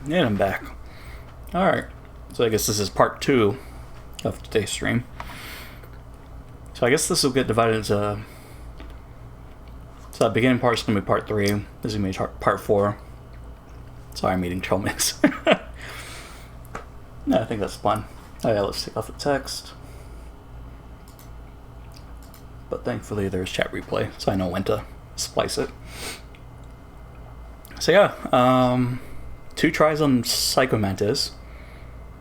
And I'm back. Alright, so I guess this is part 2 of today's stream. So I guess this will get divided into... So the beginning part is going to be part 3. This is going to be part 4. Sorry, I'm eating trail mix. No, I think that's fun. Oh yeah, let's take off the text. But thankfully there's chat replay, so I know when to splice it. So yeah, 2 tries on Psycho Mantis.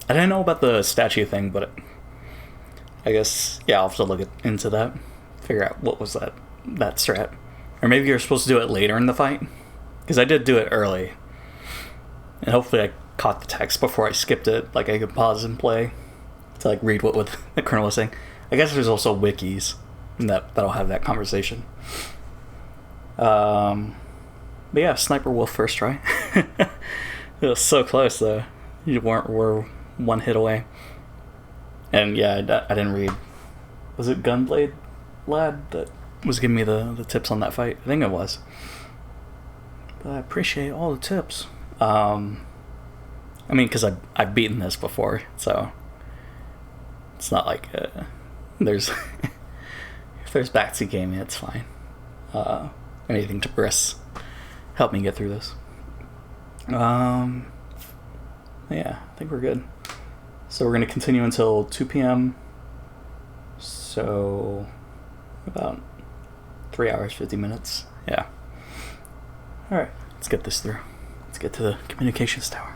I didn't know about the statue thing, but I guess, yeah, I'll have to look into that. Figure out what was that strat. Or maybe you're supposed to do it later in the fight. Because I did do it early. And hopefully I caught the text before I skipped it. Like I could pause and play to like read what the colonel was saying. I guess there's also wikis that'll have that conversation. But yeah, Sniper Wolf first try. It was so close though. We're 1 hit away. And yeah, I didn't read. Was it Gunblade Lad that was giving me the tips on that fight? I think it was. But I appreciate all the tips. I mean, because I've beaten this before, so it's not like there's if there's backseat gaming, it's fine. Anything to progress, help me get through this. Yeah, I think we're good. So we're going to continue until 2 p.m. So about 3 hours, 50 minutes. Yeah. All right, let's get this through. Let's get to the communications tower.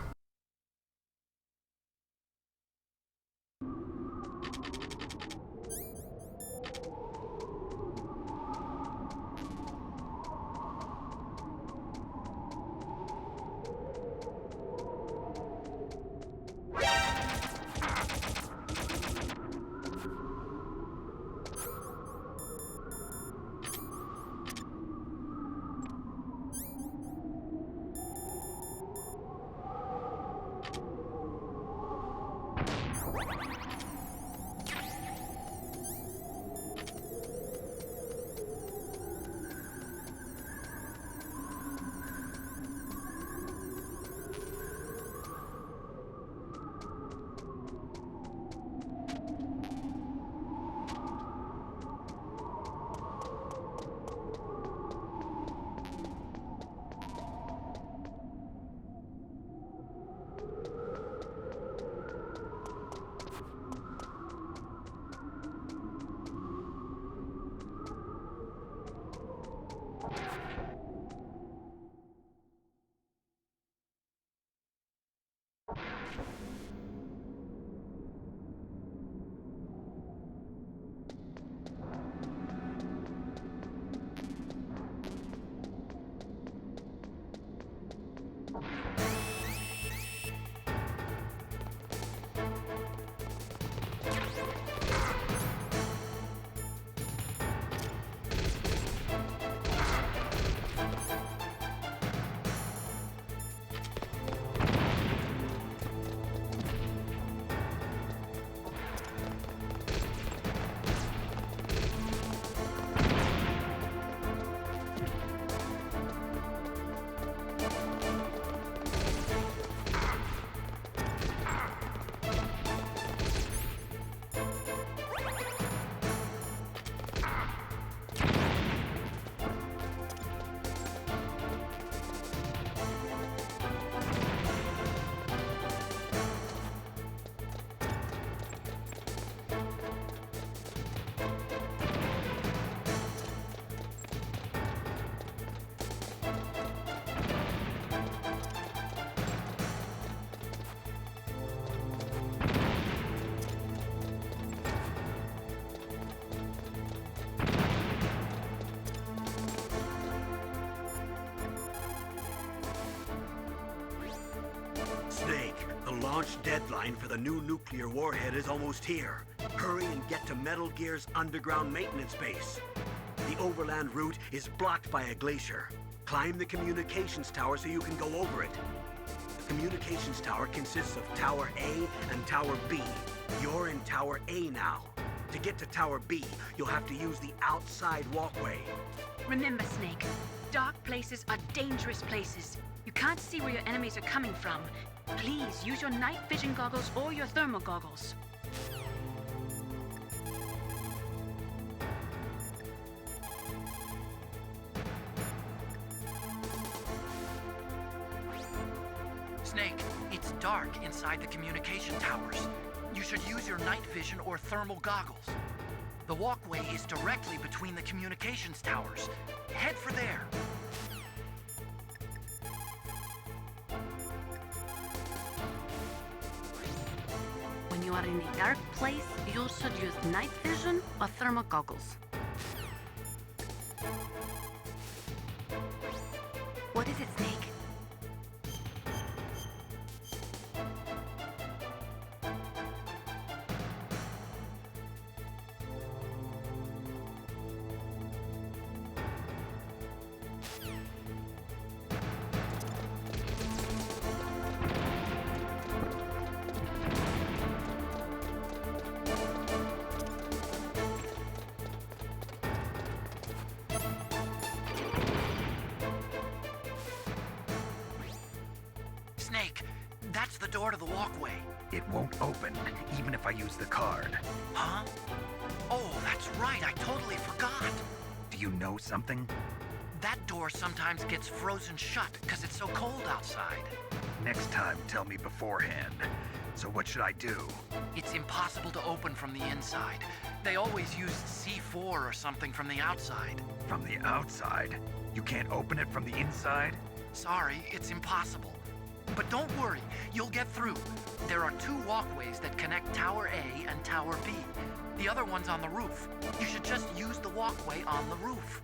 Launch deadline for the new nuclear warhead is almost here. Hurry and get to Metal Gear's underground maintenance base. The overland route is blocked by a glacier. Climb the communications tower so you can go over it. The communications tower consists of Tower A and Tower B. You're in Tower A now. To get to Tower B, you'll have to use the outside walkway. Remember, Snake, dark places are dangerous places. You can't see where your enemies are coming from. Please use your night vision goggles or your thermal goggles. Snake, it's dark inside the communication towers. You should use your night vision or thermal goggles. The walkway is directly between the communications towers. Head for there. When you are in a dark place, you should use night vision or thermal goggles. What is it, Snake? Snake, that's the door to the walkway. It won't open, even if I use the card. Huh? Oh, that's right, I totally forgot. Do you know something? That door sometimes gets frozen shut because it's so cold outside. Next time, tell me beforehand. So what should I do? It's impossible to open from the inside. They always use C4 or something from the outside. From the outside? You can't open it from the inside? Sorry, it's impossible. But don't worry, you'll get through. There are 2 walkways that connect Tower A and Tower B. The other one's on the roof. You should just use the walkway on the roof.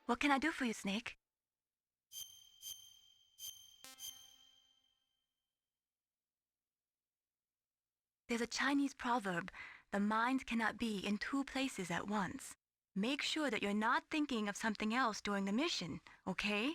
What can I do for you, Snake? There's a Chinese proverb, the mind cannot be in 2 places at once. Make sure that you're not thinking of something else during the mission, okay?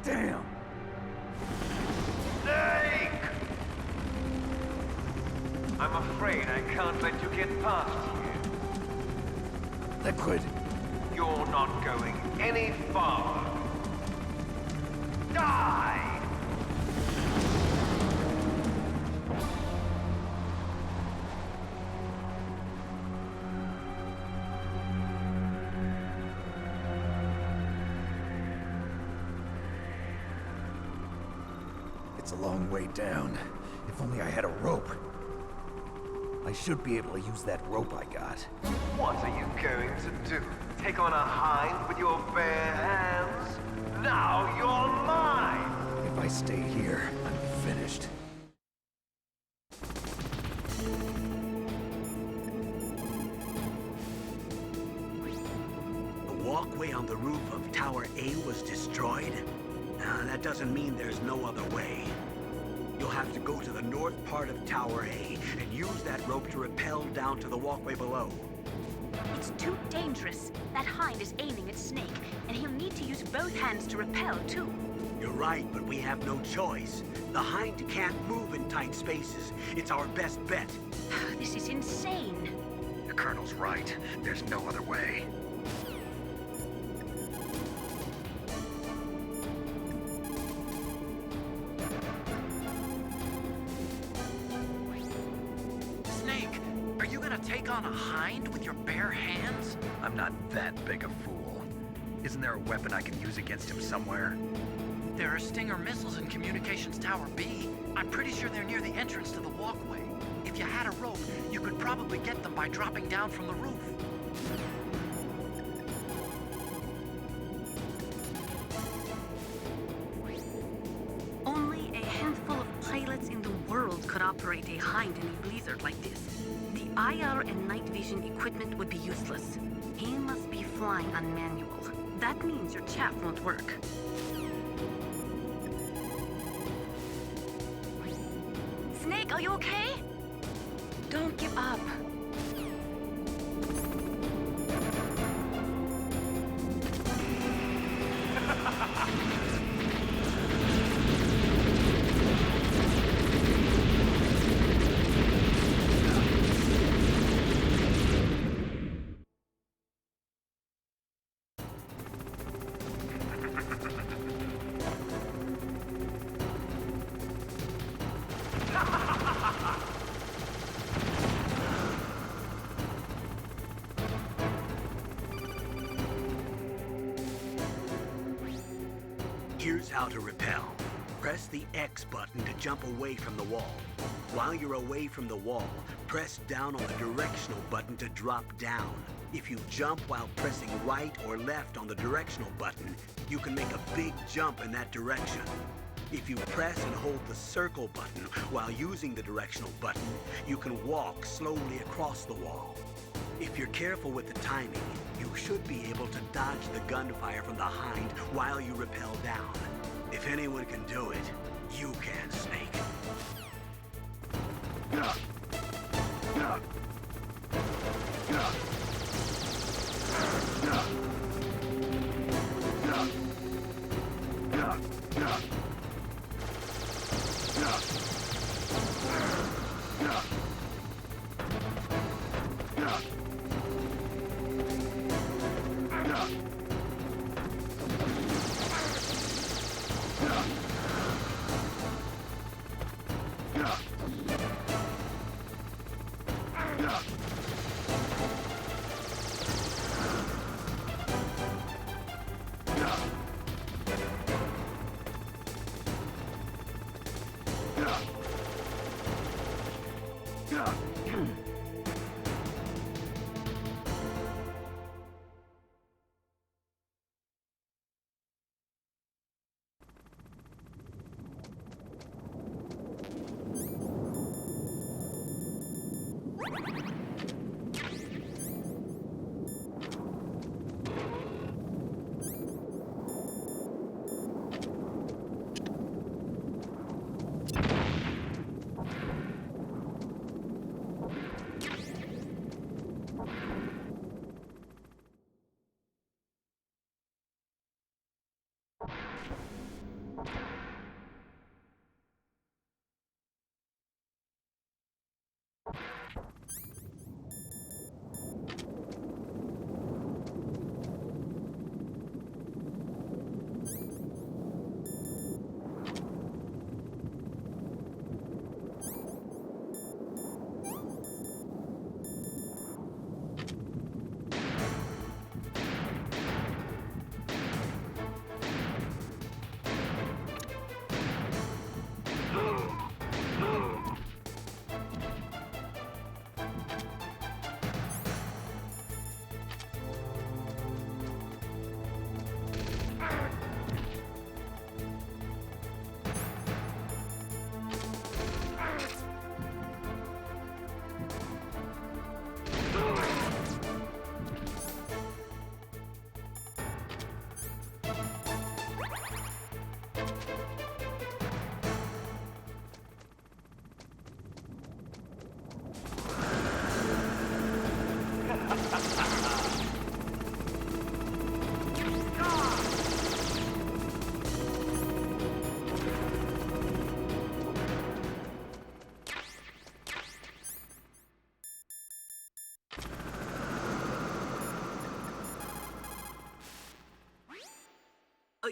Damn! Snake! I'm afraid I can't let you get past here. Liquid! You're not going any farther. Die! It's a long way down. If only I had a rope. I should be able to use that rope I got. What are you going to do? Take on a hind with your bare hands? Now you're mine! If I stay here, I'm finished. The walkway on the roof of Tower A was destroyed? That doesn't mean there's no other way. You'll have to go to the north part of Tower A and use that rope to rappel down to the walkway below. It's too dangerous. That hind is aiming at Snake, and he'll need to use both hands to repel, too. You're right, but we have no choice. The hind can't move in tight spaces. It's our best bet. This is insane. The Colonel's right. There's no other way. Snake, are you gonna take on a hind with your bare hands? I'm not that big a fool. Isn't there a weapon I can use against him somewhere? There are Stinger missiles in Communications Tower B. I'm pretty sure they're near the entrance to the walkway. If you had a rope, you could probably get them by dropping down from the roof. Only a handful of pilots in the world could operate a hind in a blizzard like this. The IR and night vision equipment would be useless. He must be flying on manual. That means your chaff won't work. Snake, are you okay? Don't give up. Here's how to repel. Press the X button to jump away from the wall. While you're away from the wall, press down on the directional button to drop down. If you jump while pressing right or left on the directional button, you can make a big jump in that direction. If you press and hold the circle button while using the directional button, you can walk slowly across the wall. If you're careful with the timing, you should be able to dodge the gunfire from the hind while you rappel down. If anyone can do it, you can, Snake.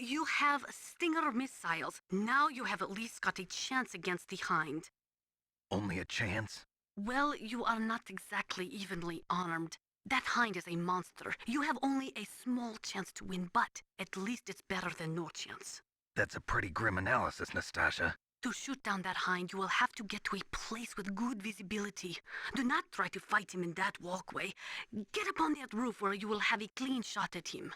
You have Stinger missiles. Now you have at least got a chance against the Hind. Only a chance? Well, you are not exactly evenly armed. That Hind is a monster. You have only a small chance to win, but at least it's better than no chance. That's a pretty grim analysis, Nastasha. To shoot down that Hind, you will have to get to a place with good visibility. Do not try to fight him in that walkway. Get up on that roof where you will have a clean shot at him.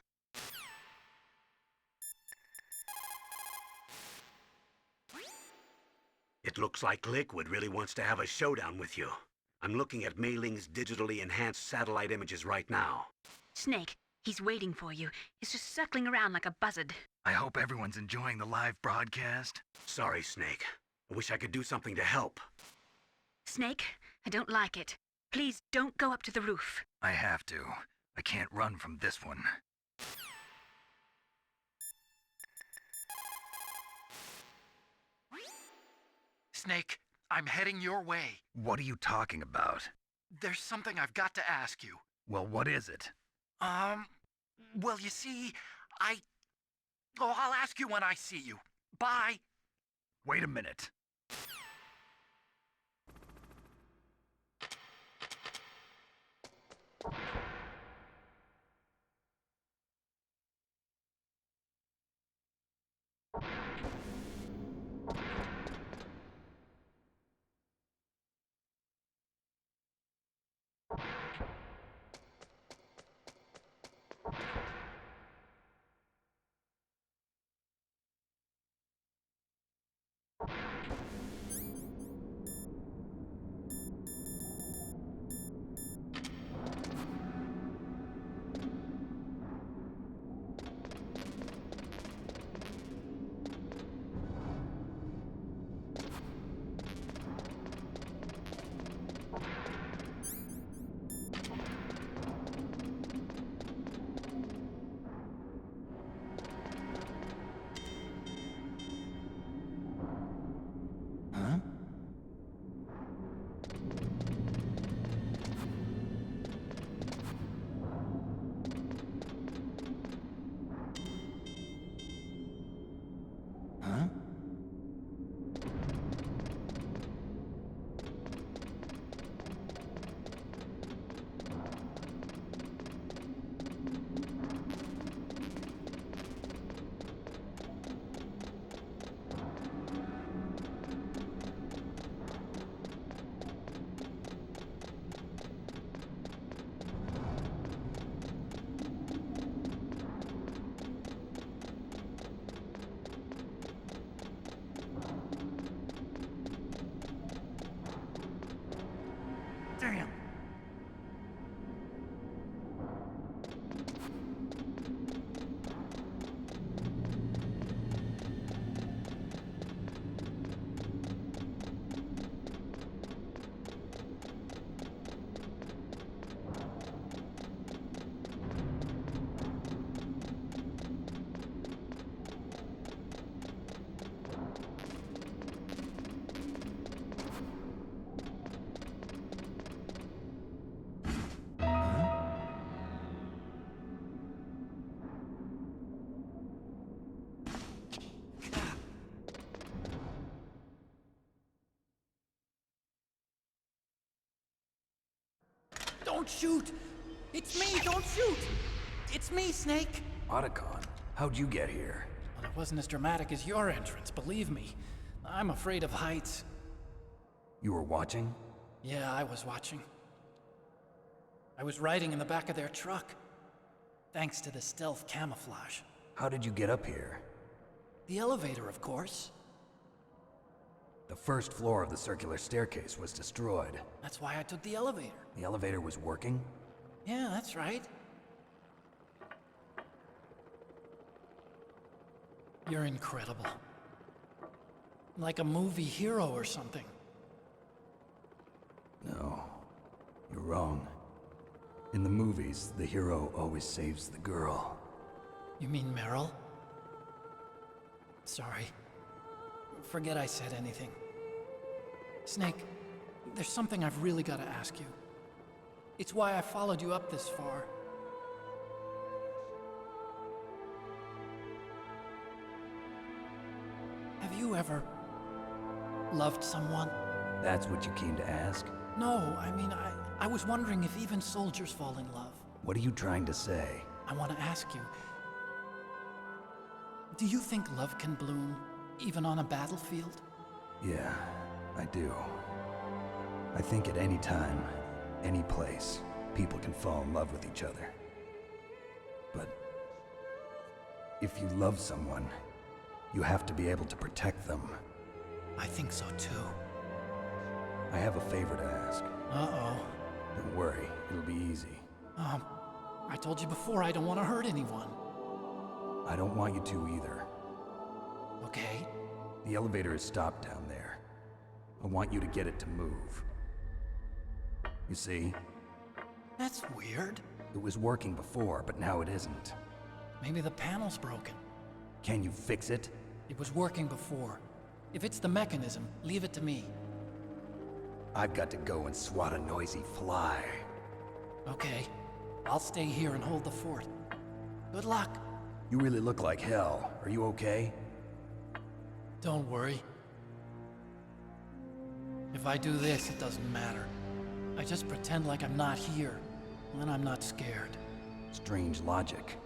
It looks like Liquid really wants to have a showdown with you. I'm looking at Mei Ling's digitally enhanced satellite images right now. Snake, he's waiting for you. He's just circling around like a buzzard. I hope everyone's enjoying the live broadcast. Sorry, Snake. I wish I could do something to help. Snake, I don't like it. Please don't go up to the roof. I have to. I can't run from this one. Snake, I'm heading your way. What are you talking about? There's something I've got to ask you. Well, what is it? Well, you see, I'll ask you when I see you. Bye. Wait a minute. Damn. Don't shoot! It's me, don't shoot! It's me, Snake! Otacon, how'd you get here? Well, it wasn't as dramatic as your entrance, believe me. I'm afraid of heights. You were watching? Yeah, I was watching. I was riding in the back of their truck. Thanks to the stealth camouflage. How did you get up here? The elevator, of course. The first floor of the circular staircase was destroyed. That's why I took the elevator. The elevator was working? Yeah, that's right. You're incredible. Like a movie hero or something. No, you're wrong. In the movies, the hero always saves the girl. You mean Meryl? Sorry. Forget I said anything. Snake, there's something I've really got to ask you. It's why I followed you up this far. you ever loved someone? That's what you came to ask? No, I mean, I was wondering if even soldiers fall in love. What are you trying to say? I want to ask you, do you think love can bloom even on a battlefield? Yeah, I do. I think at any time, any place, people can fall in love with each other. But if you love someone, you have to be able to protect them. I think so too. I have a favor to ask. Uh-oh. Don't worry, it'll be easy. I told you before I don't want to hurt anyone. I don't want you to either. Okay. The elevator is stopped down there. I want you to get it to move. You see? That's weird. It was working before, but now it isn't. Maybe the panel's broken. Can you fix it? It was working before. If it's the mechanism, leave it to me. I've got to go and swat a noisy fly. Okay. I'll stay here and hold the fort. Good luck. You really look like hell. Are you okay? Don't worry. If I do this, it doesn't matter. I just pretend like I'm not here, and then I'm not scared. Strange logic.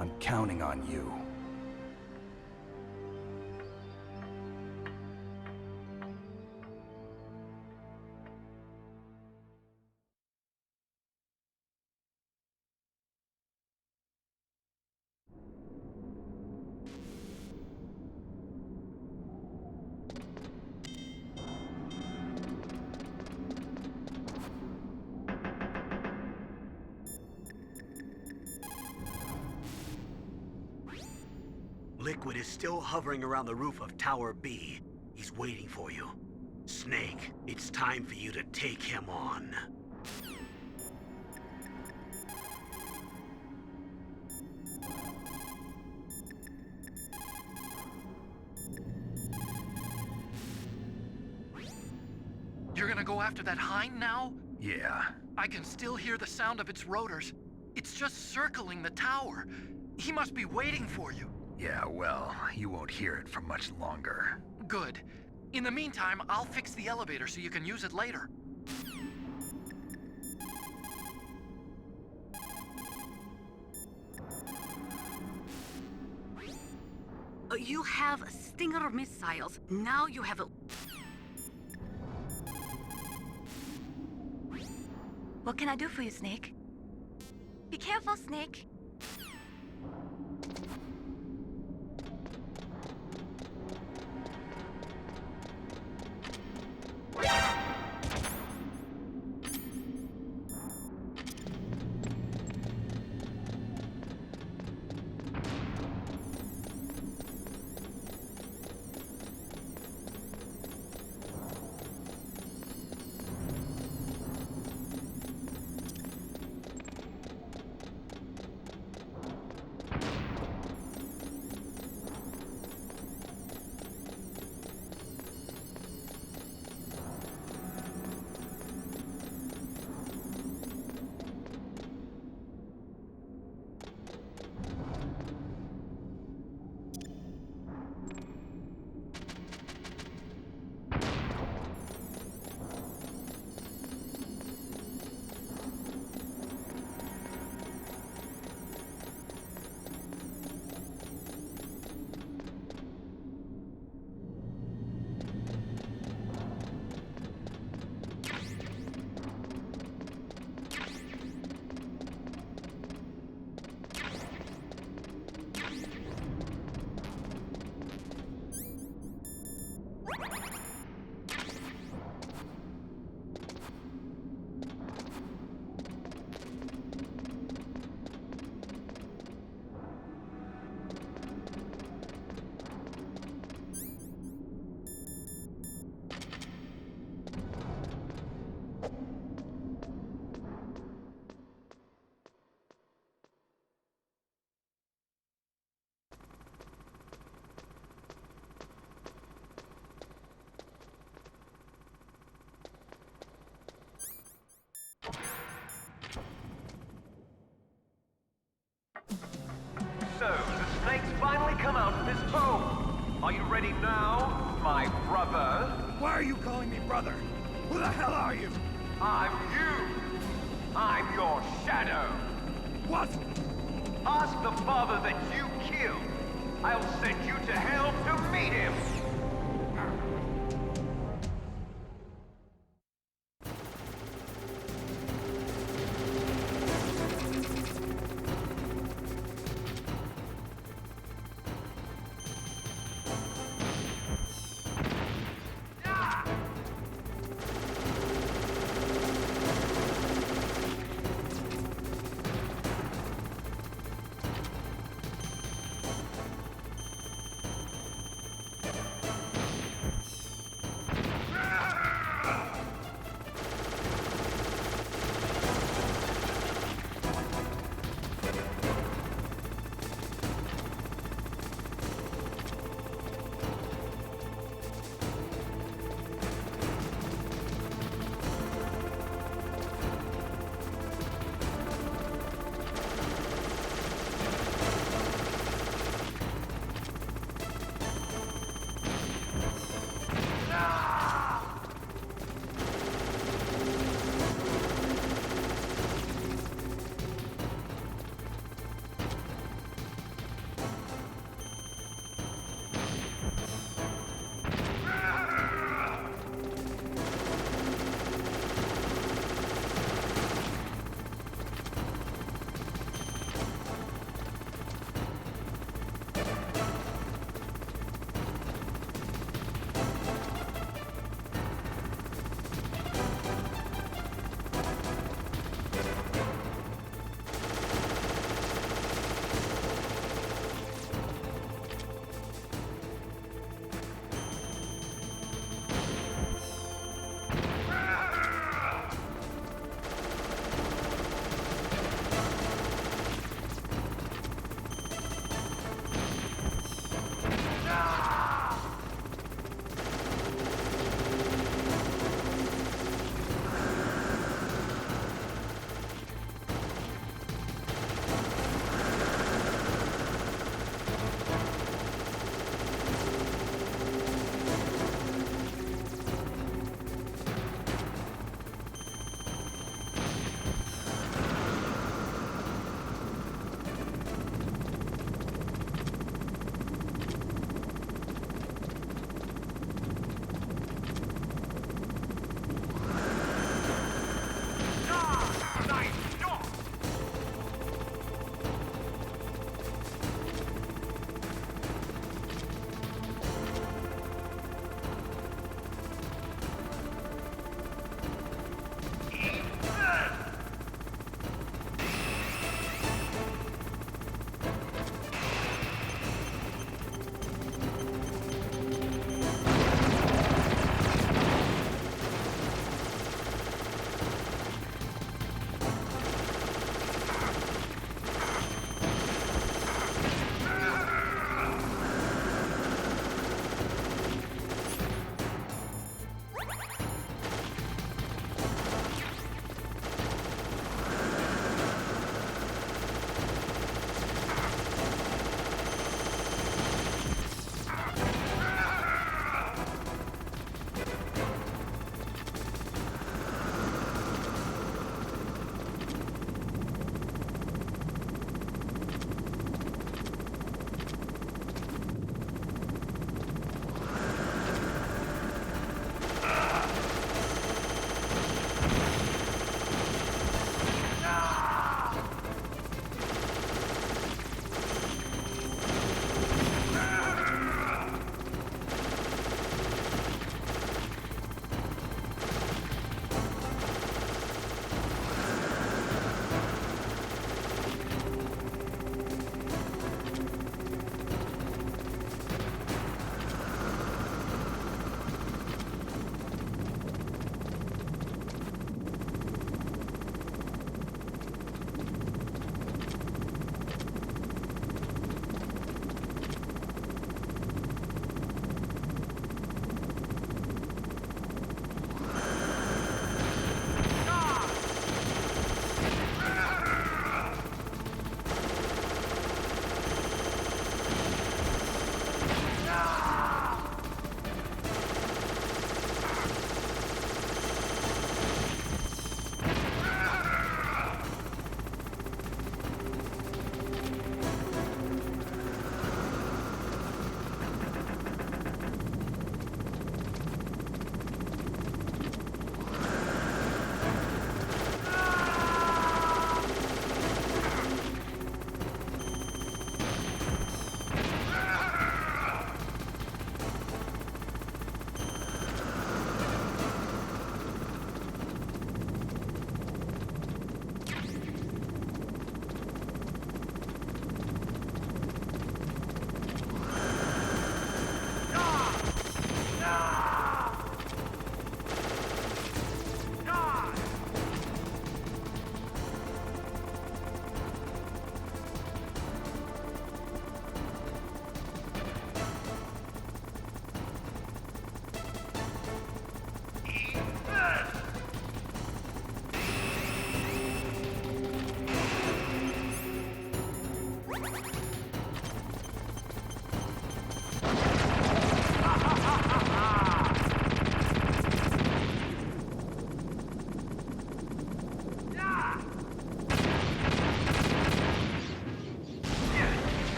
I'm counting on you. Liquid is still hovering around the roof of Tower B. He's waiting for you. Snake, it's time for you to take him on. You're gonna go after that hind now? Yeah. I can still hear the sound of its rotors. It's just circling the tower. He must be waiting for you. Yeah, well, you won't hear it for much longer. Good. In the meantime, I'll fix the elevator so you can use it later. You have Stinger missiles. Now you have a... What can I do for you, Snake? Be careful, Snake. So, the snake's finally come out of this hole. Are you ready now? my brother. Why are you calling me brother? Who the hell are you? I'm you. I'm your shadow. What? Ask the father that you killed. I'll send you to hell to meet him.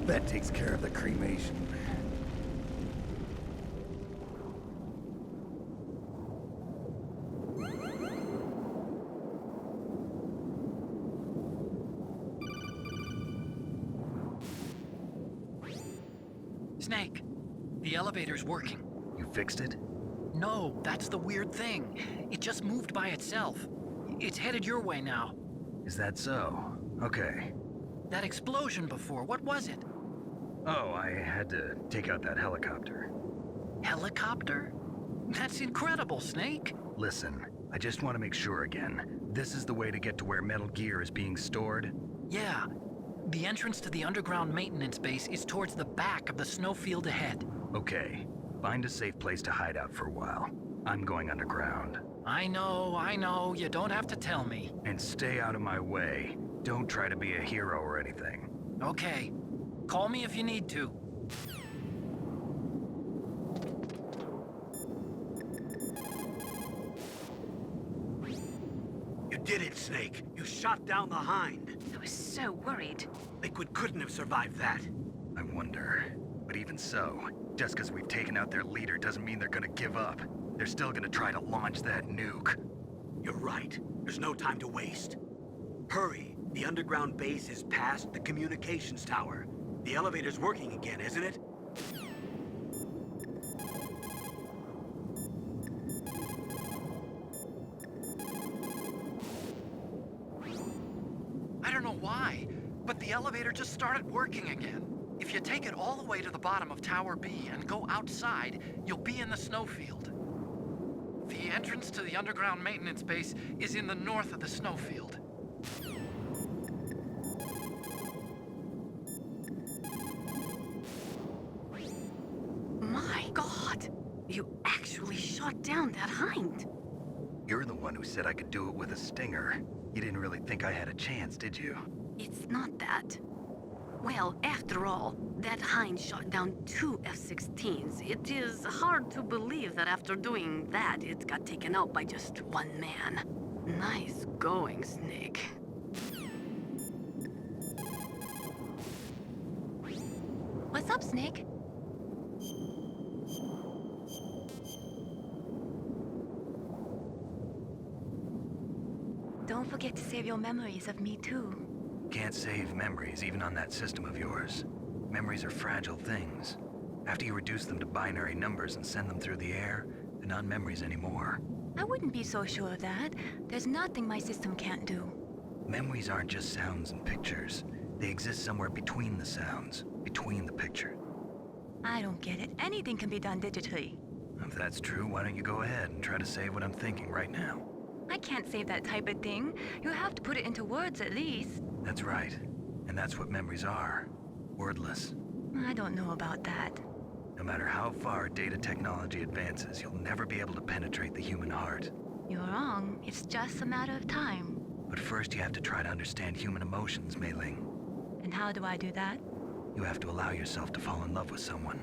That takes care of the cremation. Snake, the elevator's working. You fixed it? No, that's the weird thing. It just moved by itself. It's headed your way now. Is that so? Okay. That explosion before, what was it? Oh, I had to take out that helicopter. Helicopter? That's incredible, Snake. Listen, I just want to make sure again. This is the way to get to where Metal Gear is being stored? Yeah. The entrance to the underground maintenance base is towards the back of the snowfield ahead. Okay. Find a safe place to hide out for a while. I'm going underground. I know. You don't have to tell me. And stay out of my way. Don't try to be a hero or anything. Okay. Call me if you need to. You did it, Snake. You shot down the Hind. I was so worried. Liquid couldn't have survived that. I wonder. But even so, just because we've taken out their leader doesn't mean they're gonna give up. They're still gonna try to launch that nuke. You're right. There's no time to waste. Hurry. The underground base is past the communications tower. The elevator's working again, isn't it? I don't know why, but the elevator just started working again. If you take it all the way to the bottom of Tower B and go outside, you'll be in the snowfield. The entrance to the underground maintenance base is in the north of the snowfield. My God! You actually shot down that Hind! You're the one who said I could do it with a stinger. You didn't really think I had a chance, did you? It's not that. Well, after all, that Hind shot down 2 F-16s. It is hard to believe that after doing that, it got taken out by just one man. Nice going, Snake. What's up, Snake? Don't forget to save your memories of me, too. Can't save memories even on that system of yours. Memories are fragile things. After you reduce them to binary numbers and send them through the air, they're not memories anymore. I wouldn't be so sure of that. There's nothing my system can't do. Memories aren't just sounds and pictures. They exist somewhere between the sounds, between the picture. I don't get it. Anything can be done digitally. If that's true, why don't you go ahead and try to say what I'm thinking right now? I can't save that type of thing. You have to put it into words at least. That's right. And that's what memories are. Wordless. I don't know about that. No matter how far data technology advances, you'll never be able to penetrate the human heart. You're wrong. It's just a matter of time. But first you have to try to understand human emotions, Mei Ling. And how do I do that? You have to allow yourself to fall in love with someone.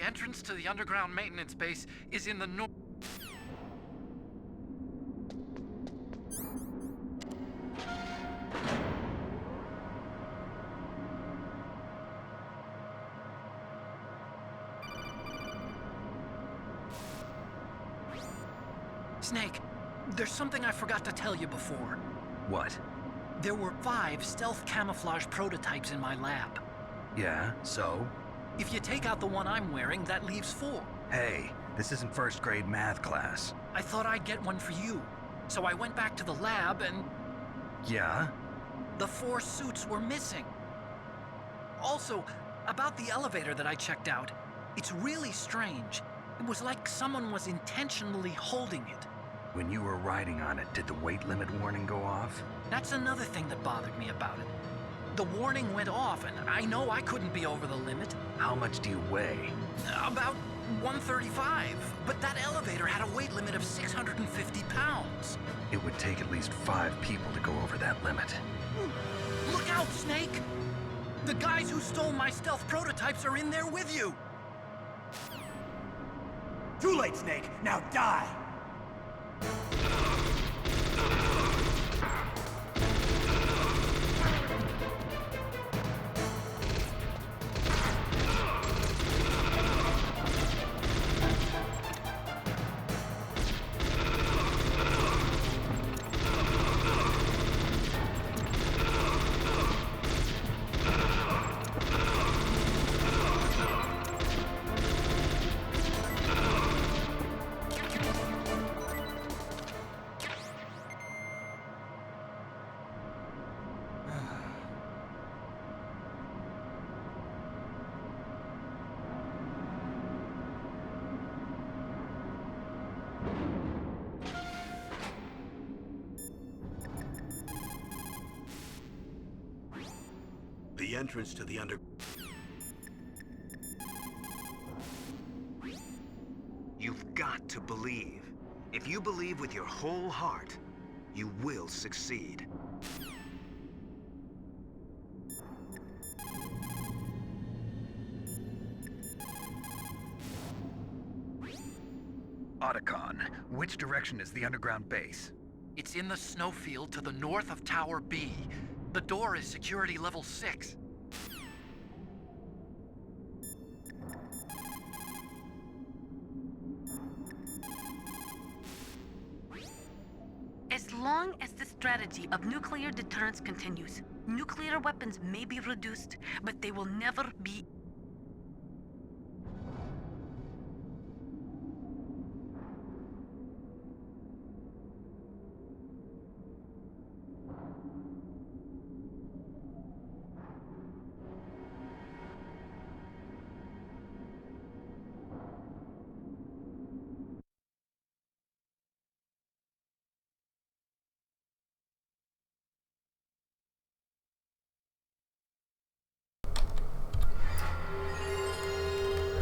The entrance to the underground maintenance base is in the north. Snake, there's something I forgot to tell you before. What? There were 5 stealth camouflage prototypes in my lab. Yeah, so? If you take out the one I'm wearing, that leaves 4. Hey, this isn't first grade math class. I thought I'd get one for you. So I went back to the lab and Yeah? the 4 suits were missing. Also, about the elevator that I checked out, it's really strange. It was like someone was intentionally holding it. When you were riding on it, did the weight limit warning go off? That's another thing that bothered me about it. The warning went off, and I know I couldn't be over the limit. How much do you weigh? About 135, but that elevator had a weight limit of 650 pounds. It would take at least 5 people to go over that limit. Look out, Snake! The guys who stole my stealth prototypes are in there with you! Too late, Snake. Now die! The entrance to the You've got to believe. If you believe with your whole heart, you will succeed. Otacon, which direction is the underground base? It's in the snowfield to the north of Tower B. The door is security level 6. As long as the strategy of nuclear deterrence continues, nuclear weapons may be reduced, but they will never be.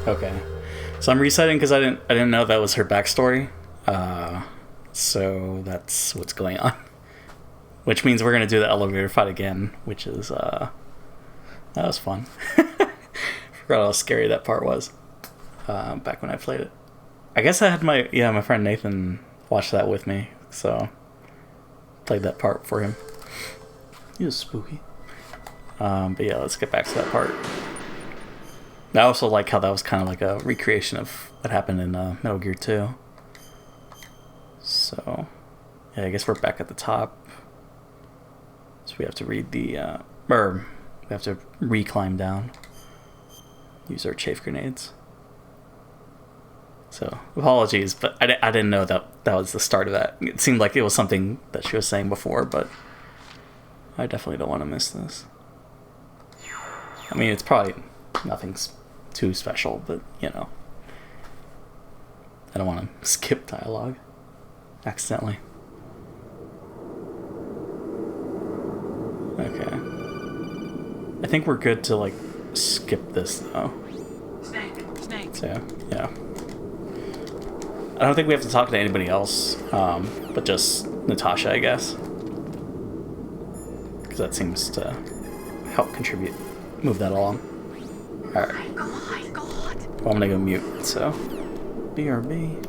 Okay, so I'm resetting because I didn't know that was her backstory. So that's what's going on. Which means we're gonna do the elevator fight again, which is that was fun. Forgot how scary that part was. Back when I played it. I guess I had my friend Nathan watch that with me, so played that part for him. He was spooky. But yeah, let's get back to that part. I also like how that was kind of like a recreation of what happened in Metal Gear 2. So, yeah, I guess we're back at the top. So we have to read the, we have to re-climb down. Use our chafe grenades. So, apologies, but I didn't know that was the start of that. It seemed like it was something that she was saying before, but I definitely don't want to miss this. I mean, it's probably nothing's too special, but, you know. I don't want to skip dialogue accidentally. Okay. I think we're good to, like, skip this, though. Snake. So, yeah. I don't think we have to talk to anybody else, but just Natasha, I guess. Because that seems to help move that along. Alright. Oh my god! Well, I'm gonna go mute, so BRB.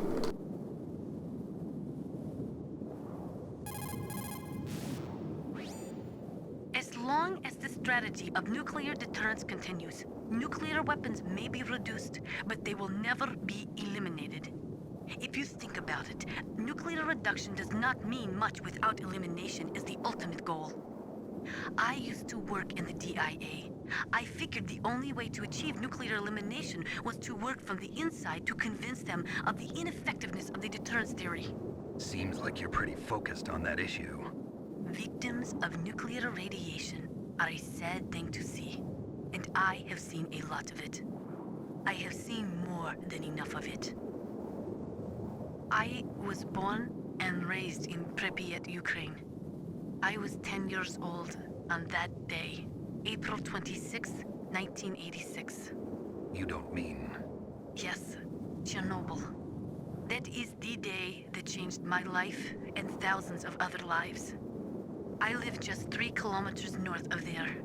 As long as the strategy of nuclear deterrence continues, nuclear weapons may be reduced, but they will never be eliminated. If you think about it, nuclear reduction does not mean much without elimination as the ultimate goal. I used to work in the DIA. I figured the only way to achieve nuclear elimination was to work from the inside to convince them of the ineffectiveness of the deterrence theory. Seems like you're pretty focused on that issue. Victims of nuclear radiation are a sad thing to see, and I have seen a lot of it. I have seen more than enough of it. I was born and raised in Pripyat, Ukraine. I was 10 years old on that day, April 26, 1986. You don't mean... Yes, Chernobyl. That is the day that changed my life and thousands of other lives. I live just 3 kilometers north of there.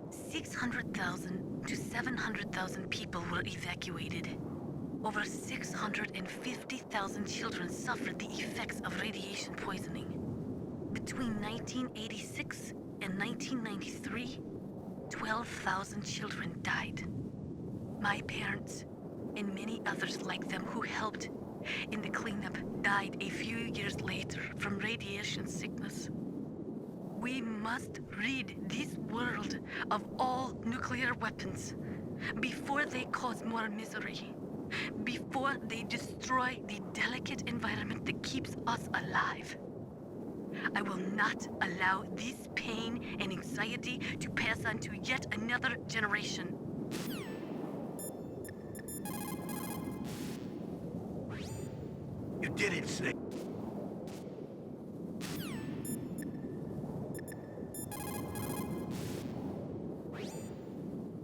600,000 to 700,000 people were evacuated. Over 650,000 children suffered the effects of radiation poisoning. Between 1986 and 1993, 12,000 children died. My parents, and many others like them who helped in the cleanup, died a few years later from radiation sickness. We must rid this world of all nuclear weapons before they cause more misery, before they destroy the delicate environment that keeps us alive. I will not allow this pain and anxiety to pass on to yet another generation. You did it, Snake.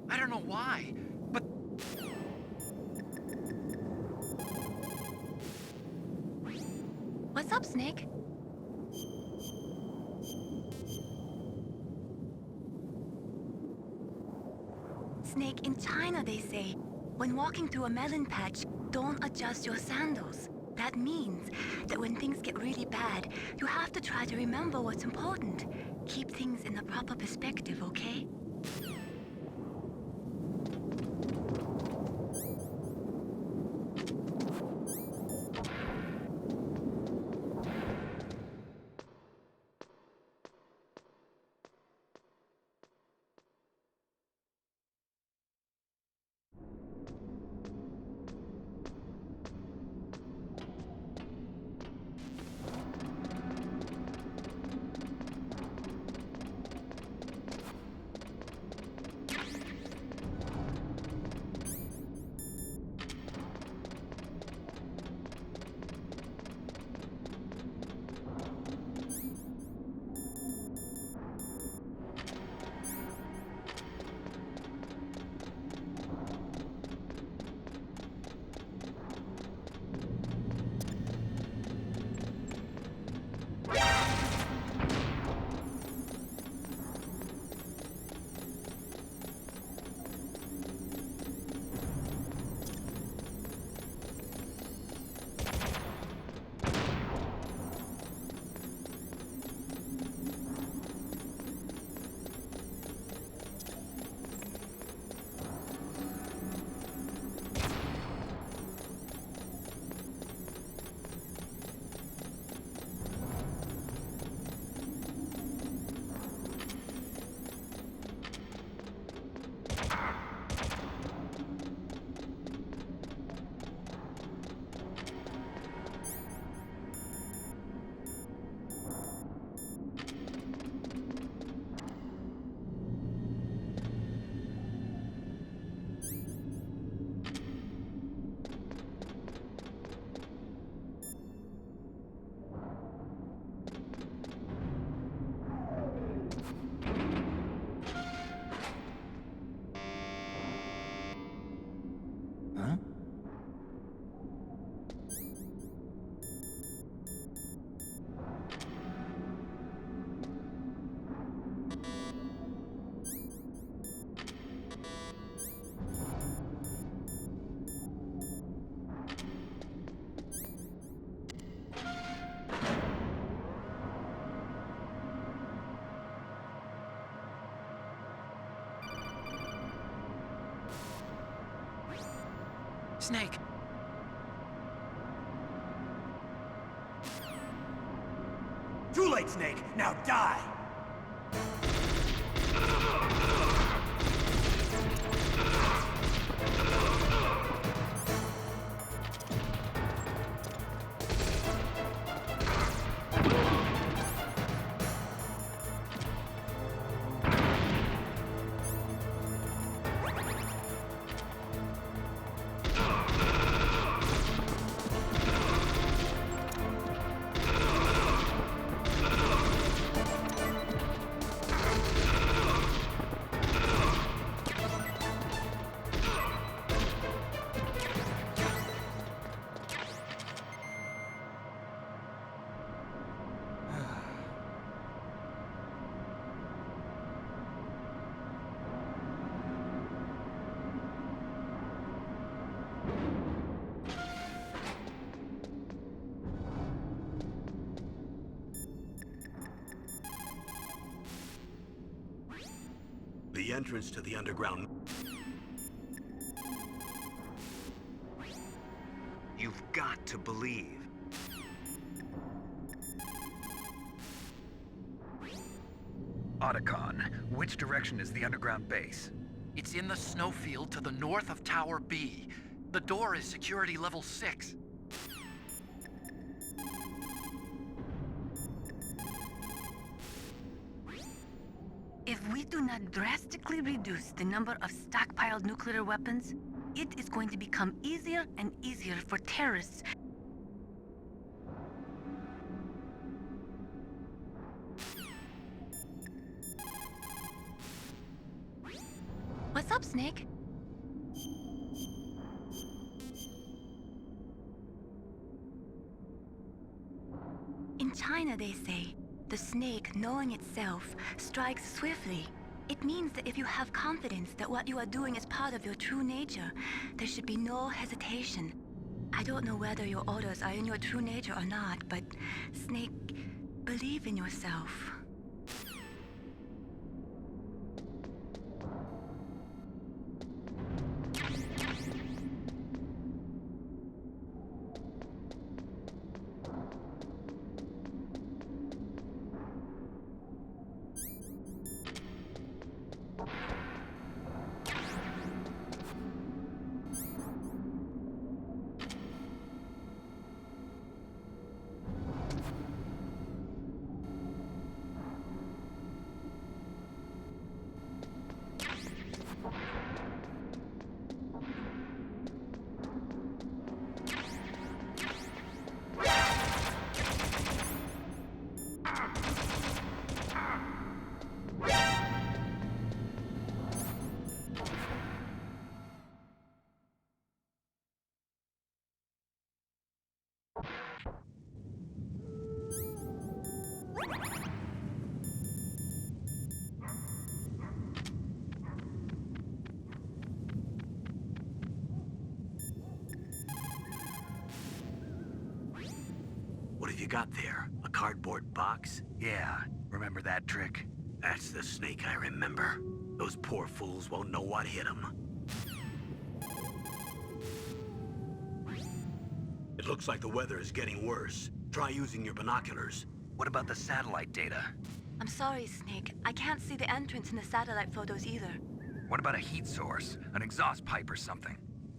I don't know why, but What's up, Snake? Snake, in China they say, when walking through a melon patch, don't adjust your sandals. That means that when things get really bad, you have to try to remember what's important. Keep things in the proper perspective, okay? Snake! Too late, Snake! Now die! The entrance to the underground... You've got to believe. Otacon, which direction is the underground base? It's in the snowfield to the north of Tower B. The door is security level 6. If we do not drastically reduce the number of stockpiled nuclear weapons, it is going to become easier and easier for terrorists. What's up, Snake? In China, they say, the snake, knowing itself, strikes swiftly. It means that if you have confidence that what you are doing is part of your true nature, there should be no hesitation. I don't know whether your orders are in your true nature or not, but Snake, believe in yourself. What have you got there? A cardboard box? Yeah, remember that trick? That's the Snake I remember. Those poor fools won't know what hit them. It looks like the weather is getting worse. Try using your binoculars. What about the satellite data? I'm sorry, Snake. I can't see the entrance in the satellite photos either. What about a heat source? An exhaust pipe or something?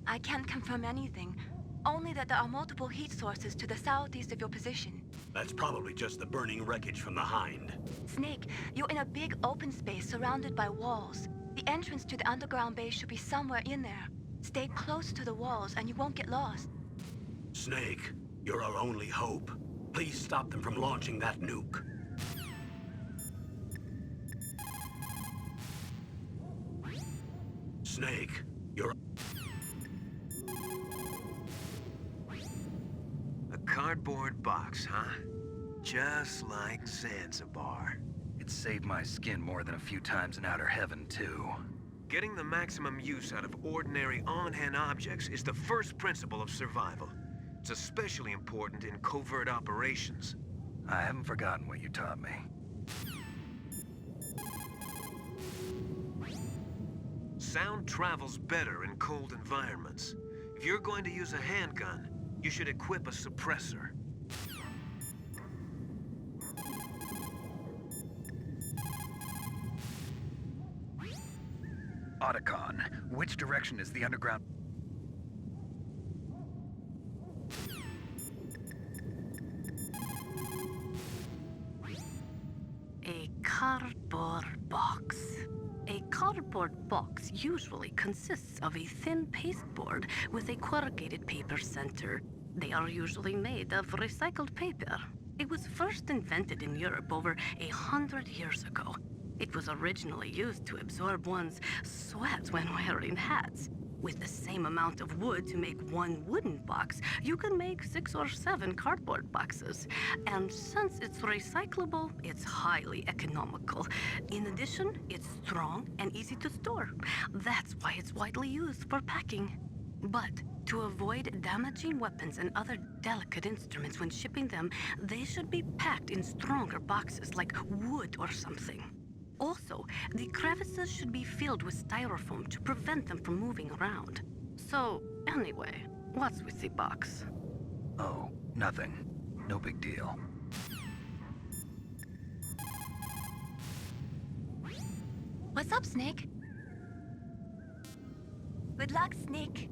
I can't confirm anything. Only that there are multiple heat sources to the southeast of your position. That's probably just the burning wreckage from the Hind. Snake, you're in a big open space surrounded by walls. The entrance to the underground base should be somewhere in there. Stay close to the walls and you won't get lost. Snake, you're our only hope. Please stop them from launching that nuke. Snake, you're... A cardboard box, huh? Just like Zanzibar. It saved my skin more than a few times in outer heaven, too. Getting the maximum use out of ordinary on-hand objects is the first principle of survival. It's especially important in covert operations. I haven't forgotten what you taught me. Sound travels better in cold environments. If If you're going to use a handgun, you should equip a suppressor. Otacon, which direction is the underground? A cardboard box. A cardboard box usually consists of a thin pasteboard with a corrugated paper center. They are usually made of recycled paper. It was first invented in Europe over 100 years ago. It was originally used to absorb one's sweat when wearing hats. With the same amount of wood to make one wooden box, you can make 6 or 7 cardboard boxes. And since it's recyclable, it's highly economical. In addition, it's strong and easy to store. That's why it's widely used for packing. But to avoid damaging weapons and other delicate instruments when shipping them, they should be packed in stronger boxes like wood or something. Also, the crevices should be filled with styrofoam to prevent them from moving around. So, anyway, what's with the box? Oh, nothing. No big deal. What's up, Snake? Good luck, Snake.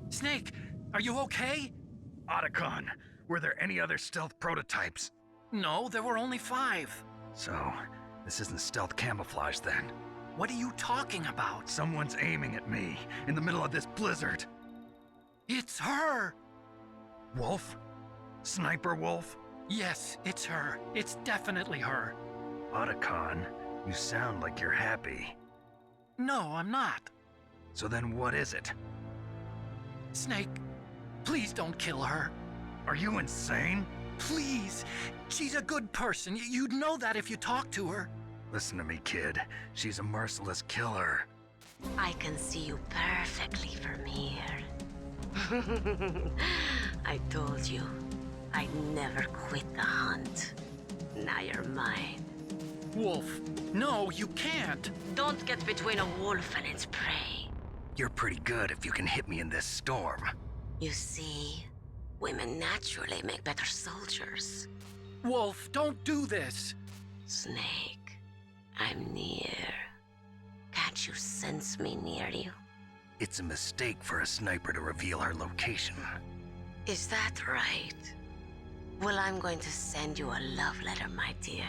Snake, are you okay? Otacon, were there any other stealth prototypes? No, there were only 5. So, this isn't stealth camouflage then. What are you talking about? Someone's aiming at me in the middle of this blizzard. It's her! Wolf? Sniper Wolf? Yes, it's her. It's definitely her. Otacon, you sound like you're happy. No, I'm not. So then what is it? Snake, please don't kill her. Are you insane? Please. She's a good person. You'd know that if you talked to her. Listen to me, kid. She's a merciless killer. I can see you perfectly from here. I told you, I'd never quit the hunt. Now you're mine. Wolf, no, you can't. Don't get between a wolf and its prey. You're pretty good if you can hit me in this storm. You see, women naturally make better soldiers. Wolf, don't do this. Snake, I'm near. Can't you sense me near you? It's a mistake for a sniper to reveal her location. Is that right? Well, I'm going to send you a love letter, my dear.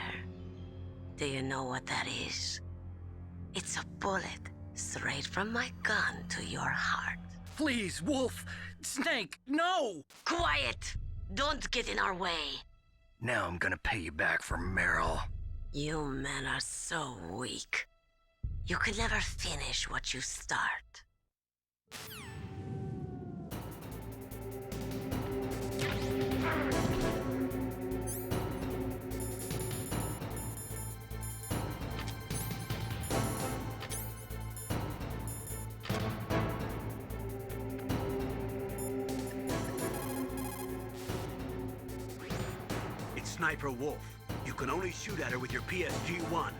Do you know what that is? It's a bullet straight from my gun to your heart. Please, Wolf. Snake, no! Quiet! Don't get in our way. Now I'm gonna pay you back for Meryl. You men are so weak. You can never finish what you start. It's Sniper Wolf. You can only shoot at her with your PSG-1.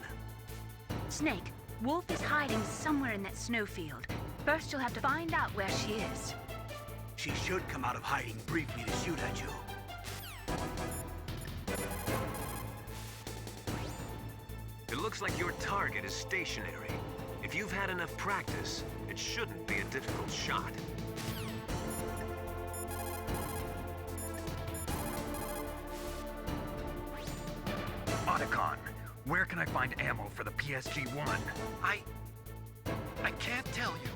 Snake, Wolf is hiding somewhere in that snowfield. First, you'll have to find out where she is. She should come out of hiding briefly to shoot at you. It looks like your target is stationary. If you've had enough practice, it shouldn't be a difficult shot. Otacon, where can I find ammo for the PSG-1? I can't tell you.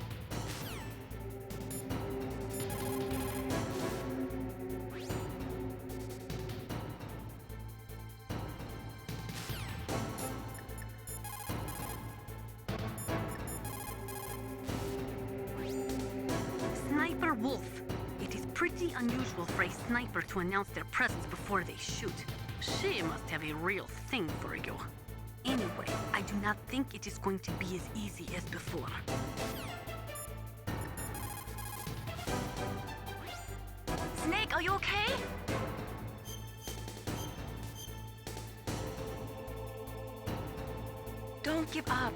pretty unusual for a sniper to announce their presence before they shoot. She must have a real thing for you. Anyway, I do not think it is going to be as easy as before. Snake, are you okay? Don't give up.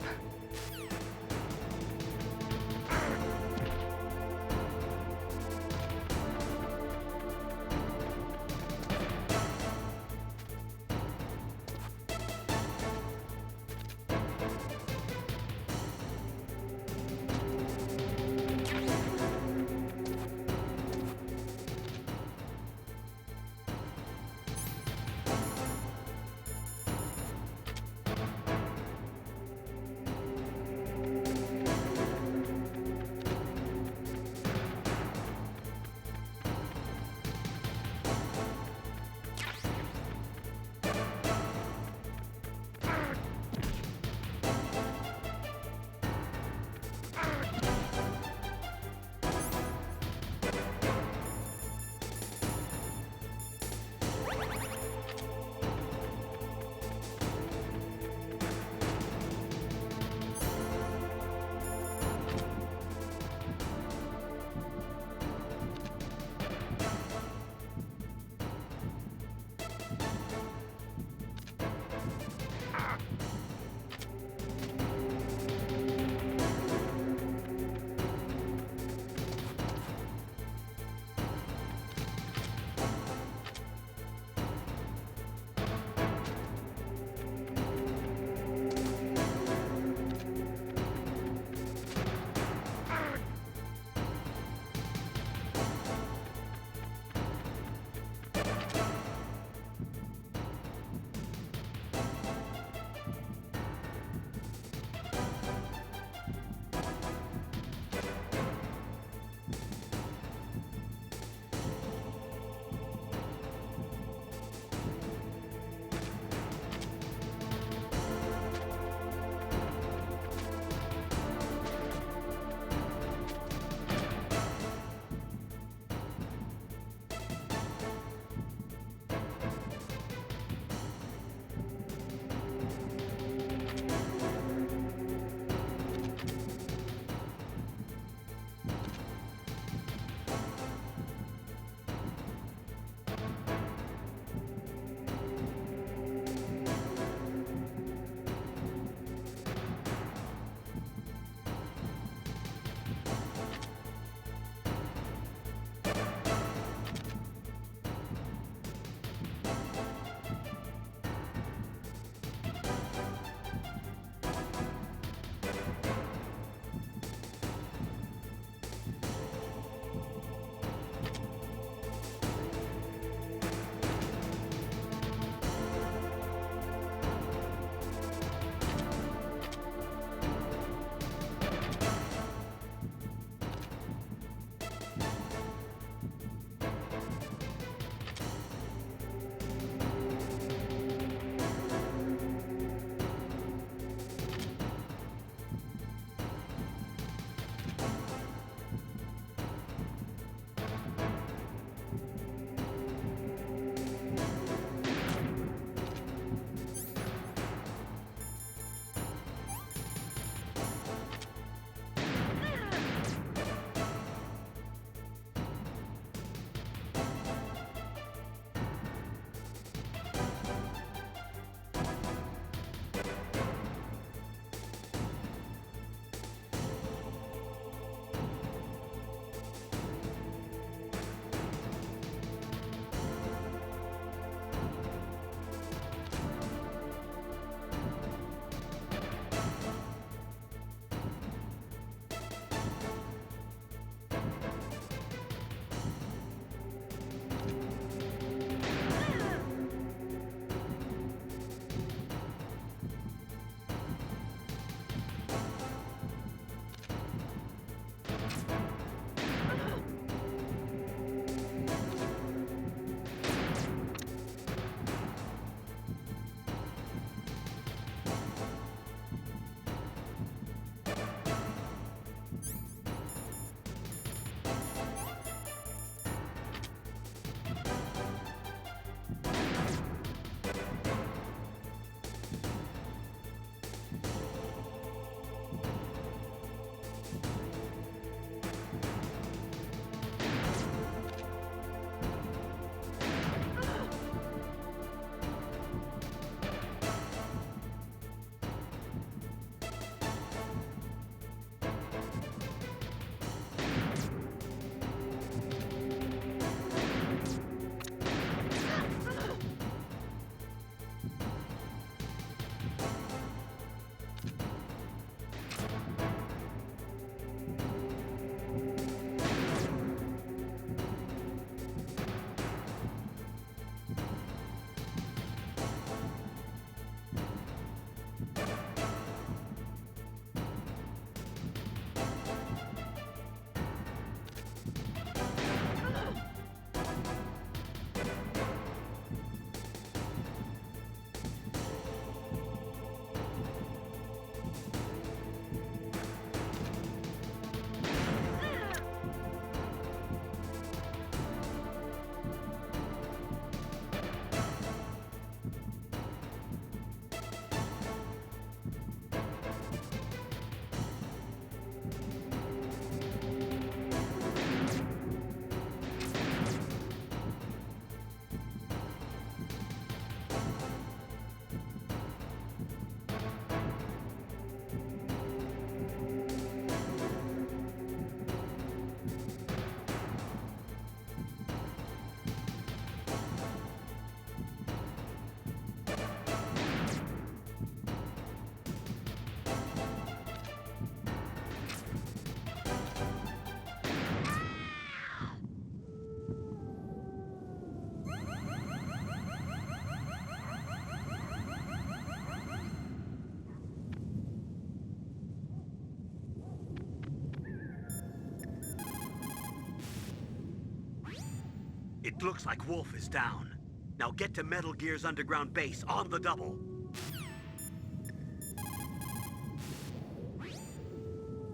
It looks like Wolf is down. Now get to Metal Gear's underground base on the double.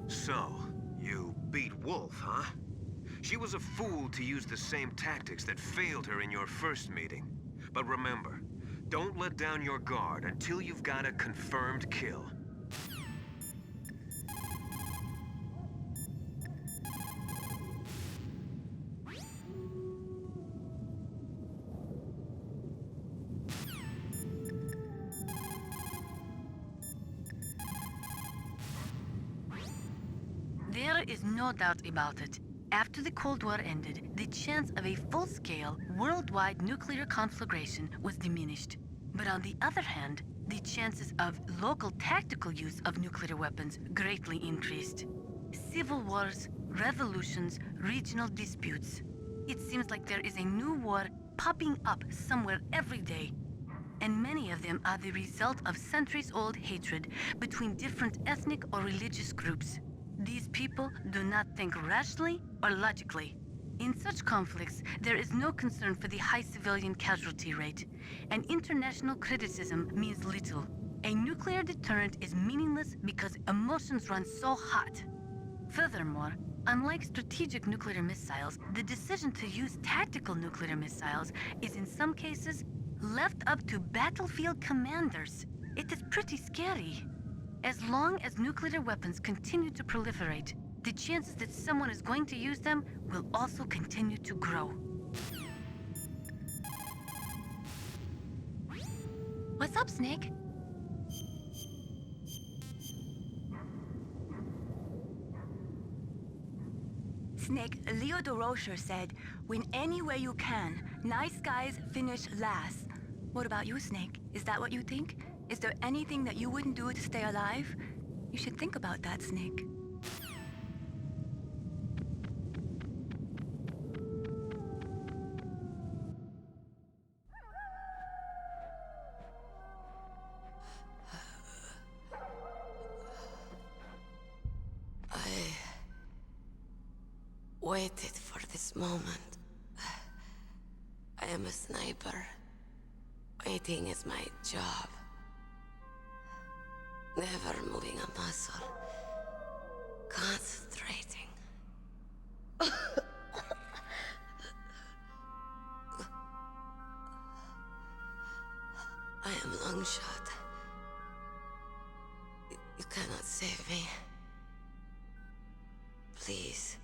So, you beat Wolf, huh? She was a fool to use the same tactics that failed her in your first meeting. But remember, don't let down your guard until you've got a confirmed kill. There is no doubt about it. After the Cold War ended, the chance of a full-scale, worldwide nuclear conflagration was diminished. But on the other hand, the chances of local tactical use of nuclear weapons greatly increased. Civil wars, revolutions, regional disputes. It seems like there is a new war popping up somewhere every day. And many of them are the result of centuries-old hatred between different ethnic or religious groups. These people do not think rationally or logically. In such conflicts, there is no concern for the high civilian casualty rate, and international criticism means little. A nuclear deterrent is meaningless because emotions run so hot. Furthermore, unlike strategic nuclear missiles, the decision to use tactical nuclear missiles is in some cases left up to battlefield commanders. It is pretty scary. As long as nuclear weapons continue to proliferate, the chances that someone is going to use them will also continue to grow. What's up, Snake? Snake, Leo DeRocher said, win any way you can. Nice guys finish last. What about you, Snake? Is that what you think? Is there anything that you wouldn't do to stay alive? You should think about that, Snake. I waited for this moment. I am a sniper. Waiting is my job. Never moving a muscle. Concentrating. I am long shot. You cannot save me. Please.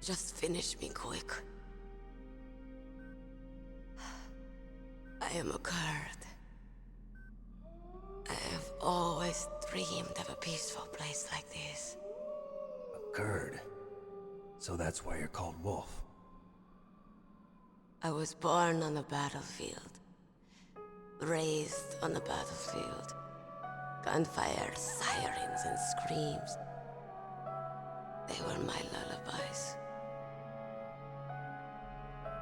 Just finish me quick. I am a Kurd. I have always dreamed of a peaceful place like this. A Kurd? So that's why you're called Wolf. I was born on the battlefield. Raised on the battlefield. Gunfire, sirens, and screams. They were my lullabies.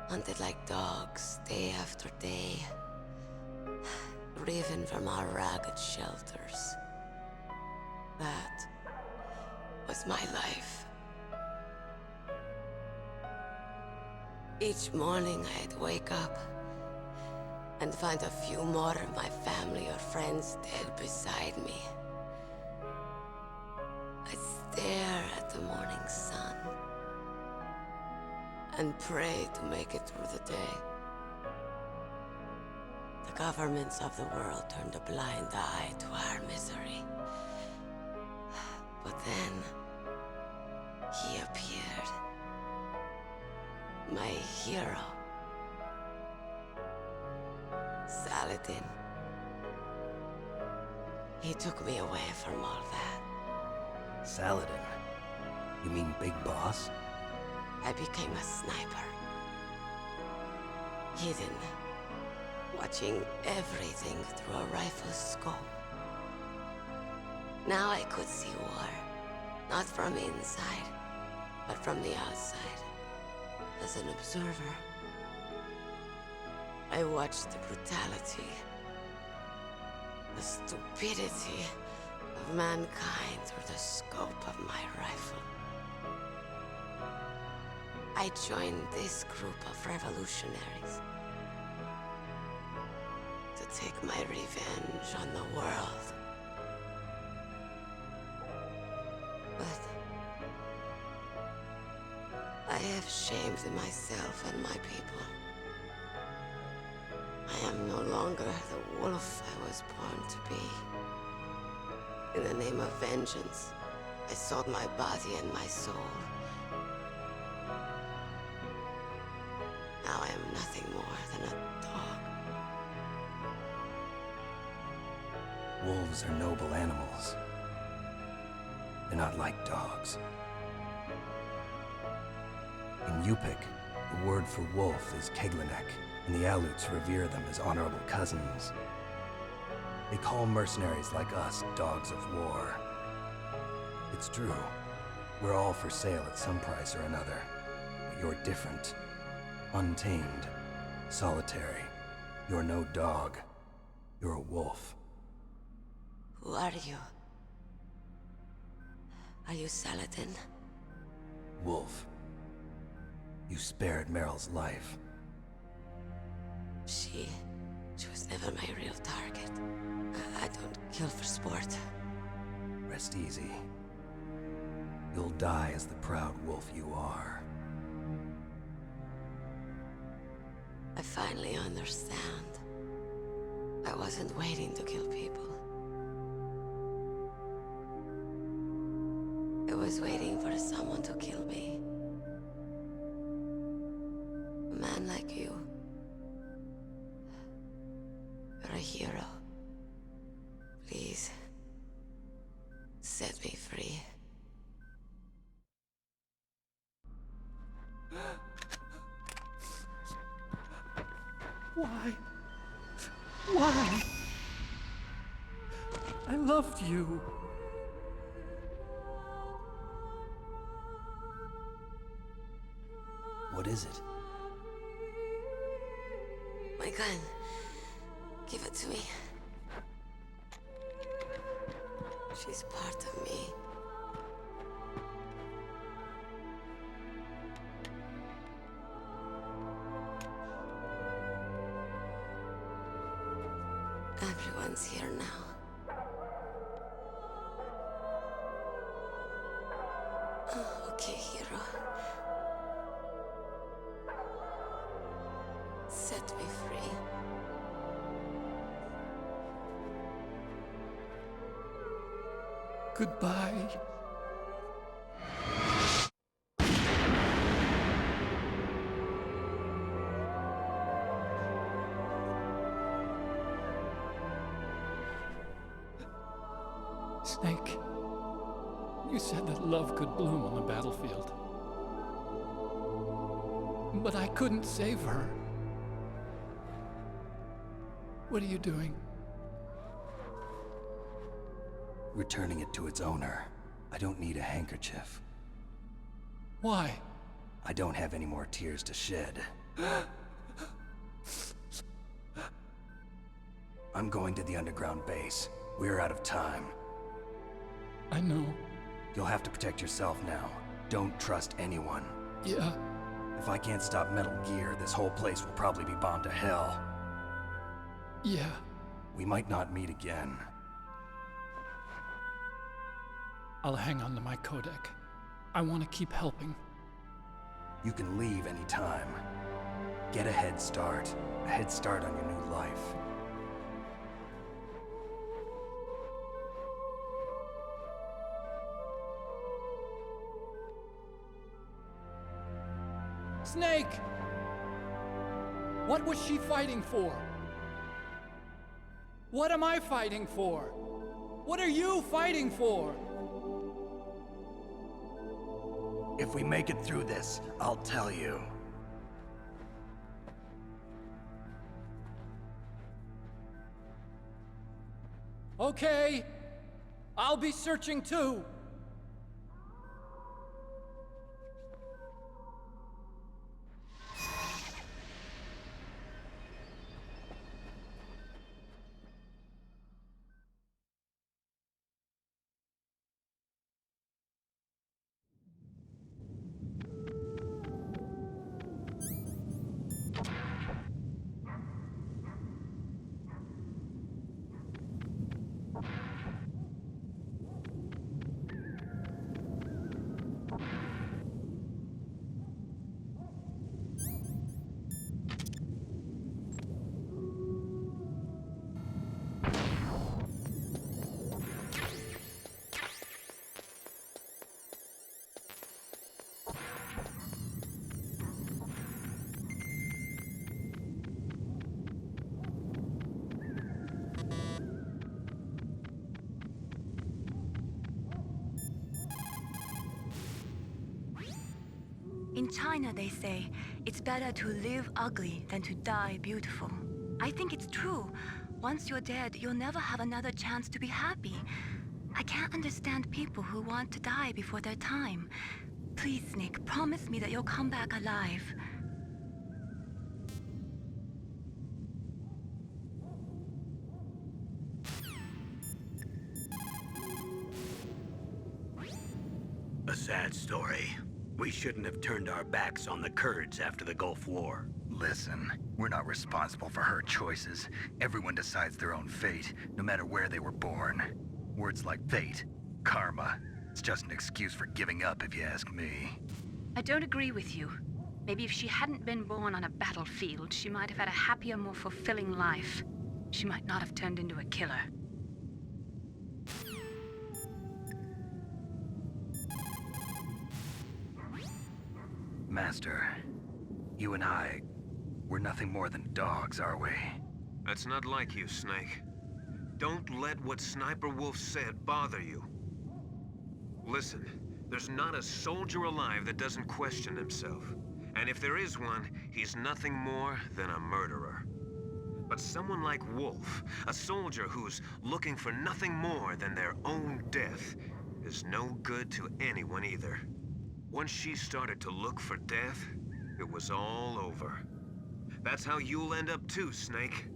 Hunted like dogs, day after day. Driven from our ragged shelters. That was my life. Each morning I'd wake up and find a few more of my family or friends dead beside me. I'd stare at the morning sun and pray to make it through the day. The governments of the world turned a blind eye to our misery. But then, he appeared. My hero. Saladin. He took me away from all that. Saladin? You mean Big Boss? I became a sniper. Hidden. Watching everything through a rifle's scope. Now I could see war. Not from inside, but from the outside. As an observer. I watched the brutality, the stupidity of mankind through the scope of my rifle. I joined this group of revolutionaries to take my revenge on the world. But I have shamed myself and my people. I am no longer the wolf I was born to be. In the name of vengeance, I sold my body and my soul. Now I am nothing more than a dog. Wolves are noble animals. They're not like dogs. In Yupik, the word for wolf is Keglenek, and the Aleuts revere them as honorable cousins. They call mercenaries like us dogs of war. It's true. We're all for sale at some price or another. But you're different. Untamed. Solitary. You're no dog. You're a wolf. Who are you? Are you Saladin? Wolf. You spared Meryl's life. She was never my real target. I don't kill for sport. Rest easy. You'll die as the proud wolf you are. I finally understand. I wasn't waiting to kill people. I was waiting for someone to kill me. A man like you. You're a hero. Please, set me free. Why? Why? I loved you. What is it? My gun. Give it to me. She's part of me. Everyone's here now. Oh, okay, hero. Set me free. Goodbye. Snake, you said that love could bloom on the battlefield. But I couldn't save her. What are you doing? Returning it to its owner. I don't need a handkerchief. Why? I don't have any more tears to shed. I'm going to the underground base. We're out of time. I know. You'll have to protect yourself now. Don't trust anyone. Yeah. If I can't stop Metal Gear, this whole place will probably be bombed to hell. Yeah. We might not meet again. I'll hang on to my codec. I want to keep helping. You can leave anytime. Get a head start. A head start on your new life. Snake! What was she fighting for? What am I fighting for? What are you fighting for? If we make it through this, I'll tell you. Okay. I'll be searching too. In China, they say, it's better to live ugly than to die beautiful. I think it's true. Once you're dead, you'll never have another chance to be happy. I can't understand people who want to die before their time. Please, Snake, promise me that you'll come back alive. A sad story. We shouldn't have turned our backs on the Kurds after the Gulf War. Listen, we're not responsible for her choices. Everyone decides their own fate, no matter where they were born. Words like fate, karma, it's just an excuse for giving up if you ask me. I don't agree with you. Maybe if she hadn't been born on a battlefield, she might have had a happier, more fulfilling life. She might not have turned into a killer. Master, you and I, we're nothing more than dogs, are we? That's not like you, Snake. Don't let what Sniper Wolf said bother you. Listen, there's not a soldier alive that doesn't question himself. And if there is one, he's nothing more than a murderer. But someone like Wolf, a soldier who's looking for nothing more than their own death, is no good to anyone either. Once she started to look for death, it was all over. That's how you'll end up too, Snake.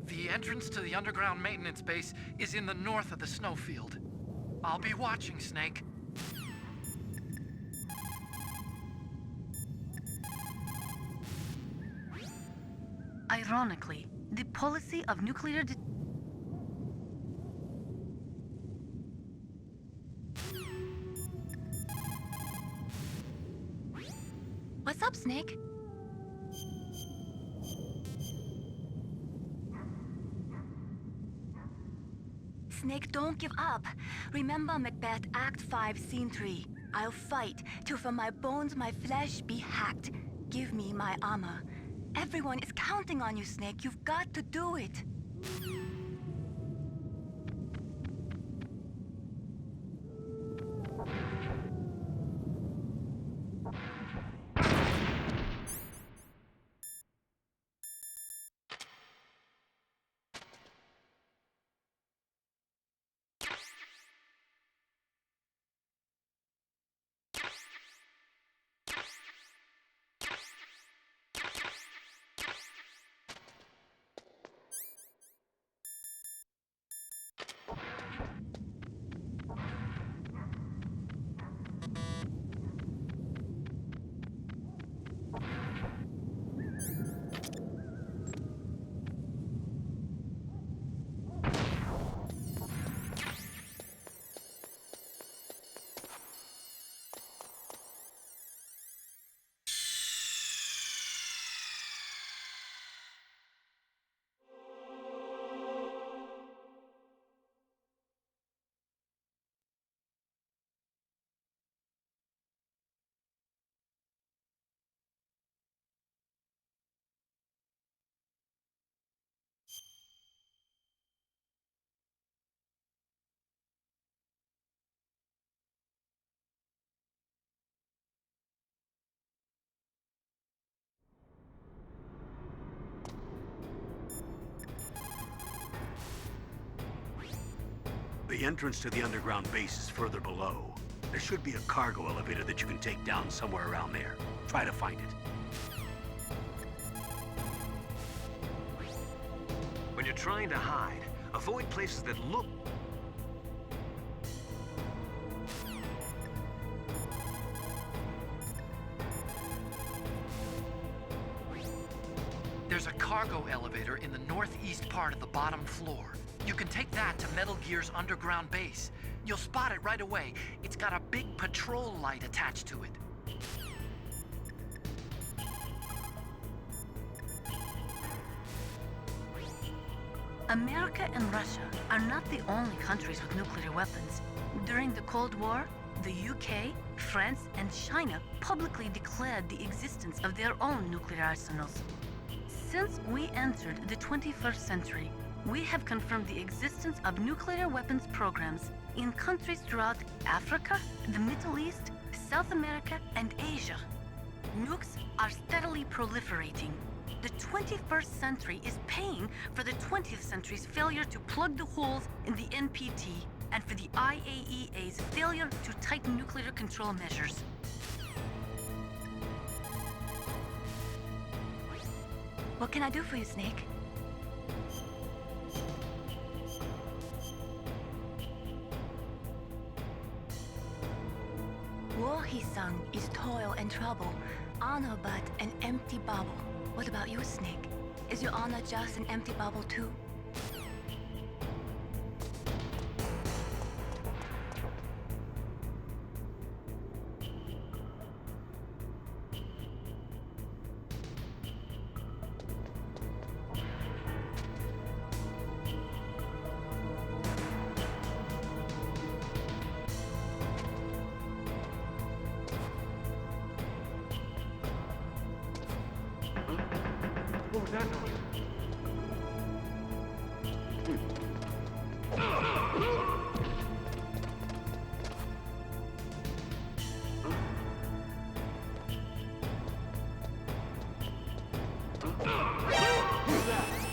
The entrance to the underground maintenance base is in the north of the snowfield. I'll be watching, Snake. Ironically, the policy of nuclear What's up, Snake? Snake, don't give up. Remember Macbeth, Act 5, Scene 3. I'll fight till from my bones my flesh be hacked. Give me my armor. Everyone is counting on you, Snake. You've got to do it. The entrance to the underground base is further below. There should be a cargo elevator that you can take down somewhere around there. Try to find it. When you're trying to hide, avoid places that look... There's a cargo elevator in the northeast part of the bottom floor. You can take that to Metal Gear's underground base. You'll spot it right away. It's got a big patrol light attached to it. America and Russia are not the only countries with nuclear weapons. During the Cold War, the UK, France, and China publicly declared the existence of their own nuclear arsenals. Since we entered the 21st century, We have confirmed the existence of nuclear weapons programs in countries throughout Africa, the Middle East, South America, and Asia. Nukes are steadily proliferating. The 21st century is paying for the 20th century's failure to plug the holes in the NPT and for the IAEA's failure to tighten nuclear control measures. What can I do for you, Snake? War, he sung, is toil and trouble, honor but an empty bubble. What about you, Snake? Is your honor just an empty bubble too? What was that noise? Who's that?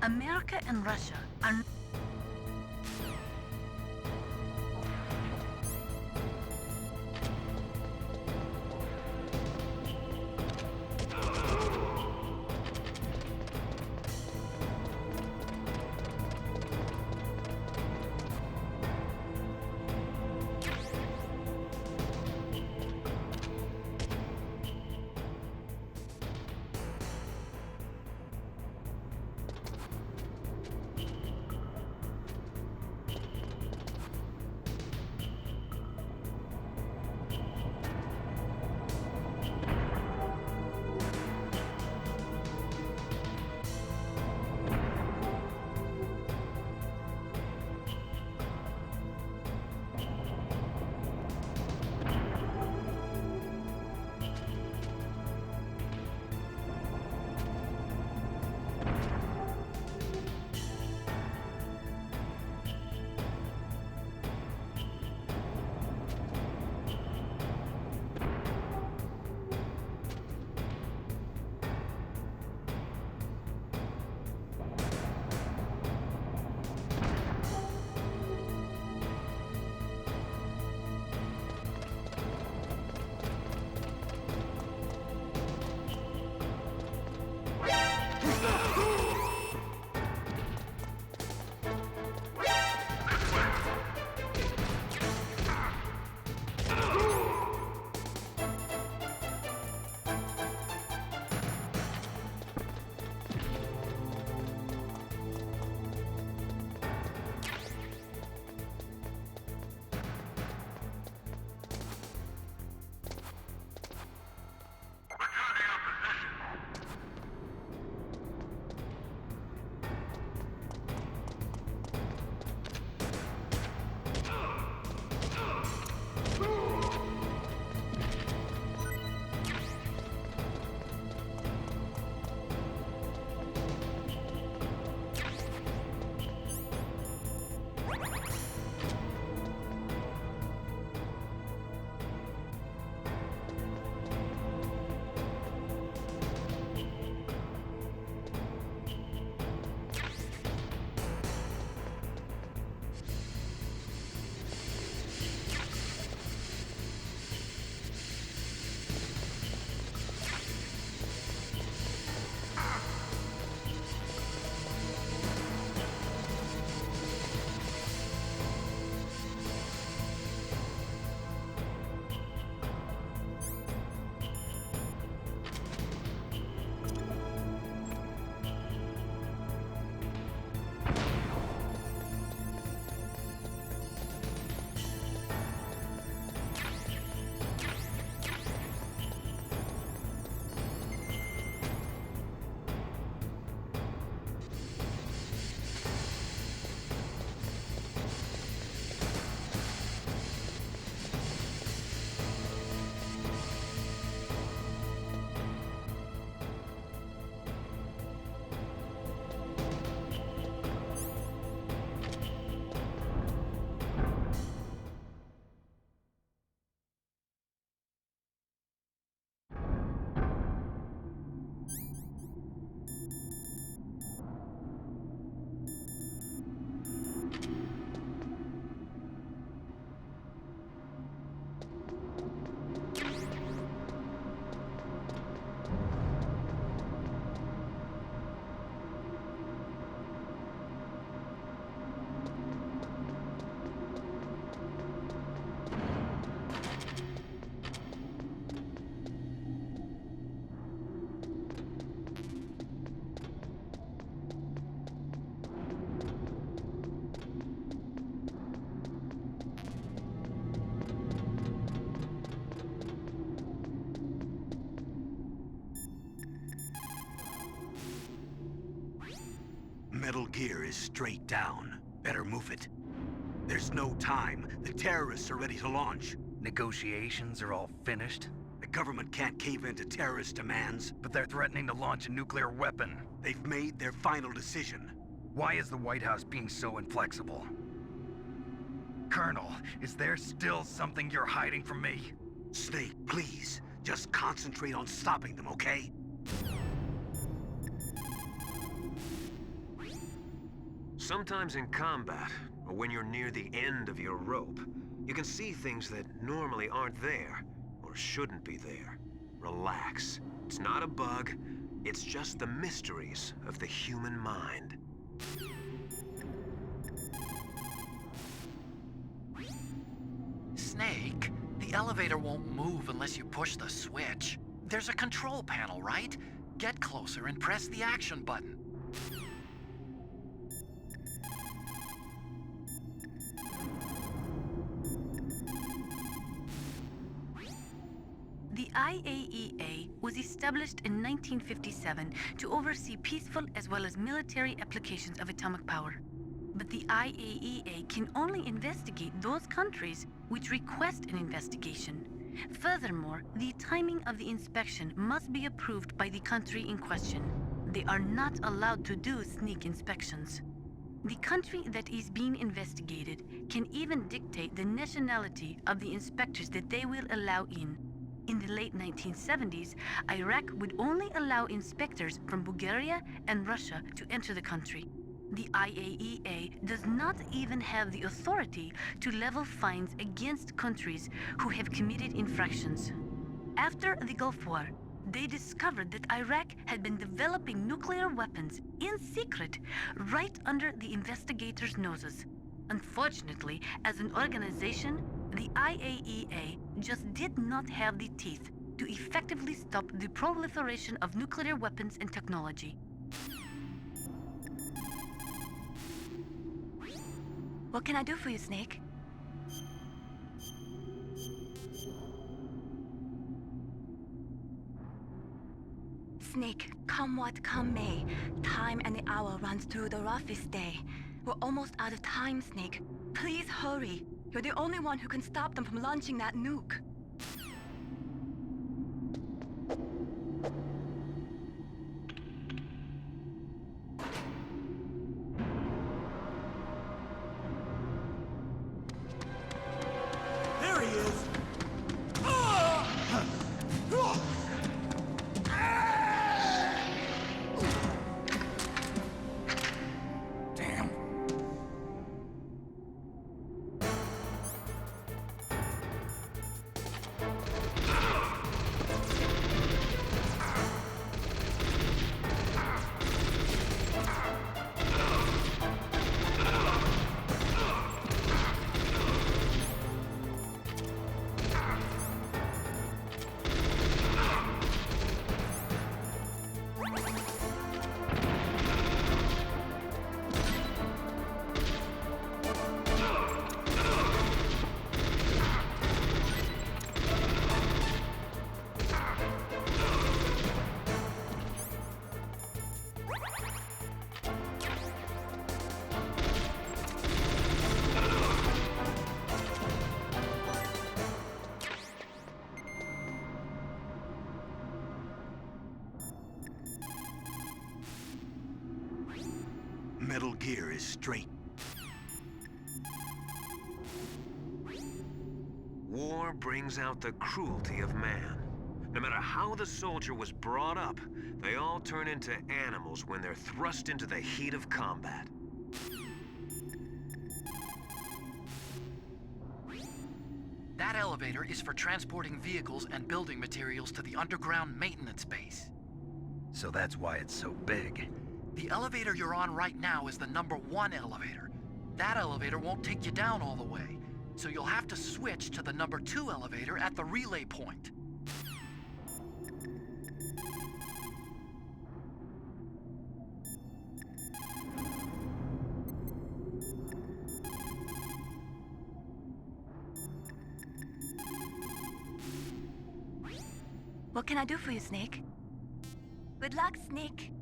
America and Russia are... Metal Gear is straight down. Better move it. There's no time. The terrorists are ready to launch. Negotiations are all finished, The government can't cave into terrorist demands. but they're threatening to launch a nuclear weapon. They've made their final decision. Why is the White House being so inflexible? Colonel, is there still something you're hiding from me? Snake, please. Just concentrate on stopping them, okay? Sometimes in combat, or when you're near the end of your rope, you can see things that normally aren't there, or shouldn't be there. Relax. It's not a bug. It's just the mysteries of the human mind. Snake, the elevator won't move unless you push the switch. There's a control panel, right? Get closer and press the action button. The IAEA was established in 1957 to oversee peaceful as well as military applications of atomic power. But the IAEA can only investigate those countries which request an investigation. Furthermore, the timing of the inspection must be approved by the country in question. They are not allowed to do sneak inspections. The country that is being investigated can even dictate the nationality of the inspectors that they will allow in. In the late 1970s, Iraq would only allow inspectors from Bulgaria and Russia to enter the country. The IAEA does not even have the authority to level fines against countries who have committed infractions. After the Gulf War, they discovered that Iraq had been developing nuclear weapons in secret right under the investigators' noses. Unfortunately, as an organization, the IAEA just did not have the teeth to effectively stop the proliferation of nuclear weapons and technology. What can I do for you, Snake? Snake, come what come may, time and the hour runs through the roughest day. We're almost out of time, Snake. Please hurry. You're the only one who can stop them from launching that nuke. There he is! Damn. Metal Gear is straight. War brings out the cruelty of man. No matter how the soldier was brought up, they all turn into animals when they're thrust into the heat of combat. That elevator is for transporting vehicles and building materials to the underground maintenance base. So that's why it's so big. The elevator you're on right now is the #1 elevator. That elevator won't take you down all the way, so you'll have to switch to the #2 elevator at the relay point. What can I do for you, Snake? Good luck, Snake.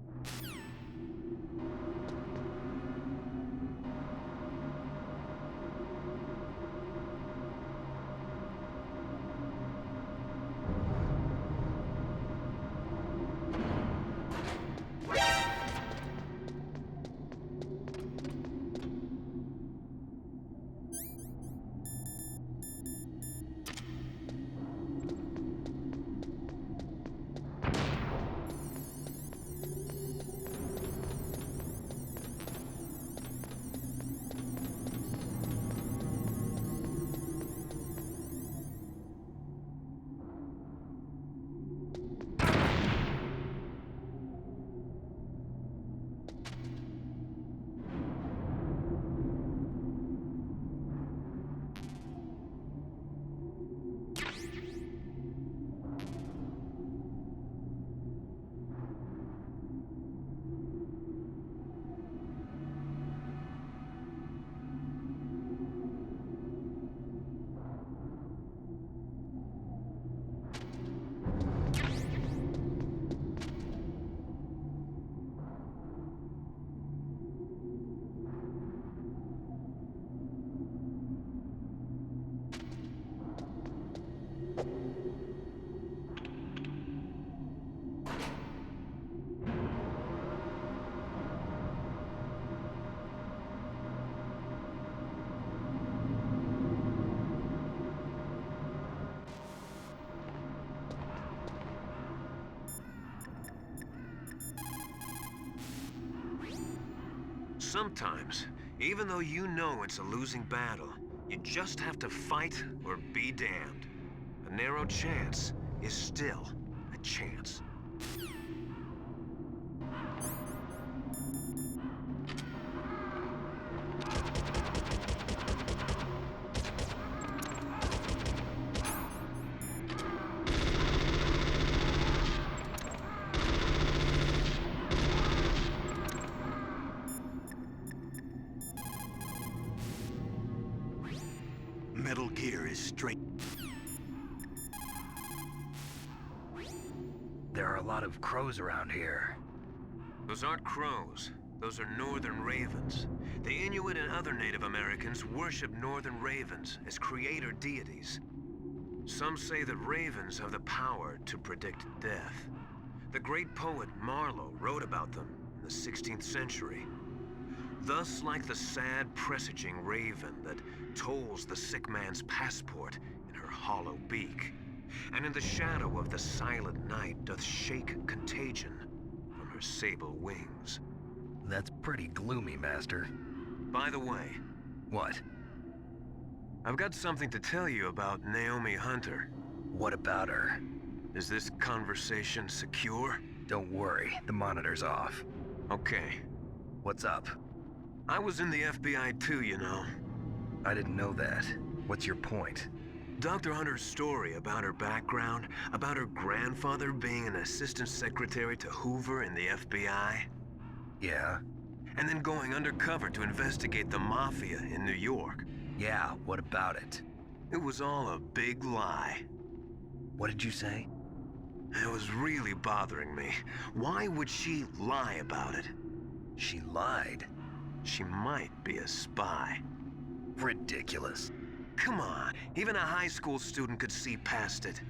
Sometimes, even though you know it's a losing battle, you just have to fight or be damned. A narrow chance is still a chance. Metal Gear is straight. There are a lot of crows around here. Those aren't crows. Those are northern ravens. The Inuit and other Native Americans worship northern ravens as creator deities. Some say that ravens have the power to predict death. The great poet Marlowe wrote about them in the 16th century. Thus, like the sad presaging raven that tolls the sick man's passport in her hollow beak, and in the shadow of the silent night doth shake contagion from her sable wings. That's pretty gloomy, Master. By the way... What? I've got something to tell you about Naomi Hunter. What about her? Is this conversation secure? Don't worry, the monitor's off. Okay. What's up? I was in the FBI too, you know. I didn't know that. What's your point? Dr. Hunter's story about her background, about her grandfather being an assistant secretary to Hoover in the FBI. Yeah? And then going undercover to investigate the mafia in New York. Yeah, what about it? It was all a big lie. What did you say? It was really bothering me. Why would she lie about it? She lied? She might be a spy. Ridiculous. Come on, even a high school student could see past it.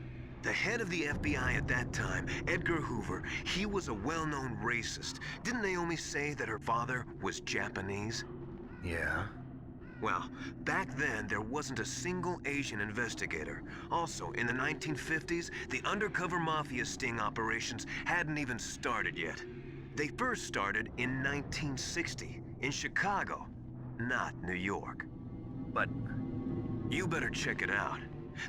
The head of the FBI at that time, Edgar Hoover, he was a well-known racist. Didn't Naomi say that her father was Japanese? Yeah. Well, back then, there wasn't a single Asian investigator. Also, in the 1950s, the undercover mafia sting operations hadn't even started yet. They first started in 1960, in Chicago, not New York. But... You better check it out.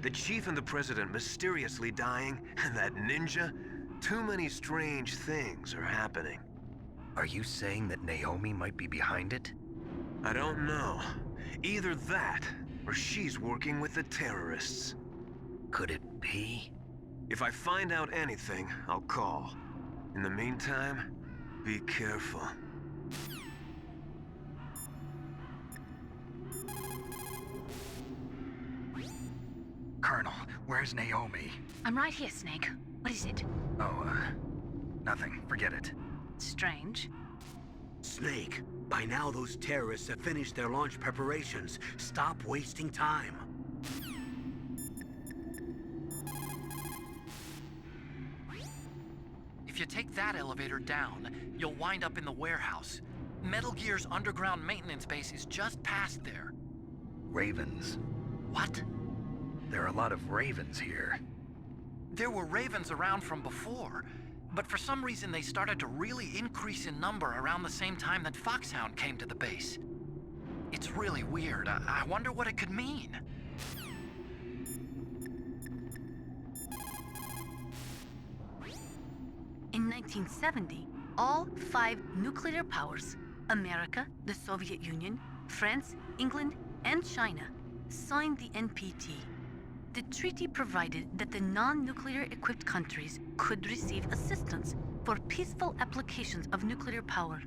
The chief and the president mysteriously dying, and that ninja? Too many strange things are happening. Are you saying that Naomi might be behind it? I don't know. Either that, or she's working with the terrorists. Could it be? If I find out anything, I'll call. In the meantime, be careful. Colonel, where's Naomi? I'm right here, Snake. What is it? Oh, nothing. Forget it. Strange. Snake, by now those terrorists have finished their launch preparations. Stop wasting time. If you take that elevator down, you'll wind up in the warehouse. Metal Gear's underground maintenance base is just past there. Ravens. What? There are a lot of ravens here. There were ravens around from before, but for some reason they started to really increase in number around the same time that Foxhound came to the base. It's really weird. I wonder what it could mean. In 1970, all 5 nuclear powers, America, the Soviet Union, France, England, and China, signed the NPT. The treaty provided that the non-nuclear equipped countries could receive assistance for peaceful applications of nuclear power.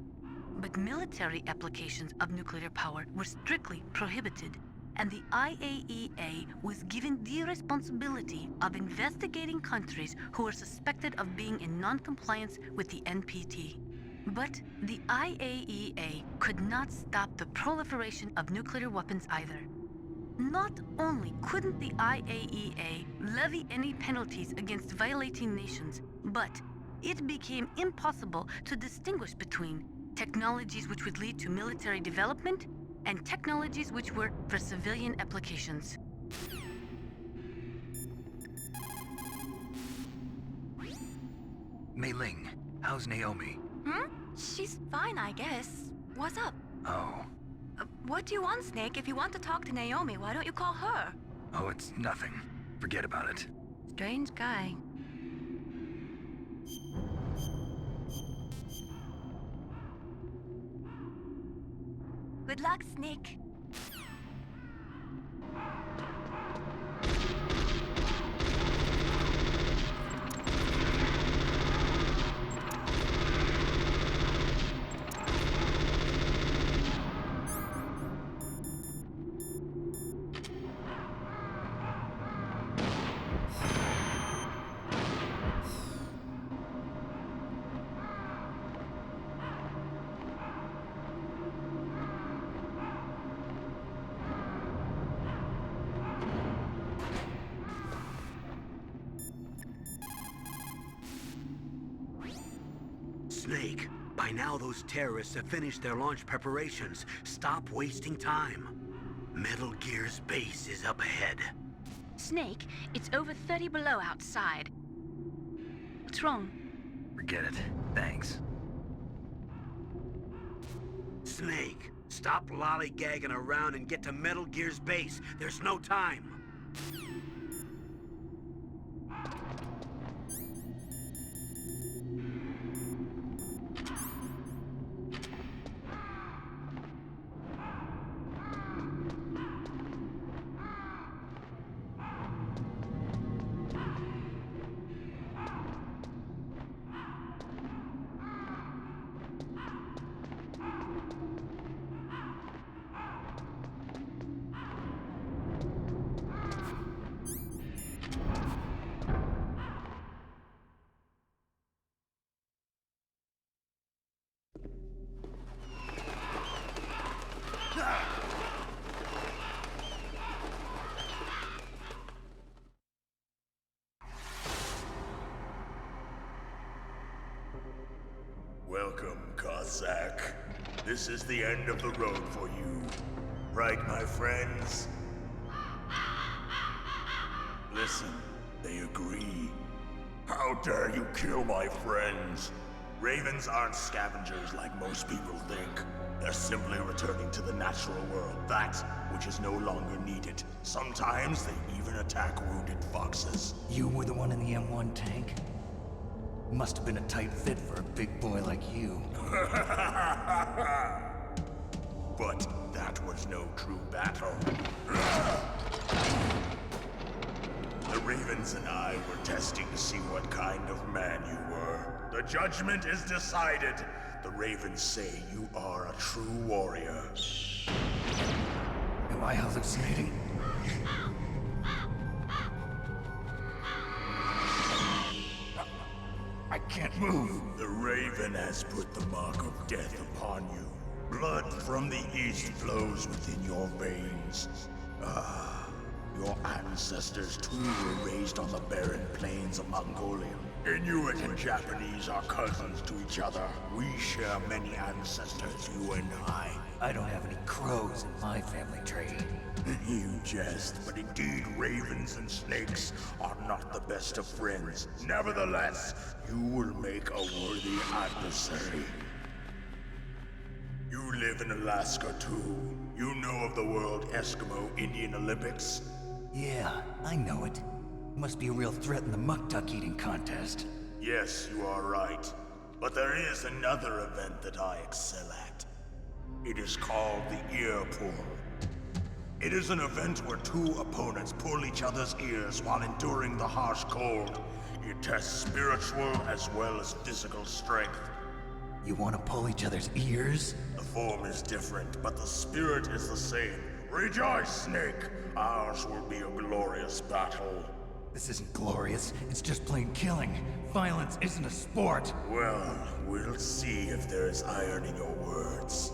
But military applications of nuclear power were strictly prohibited, and the IAEA was given the responsibility of investigating countries who were suspected of being in non-compliance with the NPT. But the IAEA could not stop the proliferation of nuclear weapons either. Not only couldn't the IAEA levy any penalties against violating nations, but it became impossible to distinguish between technologies which would lead to military development and technologies which were for civilian applications. Mei Ling, how's Naomi? She's fine, I guess. What's up? Oh. What do you want, Snake? If you want to talk to Naomi, why don't you call her? Oh, it's nothing. Forget about it. Strange guy. Good luck, Snake. Snake, by now those terrorists have finished their launch preparations. Stop wasting time. Metal Gear's base is up ahead. Snake, it's over 30 below outside. What's wrong? Forget it. Thanks. Snake, stop lollygagging around and get to Metal Gear's base. There's no time. Welcome, Cossack. This is the end of the road for you. Right, my friends? Listen, they agree. How dare you kill my friends? Ravens aren't scavengers like most people think. They're simply returning to the natural world, that which is no longer needed. Sometimes they even attack wounded foxes. You were the one in the M1 tank? Must have been a tight fit for a big boy like you. But that was no true battle. The Ravens and I were testing to see what kind of man you were. The judgment is decided. The Ravens say you are a true warrior. Am I hallucinating? I can't move. The Raven has put the mark of death upon you. Blood from the east flows within your veins. Your ancestors too were raised on the barren plains of Mongolia. Inuit and Japanese are cousins to each other. We share many ancestors, you and I. I don't have any crows in my family tree. You jest, but indeed ravens and snakes are not the best of friends. Nevertheless, you will make a worthy adversary. You live in Alaska too. You know of the World Eskimo Indian Olympics? Yeah, I know it. Must be a real threat in the muck duck eating contest. Yes, you are right. But there is another event that I excel at. It is called the ear pull. It is an event where two opponents pull each other's ears while enduring the harsh cold. It tests spiritual as well as physical strength. You want to pull each other's ears? The form is different, but the spirit is the same. Rejoice, Snake! Ours will be a glorious battle. This isn't glorious. It's just plain killing. Violence isn't a sport. Well, we'll see if there is iron in your words.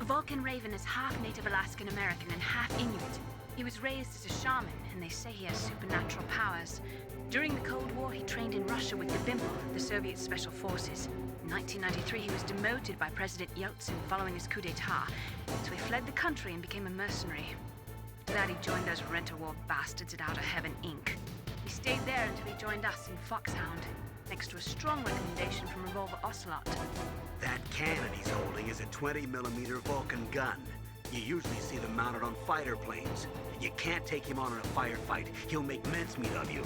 Vulcan Raven is half Native Alaskan American and half Inuit. He was raised as a shaman, and they say he has supernatural powers. During the Cold War, he trained in Russia with the BIMPL, the Soviet Special Forces. In 1993, he was demoted by President Yeltsin following his coup d'etat, so he fled the country and became a mercenary. Glad he joined those rent-a-war bastards at Outer Heaven, Inc. He stayed there until he joined us in Foxhound, next to a strong recommendation from Revolver Ocelot. That cannon he's holding is a 20mm Vulcan gun. You usually see them mounted on fighter planes. You can't take him on in a firefight. He'll make mincemeat of you.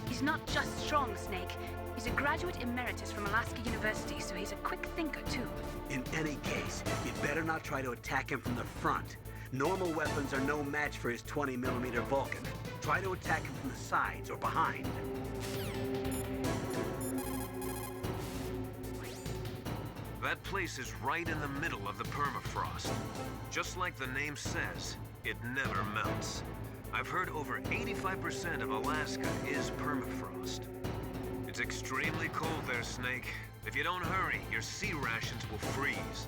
He's not just strong, Snake. He's a graduate emeritus from Alaska University, so he's a quick thinker, too. In any case, you'd better not try to attack him from the front. Normal weapons are no match for his 20mm Vulcan. Try to attack him from the sides or behind. That place is right in the middle of the permafrost. Just like the name says, it never melts. I've heard over 85% of Alaska is permafrost. It's extremely cold there, Snake. If you don't hurry, your sea rations will freeze.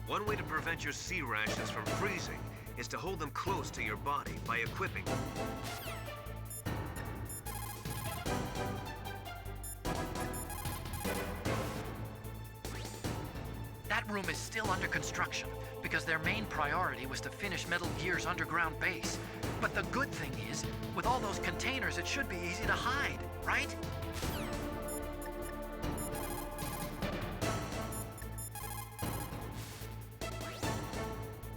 One way to prevent your sea rations from freezing is to hold them close to your body by equipping them. That room is still under construction because their main priority was to finish Metal Gear's underground base. But the good thing is, with all those containers, it should be easy to hide, right?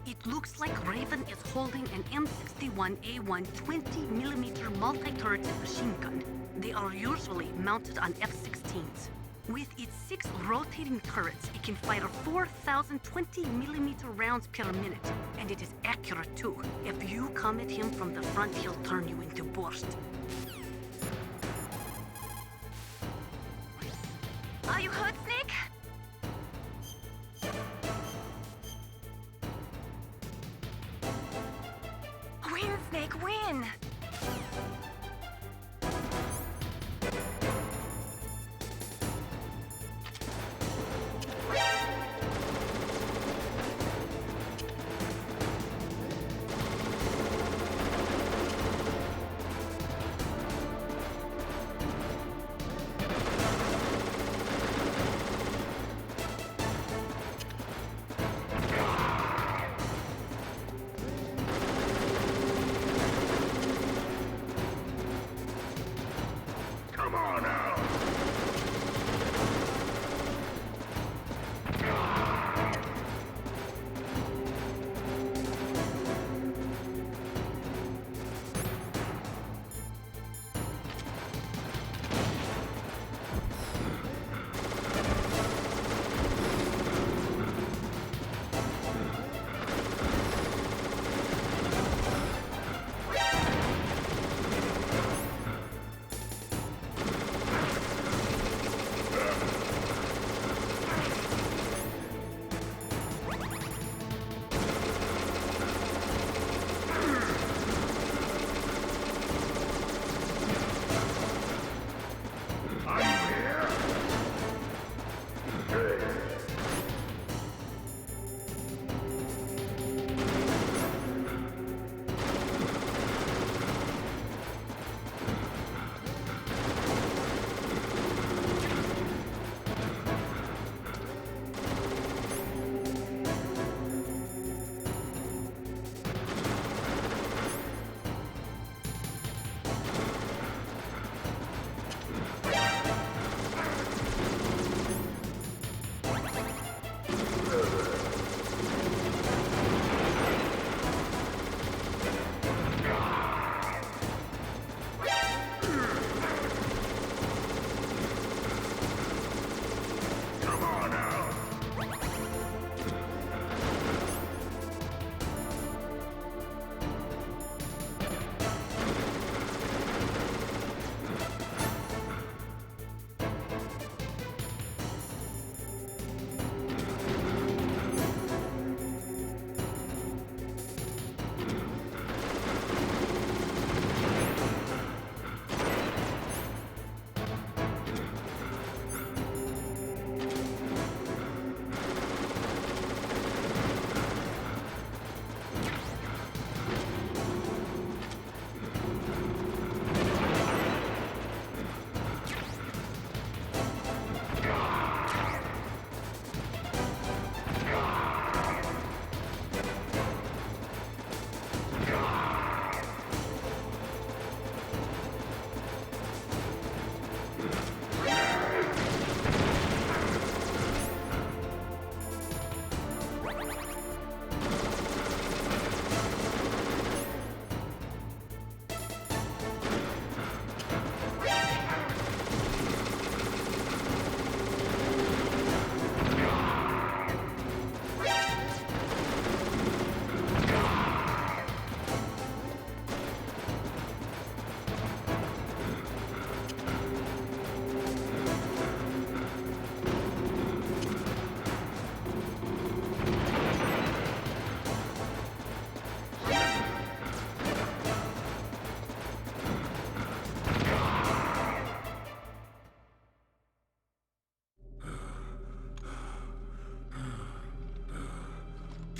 It looks like Raven is holding an M61A1 20mm multi-turreted machine gun. They are usually mounted on F-16s. With its 6 rotating turrets, it can fire 4,000 20mm rounds per minute, and it is accurate too. If you come at him from the front, he'll turn you into borscht. Are you hurt, Snake? Win, Snake, win!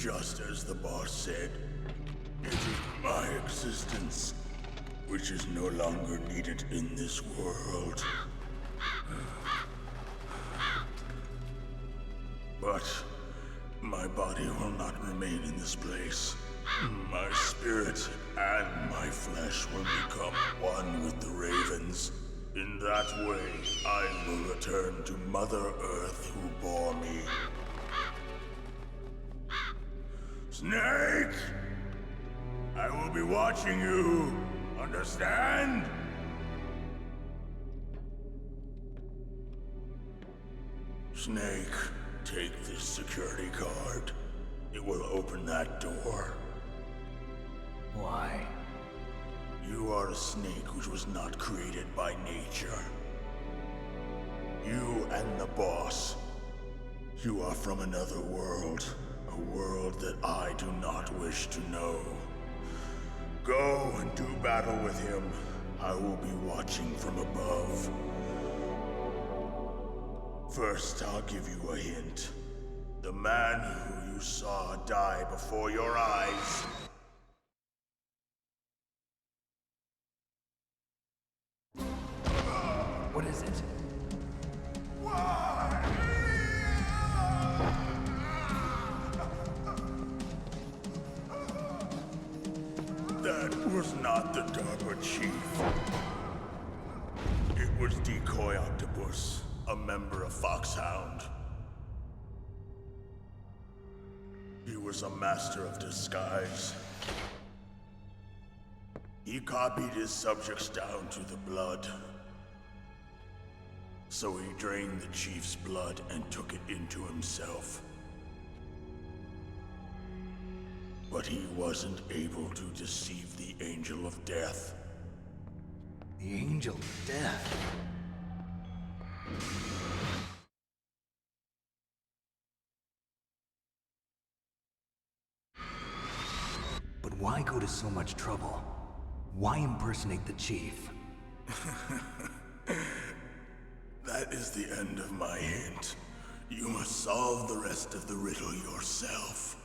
Just as the boss said, it is my existence which is no longer needed in this world. But my body will not remain in this place. My spirit and my flesh will become one with the ravens. In that way, I will return to Mother Earth who bore me. Snake! I will be watching you. Understand? Snake, take this security card. It will open that door. Why? You are a snake which was not created by nature. You and the boss. You are from another world. A world that I do not wish to know. Go and do battle with him. I will be watching from above. First, I'll give you a hint. The man who you saw die before your eyes. What is it? That was not the DARPA chief. It was Decoy Octopus, a member of Foxhound. He was a master of disguise. He copied his subjects down to the blood. So he drained the chief's blood and took it into himself. But he wasn't able to deceive the Angel of Death. The Angel of Death? But why go to so much trouble? Why impersonate the chief? That is the end of my hint. You must solve the rest of the riddle yourself.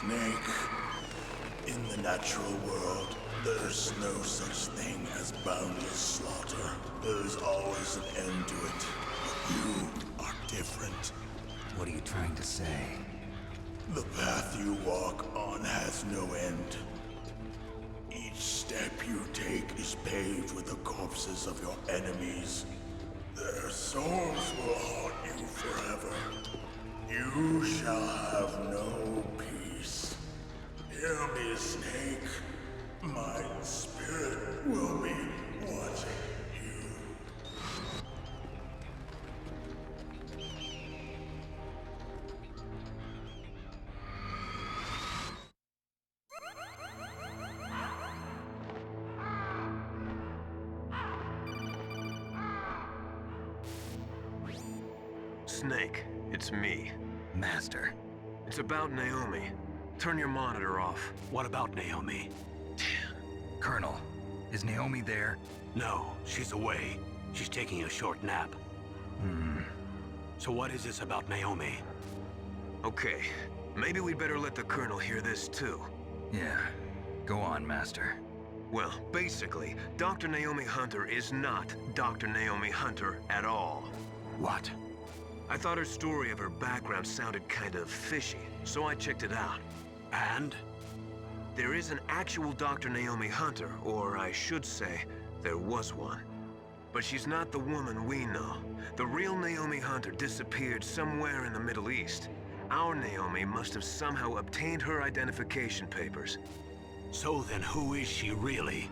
Snake, in the natural world, there's no such thing as boundless slaughter. There is always an end to it. But you are different. What are you trying to say? The path you walk on has no end. Each step you take is paved with the corpses of your enemies. Their souls will haunt you forever. You shall have no peace. Hear me, Snake. My spirit will be watching you. Snake, it's me. Master. It's about Naomi. Turn your monitor off. What about Naomi? Colonel, is Naomi there? No, she's away. She's taking a short nap. So what is this about Naomi? Okay, maybe we'd better let the Colonel hear this too. Yeah. Go on, Master. Well, basically, Dr. Naomi Hunter is not Dr. Naomi Hunter at all. What? I thought her story of her background sounded kind of fishy, so I checked it out. And? There is an actual Dr. Naomi Hunter, or I should say, there was one. But she's not the woman we know. The real Naomi Hunter disappeared somewhere in the Middle East. Our Naomi must have somehow obtained her identification papers. So then who is she really?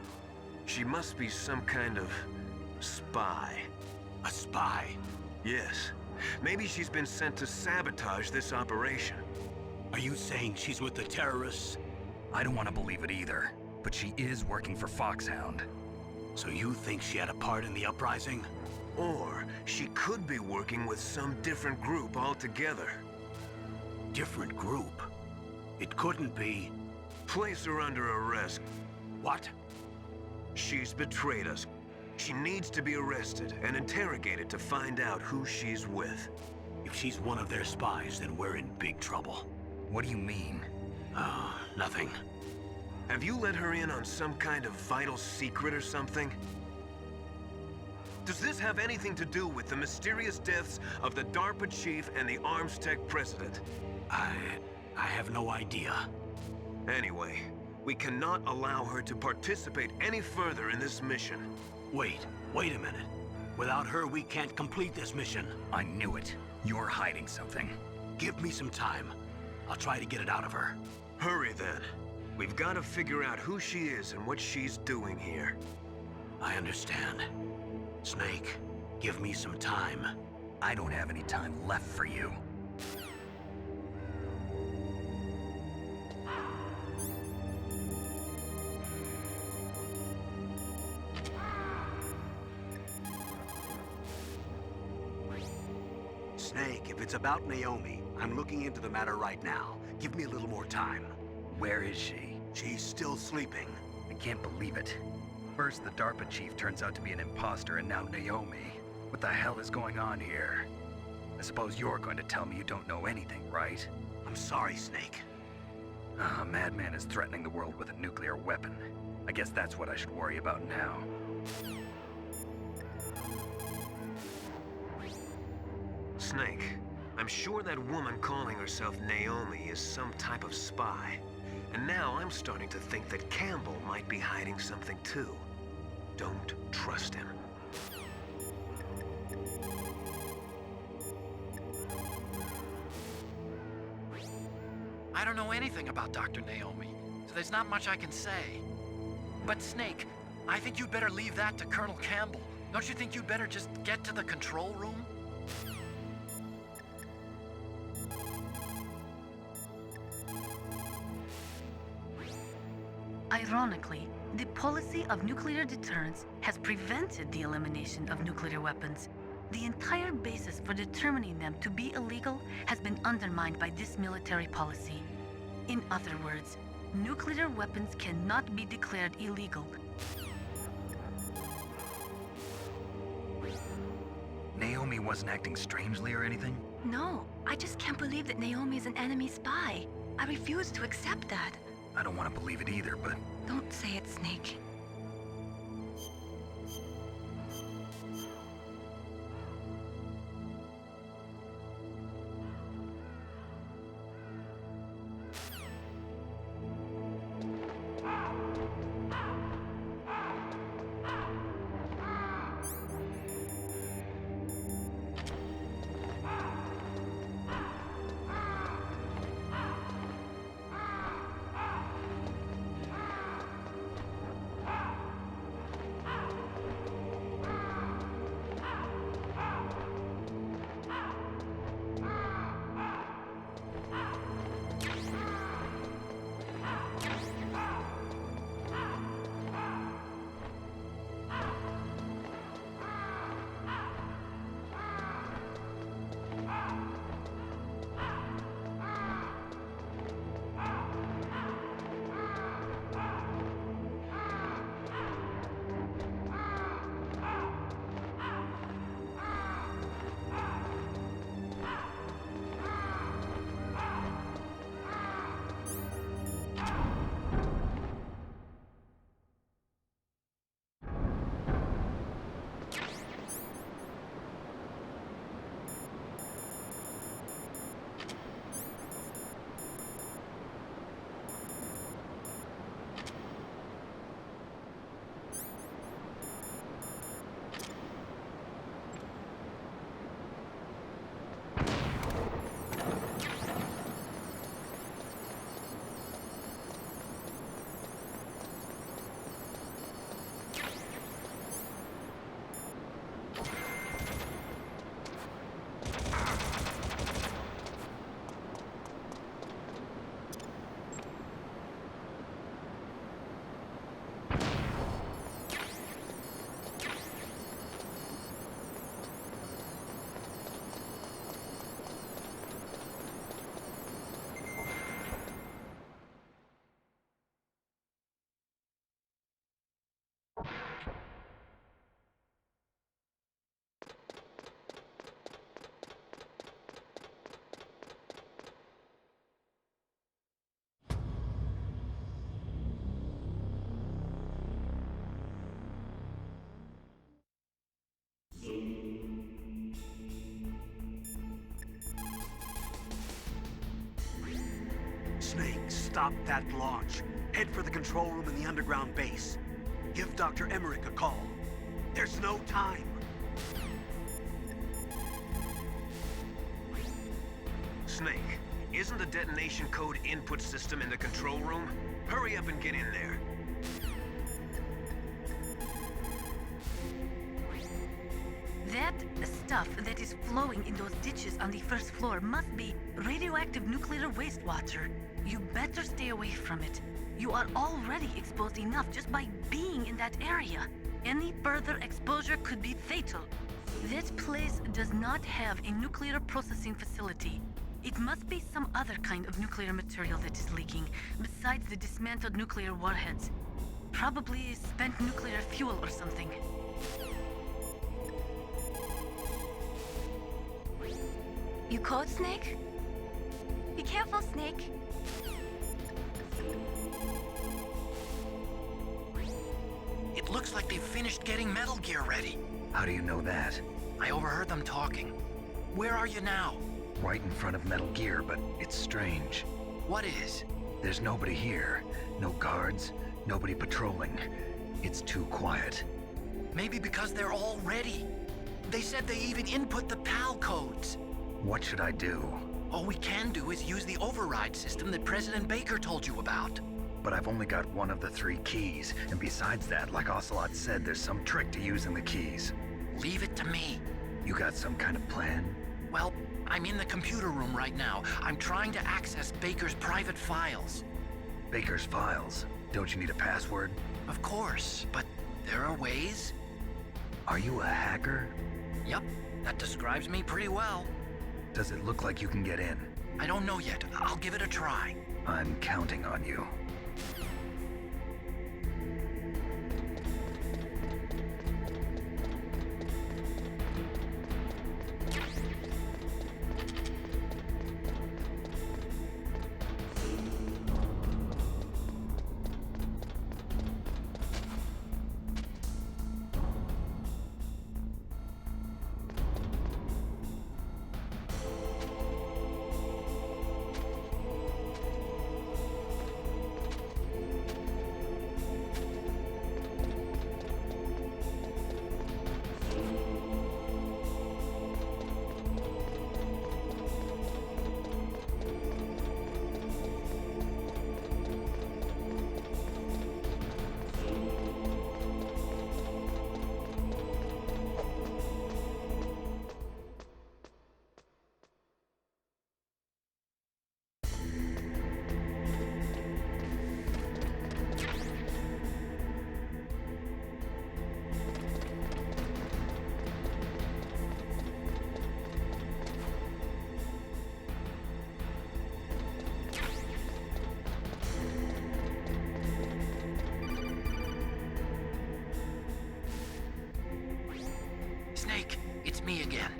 She must be some kind of spy. A spy? Yes. Maybe she's been sent to sabotage this operation. Are you saying she's with the terrorists? I don't want to believe it either, but she is working for Foxhound. So you think she had a part in the uprising? Or she could be working with some different group altogether. Different group? It couldn't be. Place her under arrest. What? She's betrayed us. She needs to be arrested and interrogated to find out who she's with. If she's one of their spies, then we're in big trouble. What do you mean? Nothing. Have you let her in on some kind of vital secret or something? Does this have anything to do with the mysterious deaths of the DARPA chief and the Arms Tech president? I have no idea. Anyway, we cannot allow her to participate any further in this mission. Wait a minute. Without her, we can't complete this mission. I knew it. You're hiding something. Give me some time. I'll try to get it out of her. Hurry then. We've got to figure out who she is and what she's doing here. I understand. Snake, give me some time. I don't have any time left for you. Snake, if it's about Naomi, I'm looking into the matter right now. Give me a little more time. Where is she? She's still sleeping. I can't believe it. First, the DARPA chief turns out to be an imposter, and now Naomi. What the hell is going on here? I suppose you're going to tell me you don't know anything, right? I'm sorry, Snake. A madman is threatening the world with a nuclear weapon. I guess that's what I should worry about now. Snake, I'm sure that woman calling herself Naomi is some type of spy. And now I'm starting to think that Campbell might be hiding something too. Don't trust him. I don't know anything about Dr. Naomi, so there's not much I can say. But Snake, I think you'd better leave that to Colonel Campbell. Don't you think you'd better just get to the control room? Ironically, the policy of nuclear deterrence has prevented the elimination of nuclear weapons. The entire basis for determining them to be illegal has been undermined by this military policy. In other words, nuclear weapons cannot be declared illegal. Naomi wasn't acting strangely or anything? No, I just can't believe that Naomi is an enemy spy. I refuse to accept that. I don't want to believe it either, but... Don't say it, Snake. stop that launch. Head for the control room in the underground base. Give Dr. Emmerich a call. There's no time. Snake, isn't the detonation code input system in the control room? Hurry up and get in there. That stuff that is flowing in those ditches on the first floor must be radioactive nuclear wastewater. You better stay away from it. You are already exposed enough just by being in that area. Any further exposure could be fatal. That place does not have a nuclear processing facility. It must be some other kind of nuclear material that is leaking, besides the dismantled nuclear warheads. Probably spent nuclear fuel or something. You caught Snake? Be careful, Snake. It looks like they've finished getting Metal Gear ready. How do you know that? I overheard them talking. Where are you now? Right in front of Metal Gear, but it's strange. What is? There's nobody here. No guards, nobody patrolling. It's too quiet. Maybe because they're all ready. They said they even input the PAL codes. What should I do? All we can do is use the override system that President Baker told you about. But I've only got one of the 3 keys, and besides that, like Ocelot said, there's some trick to using the keys. Leave it to me. You got some kind of plan? Well, I'm in the computer room right now. I'm trying to access Baker's private files. Baker's files? Don't you need a password? Of course, but there are ways. Are you a hacker? Yep, that describes me pretty well. Does it look like you can get in? I don't know yet. I'll give it a try. I'm counting on you. Snake, it's me again.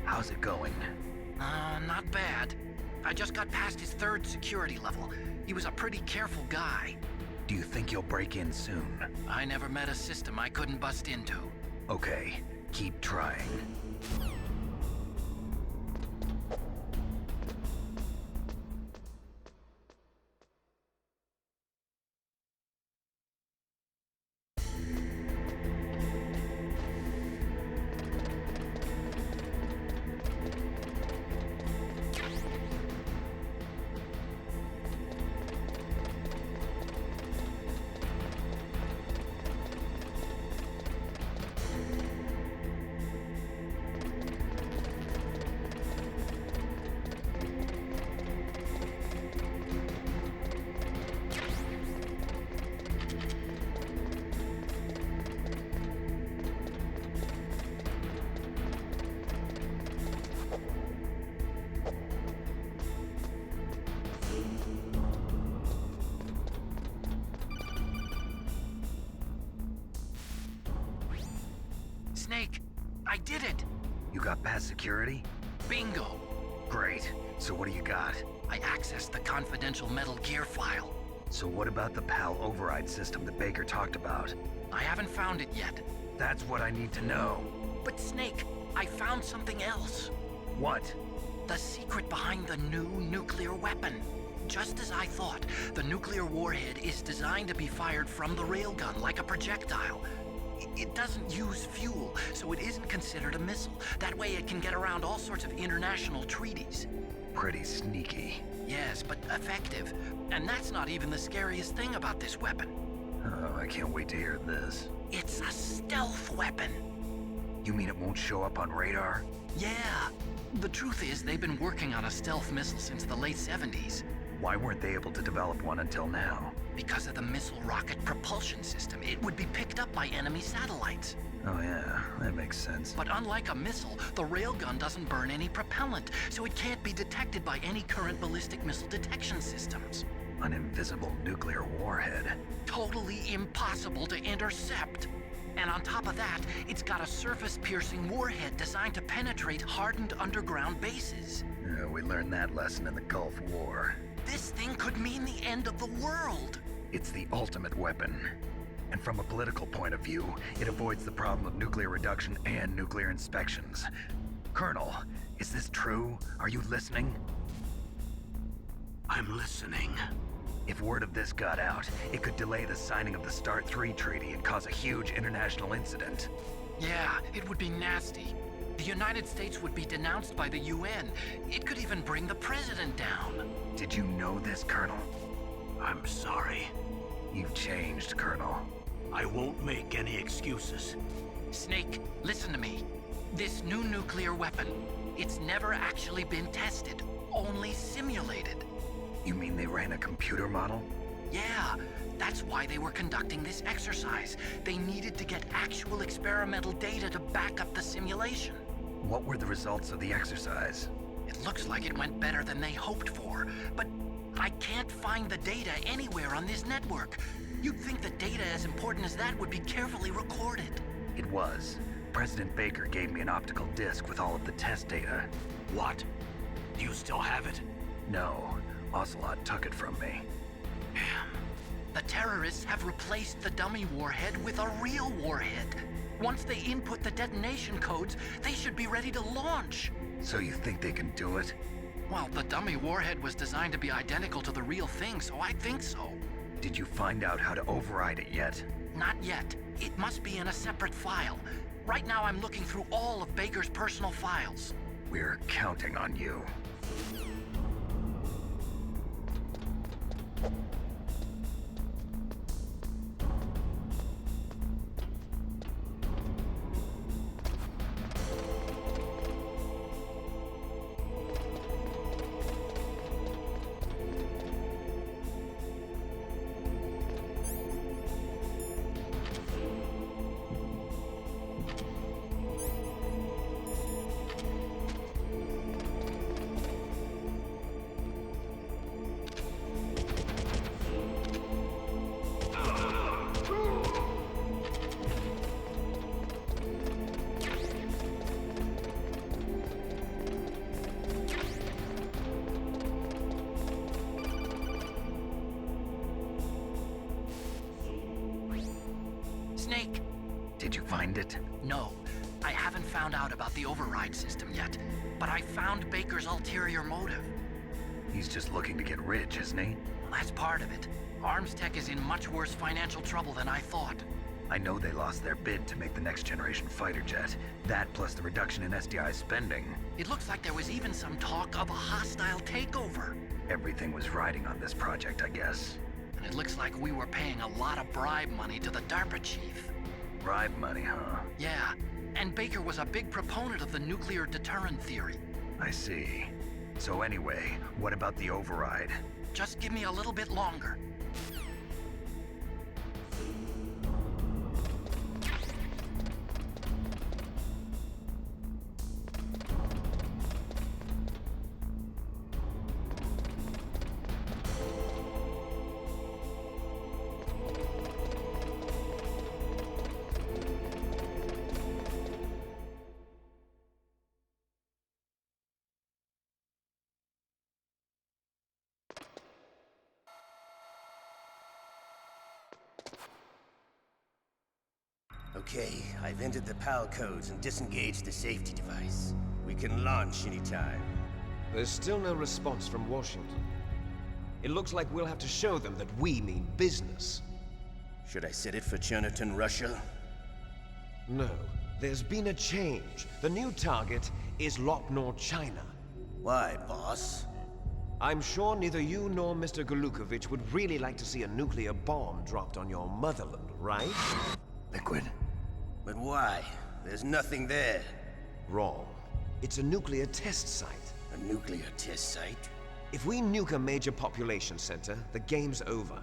How's it going? Not bad. I just got past his 3rd security level. He was a pretty careful guy. Do you think you'll break in soon? I never met a system I couldn't bust into. Okay, keep trying. Snake, I did it! You got past security? Bingo! Great. So what do you got? I accessed the confidential Metal Gear file. So what about the PAL override system that Baker talked about? I haven't found it yet. That's what I need to know. But Snake, I found something else. What? The secret behind the new nuclear weapon. Just as I thought, the nuclear warhead is designed to be fired from the railgun like a projectile. It doesn't use fuel, so it isn't considered a missile. That way it can get around all sorts of international treaties. Pretty sneaky. Yes, but effective. And that's not even the scariest thing about this weapon. Oh, I can't wait to hear this. It's a stealth weapon. You mean it won't show up on radar? Yeah. The truth is, they've been working on a stealth missile since the late 70s. Why weren't they able to develop one until now? Because of the missile rocket propulsion system, it would be picked up by enemy satellites. Oh yeah, that makes sense. But unlike a missile, the railgun doesn't burn any propellant, so it can't be detected by any current ballistic missile detection systems. An invisible nuclear warhead. Totally impossible to intercept. And on top of that, it's got a surface-piercing warhead designed to penetrate hardened underground bases. Yeah, we learned that lesson in the Gulf War. This thing could mean the end of the world. It's the ultimate weapon. And from a political point of view, it avoids the problem of nuclear reduction and nuclear inspections. Colonel, is this true? Are you listening? I'm listening. If word of this got out, it could delay the signing of the START 3 treaty and cause a huge international incident. Yeah, it would be nasty. The United States would be denounced by the UN. It could even bring the president down. Did you know this, Colonel? I'm sorry. You've changed, Colonel. I won't make any excuses. Snake, listen to me. This new nuclear weapon, it's never actually been tested, only simulated. You mean they ran a computer model? Yeah, that's why they were conducting this exercise. They needed to get actual experimental data to back up the simulation. What were the results of the exercise? It looks like it went better than they hoped for, but I can't find the data anywhere on this network. You'd think that data as important as that would be carefully recorded. It was. President Baker gave me an optical disc with all of the test data. What? Do you still have it? No. Ocelot took it from me. Damn. The terrorists have replaced the dummy warhead with a real warhead. Once they input the detonation codes, they should be ready to launch. So you think they can do it? Well, the dummy warhead was designed to be identical to the real thing, so I think so. Did you find out how to override it yet? Not yet. It must be in a separate file. Right now I'm looking through all of Baker's personal files. We're counting on you. Snake! Did you find it? No. I haven't found out about the override system yet, but I found Baker's ulterior motive. He's just looking to get rich, isn't he? Well, that's part of it. Arms Tech is in much worse financial trouble than I thought. I know they lost their bid to make the next generation fighter jet. That plus the reduction in SDI spending. It looks like there was even some talk of a hostile takeover. Everything was riding on this project, I guess. And it looks like we were paying a lot of bribe money to the DARPA chief. Bribe money, huh? Yeah, and Baker was a big proponent of the nuclear deterrent theory. I see. So anyway, what about the override? Just give me a little bit longer. Okay, I've entered the PAL codes and disengaged the safety device. We can launch anytime. There's still no response from Washington. It looks like we'll have to show them that we mean business. Should I set it for Cherniton, Russia? No. There's been a change. The new target is Lopnor, China. Why, boss? I'm sure neither you nor Mr. Golukovich would really like to see a nuclear bomb dropped on your motherland, right? Liquid. But why? There's nothing there. Wrong. It's a nuclear test site. A nuclear test site? If we nuke a major population center, the game's over.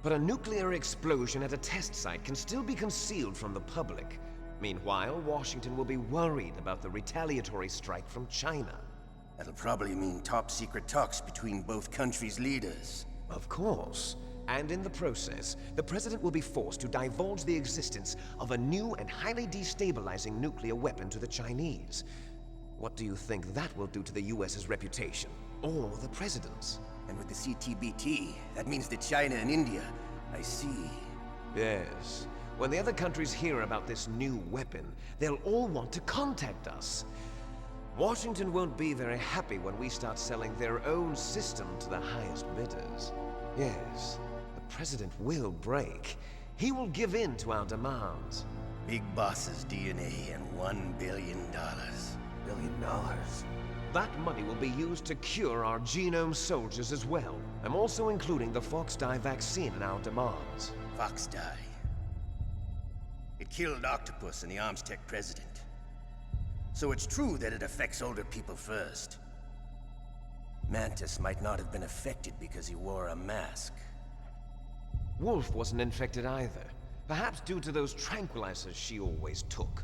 But a nuclear explosion at a test site can still be concealed from the public. Meanwhile, Washington will be worried about the retaliatory strike from China. That'll probably mean top-secret talks between both countries' leaders. Of course. And in the process, the President will be forced to divulge the existence of a new and highly destabilizing nuclear weapon to the Chinese. What do you think that will do to the US's reputation? Or the President's? And with the CTBT, that means that China and India. I see. Yes. When the other countries hear about this new weapon, they'll all want to contact us. Washington won't be very happy when we start selling their own system to the highest bidders. Yes, the President will break. He will give in to our demands. Big Boss's DNA and $1 billion. $1 billion? That money will be used to cure our genome soldiers as well. I'm also including the Fox-Die vaccine in our demands. Fox-Die? It killed Octopus and the Armstech president. So it's true that it affects older people first. Mantis might not have been affected because he wore a mask. Wolf wasn't infected either. Perhaps due to those tranquilizers she always took.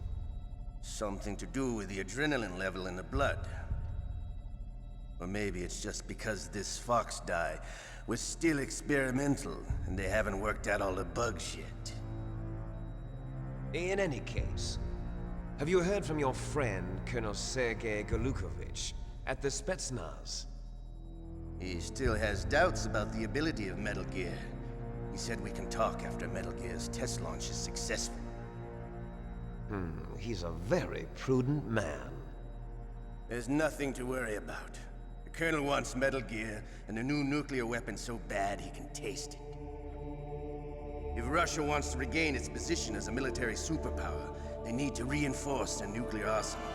Something to do with the adrenaline level in the blood. Or maybe it's just because this Fox-Die was still experimental and they haven't worked out all the bugs yet. In any case, have you heard from your friend, Colonel Sergei Golukovich, at the Spetsnaz? He still has doubts about the ability of Metal Gear. He said we can talk after Metal Gear's test launch is successful. He's a very prudent man. There's nothing to worry about. The Colonel wants Metal Gear and a new nuclear weapon so bad he can taste it. If Russia wants to regain its position as a military superpower, they need to reinforce their nuclear arsenal.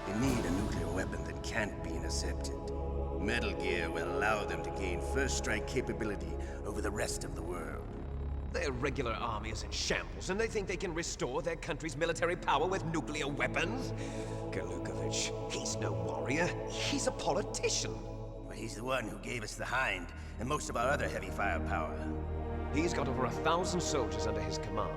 They need a nuclear weapon that can't be intercepted. Metal Gear will allow them to gain first strike capability over the rest of the world. Their regular army is in shambles, and they think they can restore their country's military power with nuclear weapons? Golukovich, he's no warrior. He's a politician. Well, he's the one who gave us the Hind and most of our other heavy firepower. He's got over 1,000 soldiers under his command.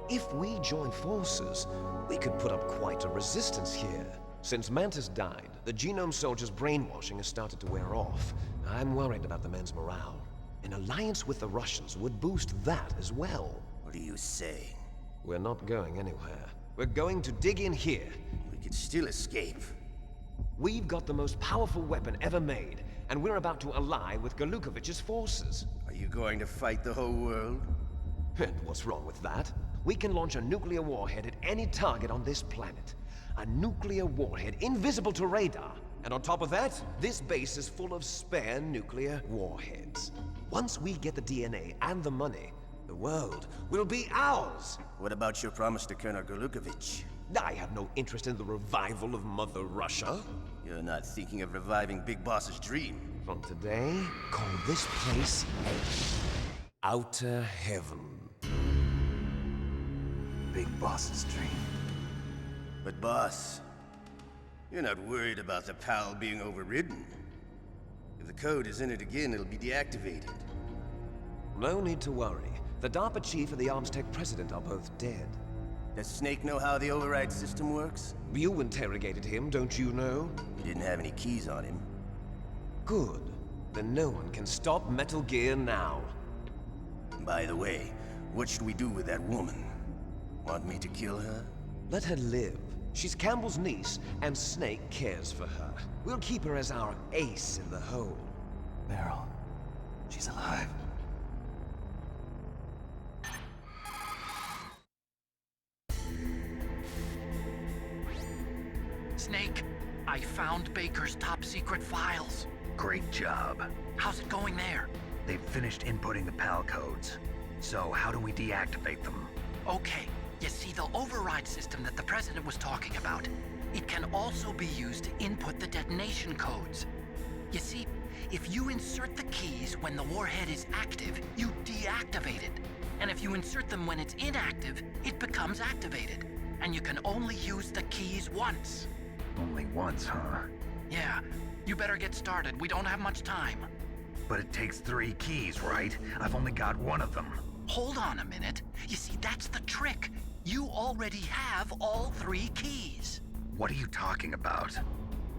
If we join forces, we could put up quite a resistance here. Since Mantis died, the genome soldiers' brainwashing has started to wear off. I'm worried about the men's morale. An alliance with the Russians would boost that as well. What are you saying? We're not going anywhere. We're going to dig in here. We could still escape. We've got the most powerful weapon ever made, and we're about to ally with Golukovich's forces. Are you going to fight the whole world? And what's wrong with that? We can launch a nuclear warhead at any target on this planet. A nuclear warhead invisible to radar. And on top of that, this base is full of spare nuclear warheads. Once we get the DNA and the money, the world will be ours! What about your promise to Colonel Golukovich? I have no interest in the revival of Mother Russia. You're not thinking of reviving Big Boss's dream. From today, call this place Outer Heaven. Big Boss's dream. But boss, you're not worried about the PAL being overridden. If the code is in it again, it'll be deactivated. No need to worry. The DARPA chief and the Armstech president are both dead. Does Snake know how the override system works? You interrogated him, don't you know? He didn't have any keys on him. Good. Then no one can stop Metal Gear now. By the way, what should we do with that woman? Want me to kill her? Let her live. She's Campbell's niece, and Snake cares for her. We'll keep her as our ace in the hole. Meryl, she's alive. Snake, I found Baker's top secret files. Great job. How's it going there? They've finished inputting the PAL codes. So how do we deactivate them? Okay, you see the override system that the President was talking about. It can also be used to input the detonation codes. You see, if you insert the keys when the warhead is active, you deactivate it. And if you insert them when it's inactive, it becomes activated. And you can only use the keys once. Only once, huh? Yeah, you better get started. We don't have much time. But it takes 3 keys, right? I've only got 1 of them. Hold on a minute. You see, that's the trick. You already have all 3 keys. What are you talking about?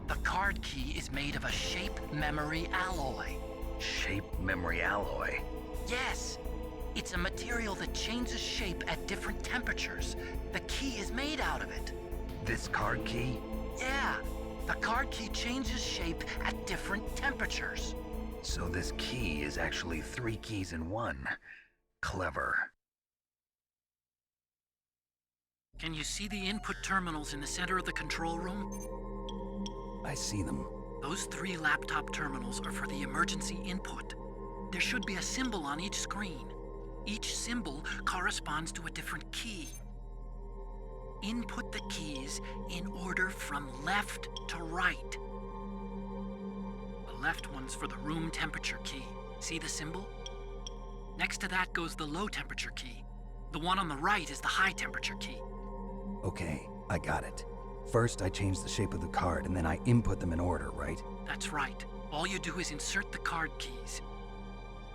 The card key is made of a shape memory alloy. Shape memory alloy? Yes. It's a material that changes shape at different temperatures. The key is made out of it. This card key? Yeah. The card key changes shape at different temperatures. So this key is actually 3 keys in 1. Clever. Can you see the input terminals in the center of the control room? I see them. Those 3 laptop terminals are for the emergency input. There should be a symbol on each screen. Each symbol corresponds to a different key. Input the keys in order from left to right. The left one's for the room temperature key. See the symbol? Next to that goes the low temperature key. The one on the right is the high temperature key. Okay, I got it. First, I change the shape of the card, and then I input them in order, right? That's right. All you do is insert the card keys.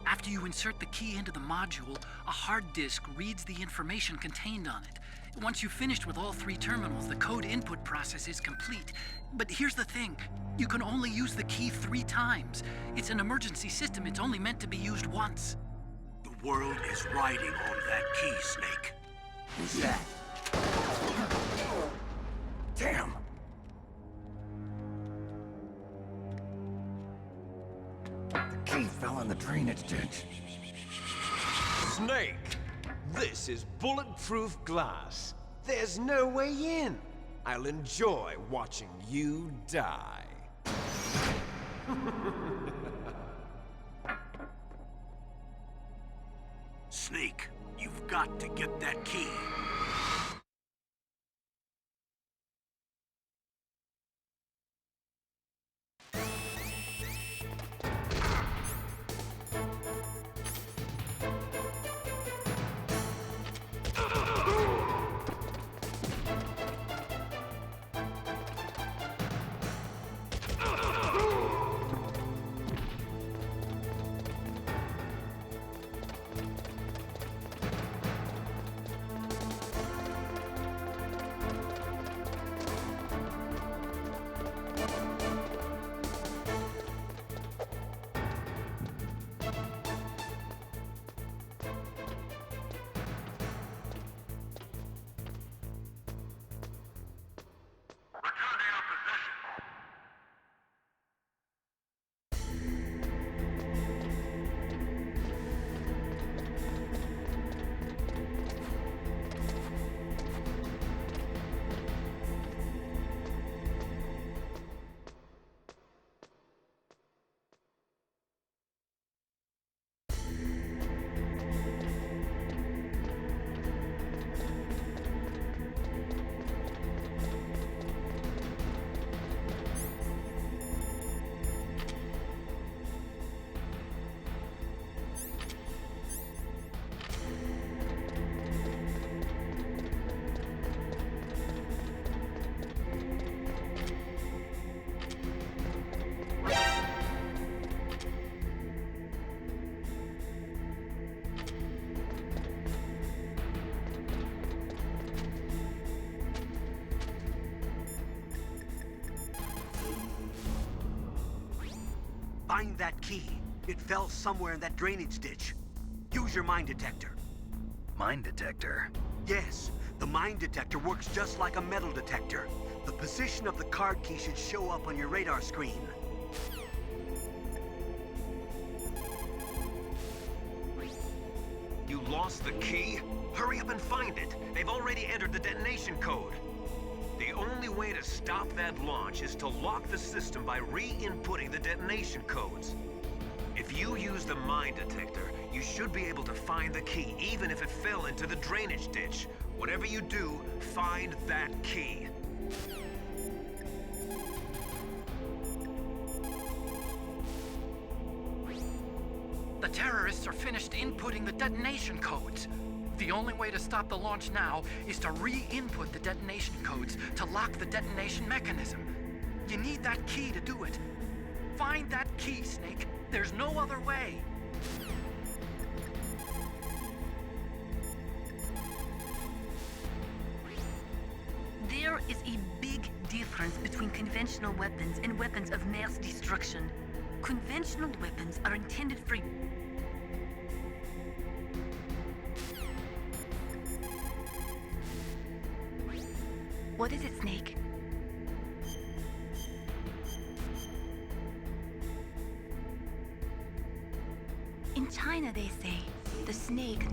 After you insert the key into the module, a hard disk reads the information contained on it. Once you've finished with all 3 terminals, the code input process is complete. But here's the thing. You can only use the key 3 times. It's an emergency system. It's only meant to be used once. The world is riding on that key, Snake. Who's that? Damn! The key fell in the drainage ditch. Snake! This is bulletproof glass. There's no way in. I'll enjoy watching you die. Snake, you've got to get that key. Find that key. It fell somewhere in that drainage ditch. Use your mine detector. Mine detector? Yes, the mine detector works just like a metal detector. The position of the card key should show up on your radar screen. You lost the key? Hurry up and find it. They've already entered the detonation code. The only way to stop that launch is to lock the system by re-inputting the detonation codes. If you use use the mine detector, you should be able to find the key, even if it fell into the drainage ditch. Whatever you do, find that key. The terrorists are finished inputting the detonation codes. The only way to stop the launch now is to re-input the detonation codes to lock the detonation mechanism. You need that key to do it. Find that key, Snake. There's no other way. There is a big difference between conventional weapons and weapons of mass destruction. Conventional weapons are intended for... What is it, Snake? In China, they say, the snake...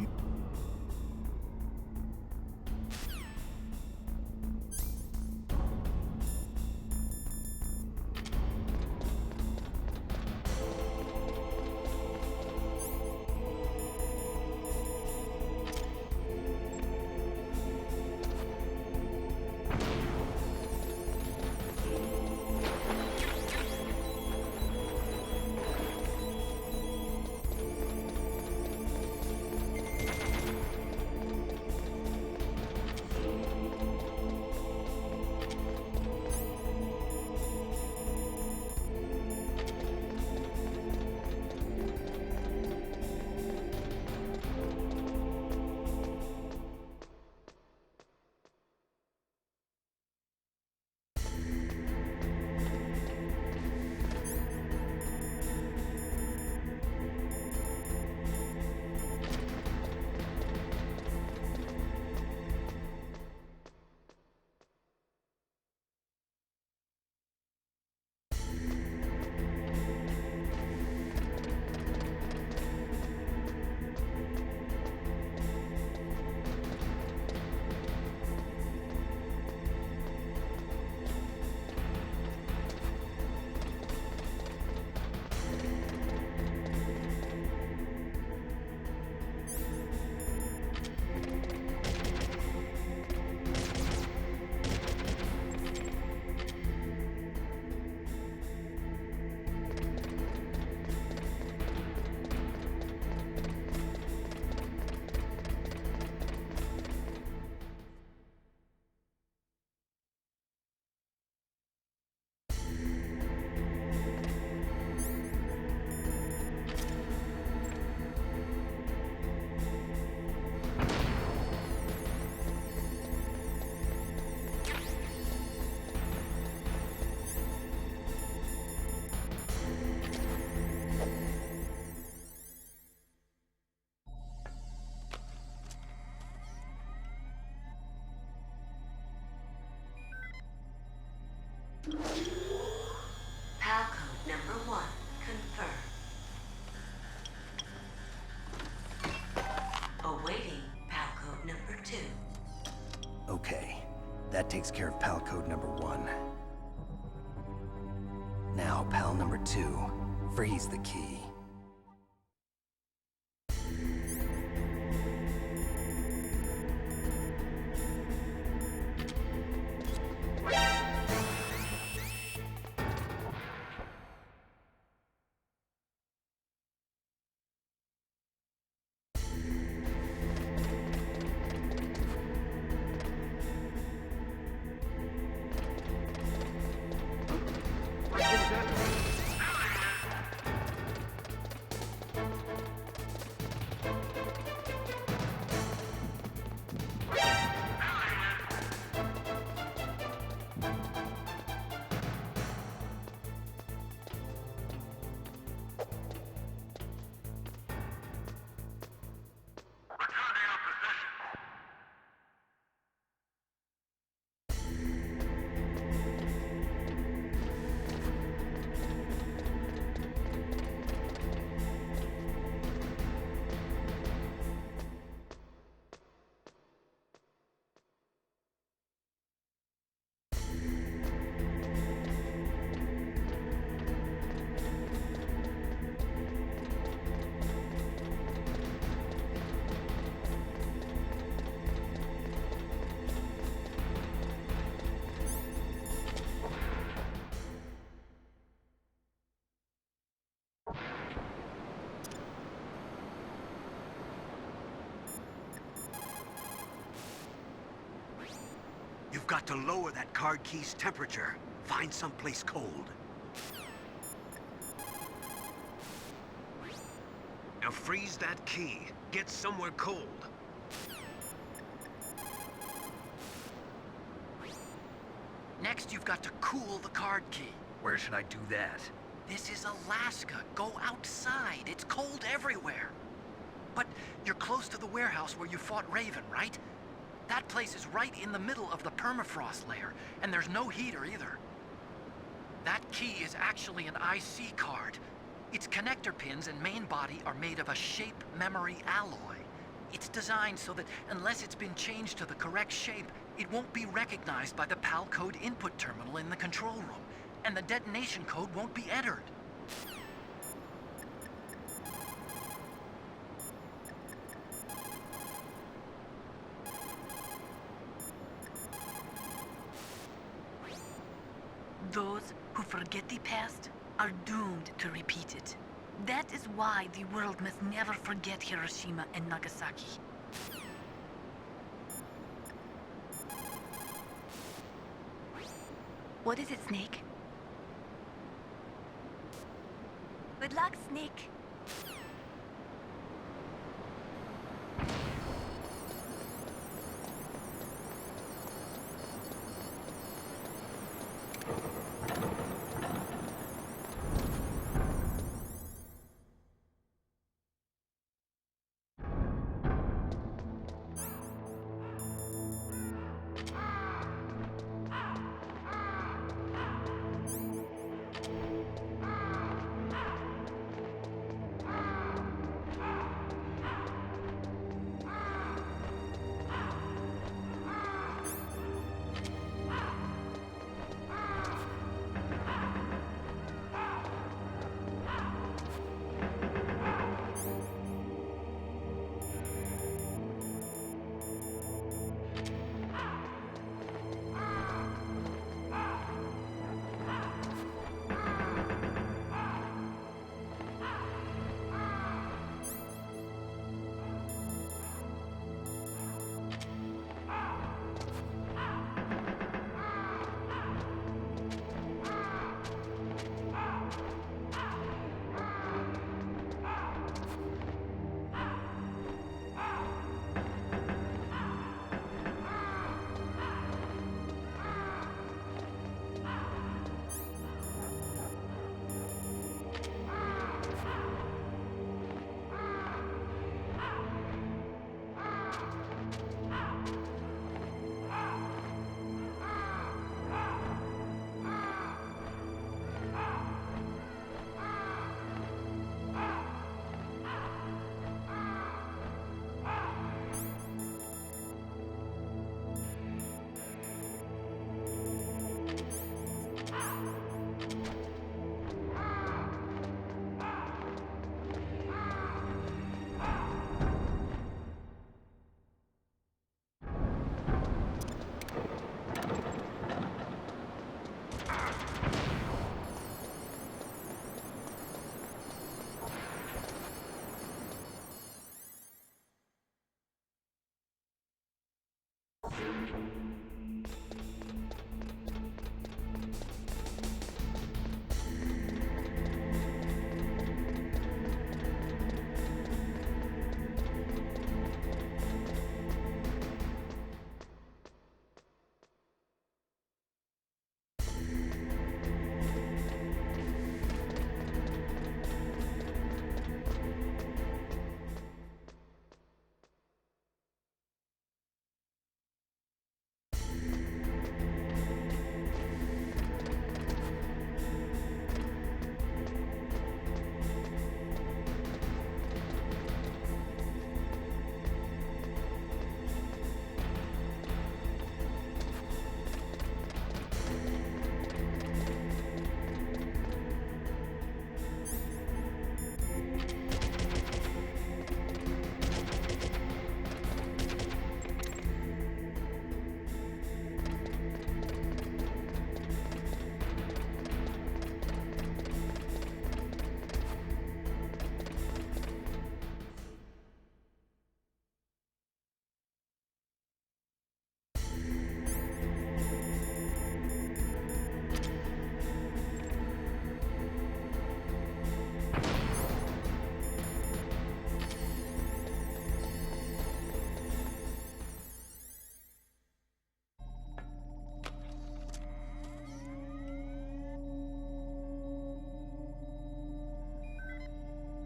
PAL code number 1, confirmed. Awaiting PAL code number 2. Okay, that takes care of PAL code number 1. Now, PAL number 2, freeze the key. You've got to lower that card key's temperature. Find someplace cold. Now freeze that key. Get somewhere cold. Next, you've got to cool the card key. Where should I do that? This is Alaska. Go outside. It's cold everywhere. But you're close to the warehouse where you fought Raven, right? That place is right in the middle of the permafrost layer, and there's no heater either. That key is actually an IC card. Its connector pins and main body are made of a shape memory alloy. It's designed so that unless it's been changed to the correct shape, it won't be recognized by the PAL code input terminal in the control room, and the detonation code won't be entered. Those who forget the past are doomed to repeat it. That is why the world must never forget Hiroshima and Nagasaki. What is it, Snake? Good luck, Snake.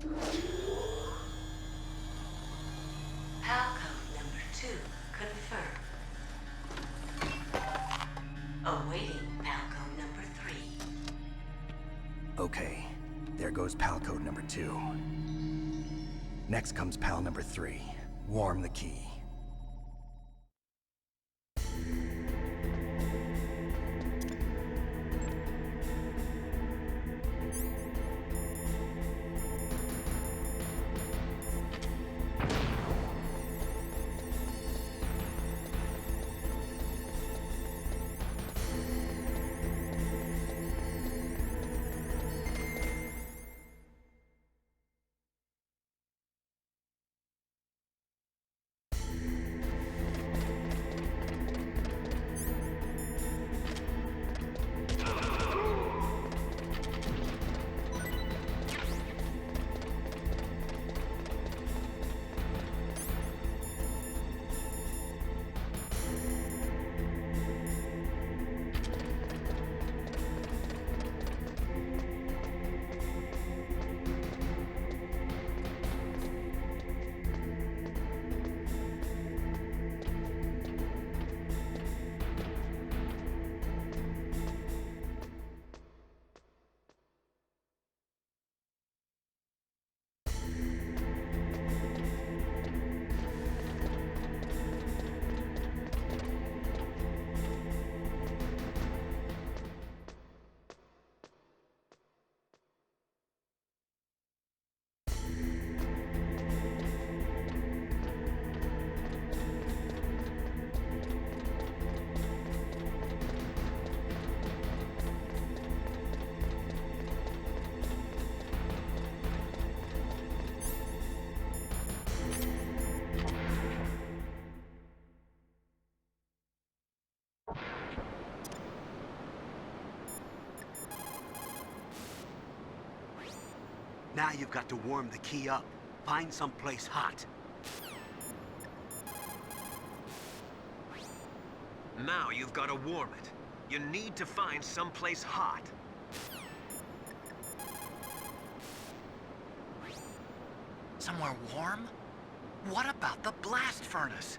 PAL code number 2 confirmed. Awaiting PAL code number 3. Okay, there goes PAL code number 2. Next comes PAL number 3. Warm the key. Now you've got to warm the key up. Find someplace hot. Now you've got to warm it. You need to find someplace hot. Somewhere warm? What about the blast furnace?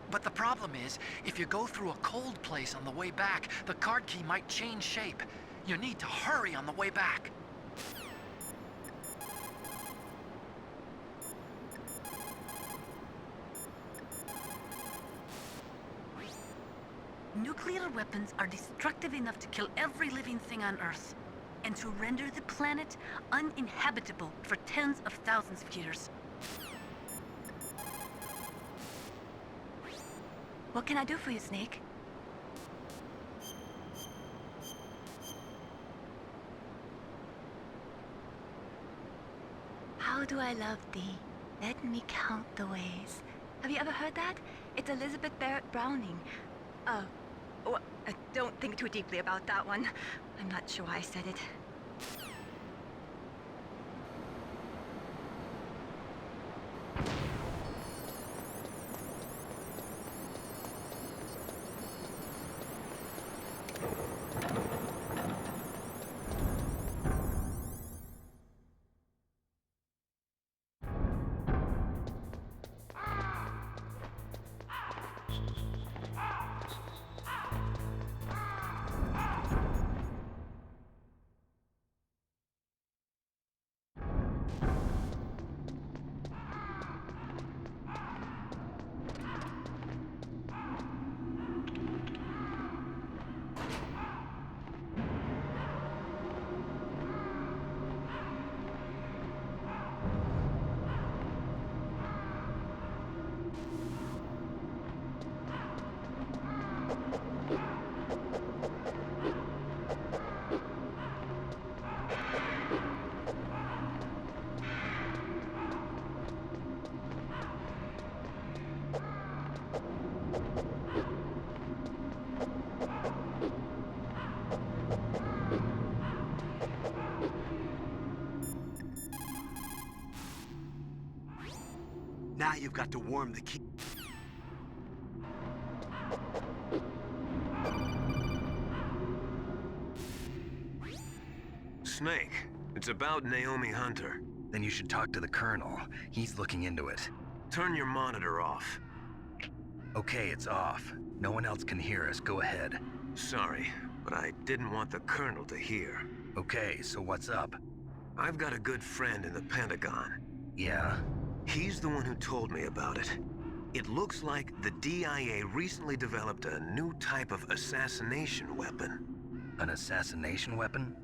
But the problem is, if you go through a cold place on the way back, the card key might change shape. You need to hurry on the way back. Nuclear weapons are destructive enough to kill every living thing on Earth, and to render the planet uninhabitable for tens of thousands of years. What can I do for you, Snake? How do I love thee? Let me count the ways. Have you ever heard that? It's Elizabeth Barrett Browning. Oh, well, don't think too deeply about that one. I'm not sure why I said it. Now you've got to warm the key. Snake, it's about Naomi Hunter. Then you should talk to the Colonel. He's looking into it. Turn your monitor off. Okay, it's off. No one else can hear us. Go ahead. Sorry, but I didn't want the Colonel to hear. Okay, so what's up? I've got a good friend in the Pentagon. Yeah? He's the one who told me about it. It looks like the DIA recently developed a new type of assassination weapon. An assassination weapon?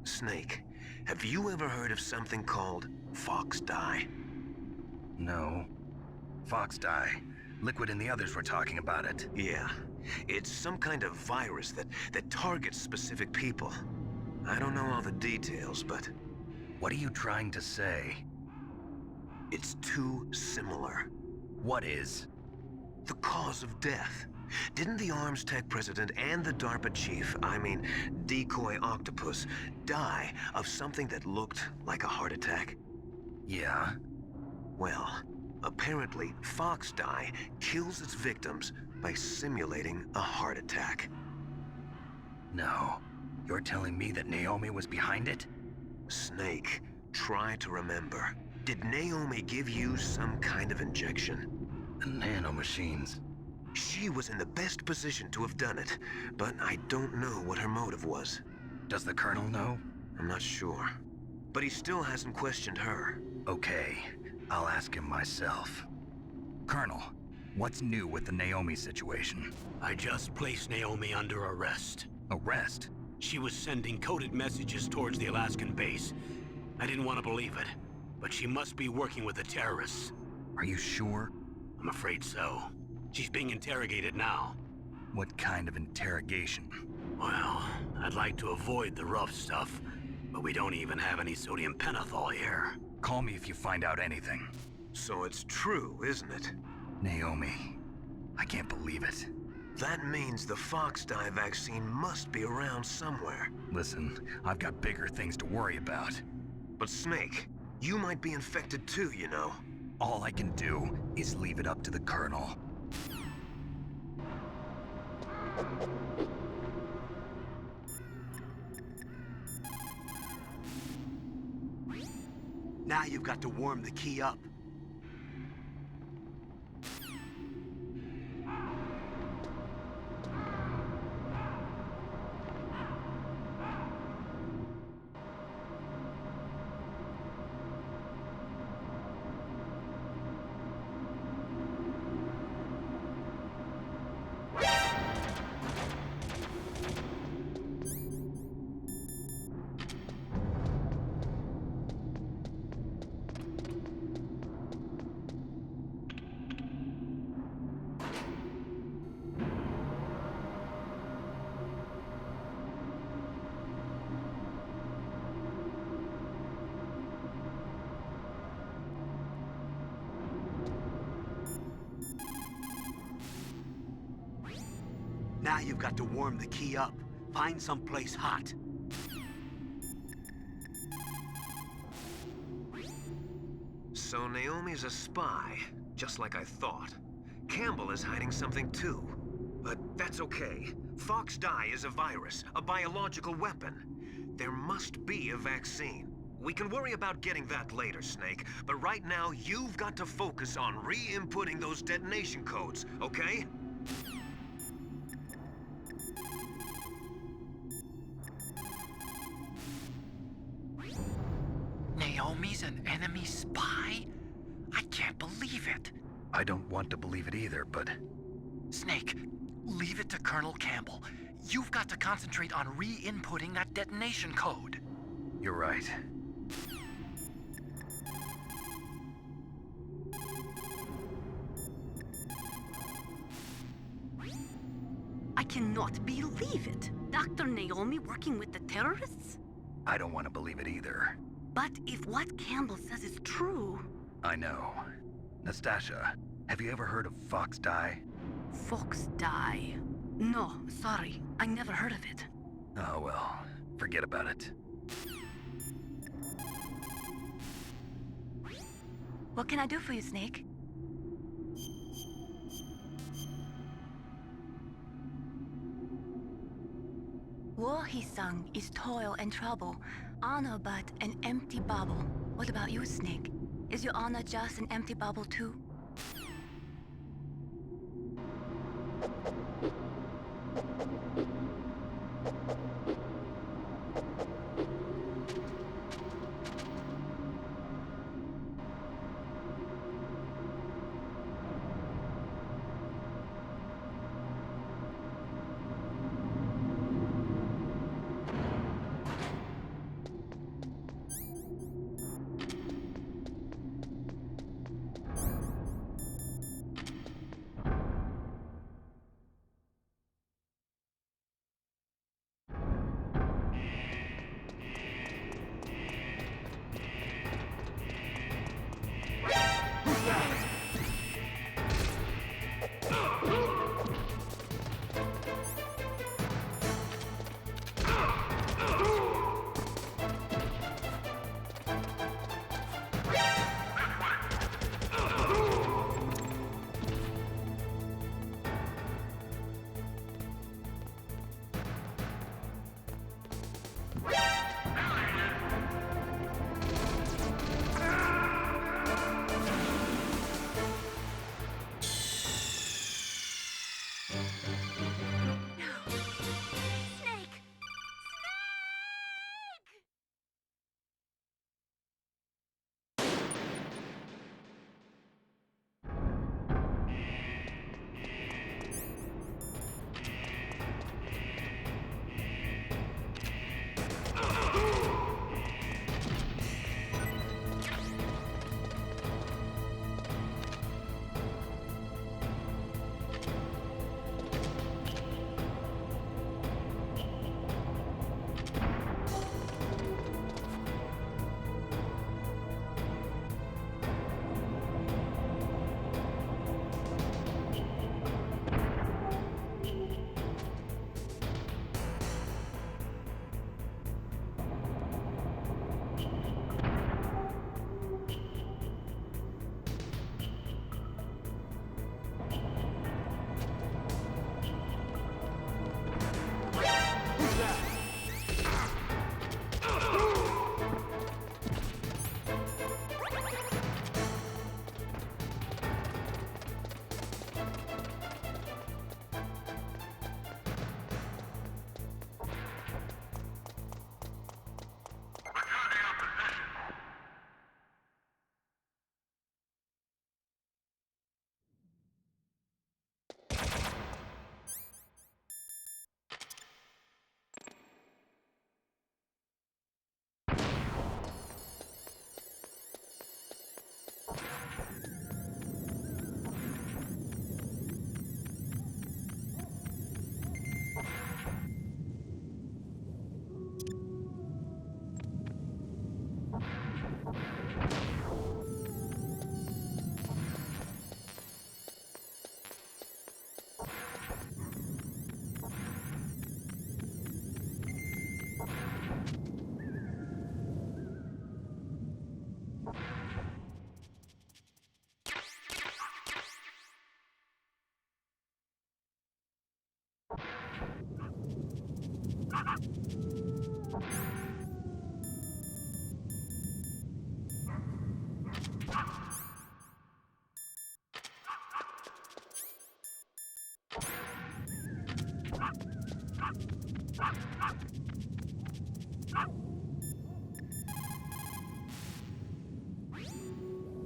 Snake, have you ever heard of something called Fox Dye? No. Fox Dye. Liquid and the others were talking about it. Yeah. It's some kind of virus that targets specific people. I don't know all the details, but... What are you trying to say? It's too similar. What is? The cause of death. Didn't the Arms Tech president and the DARPA chief, Decoy Octopus, die of something that looked like a heart attack? Yeah? Well, apparently Fox Dye kills its victims by simulating a heart attack. No. You're telling me that Naomi was behind it? Snake, try to remember. Did Naomi give you some kind of injection? The nanomachines. She was in the best position to have done it, but I don't know what her motive was. Does the Colonel know? I'm not sure. But he still hasn't questioned her. Okay, I'll ask him myself. Colonel, what's new with the Naomi situation? I just placed Naomi under arrest. Arrest? She was sending coded messages towards the Alaskan base. I didn't want to believe it, but she must be working with the terrorists. Are you sure? I'm afraid so. She's being interrogated now. What kind of interrogation? Well, I'd like to avoid the rough stuff, but we don't even have any sodium pentothal here. Call me if you find out anything. So it's true, isn't it? Naomi, I can't believe it. That means the Fox Dye vaccine must be around somewhere. Listen, I've got bigger things to worry about. But Snake, you might be infected too, you know. All I can do is leave it up to the Colonel. Now you've got to warm the key up. Now you've got to warm the key up. Find someplace hot. So Naomi's a spy, just like I thought. Campbell is hiding something too. But that's okay. Fox Dye is a virus, a biological weapon. There must be a vaccine. We can worry about getting that later, Snake, but right now you've got to focus on re-inputting those detonation codes, okay? Naomi's an enemy spy? I can't believe it. I don't want to believe it either, but... Snake, leave it to Colonel Campbell. You've got to concentrate on re-inputting that detonation code. You're right. I cannot believe it. Dr. Naomi working with the terrorists? I don't want to believe it either. But if what Campbell says is true... I know. Nastasha, have you ever heard of Fox Dye? Fox Dye? No, sorry. I never heard of it. Oh well, forget about it. What can I do for you, Snake? War, he sung, is toil and trouble, honor but an empty bauble. What about you, Snake? Is your honor just an empty bubble too?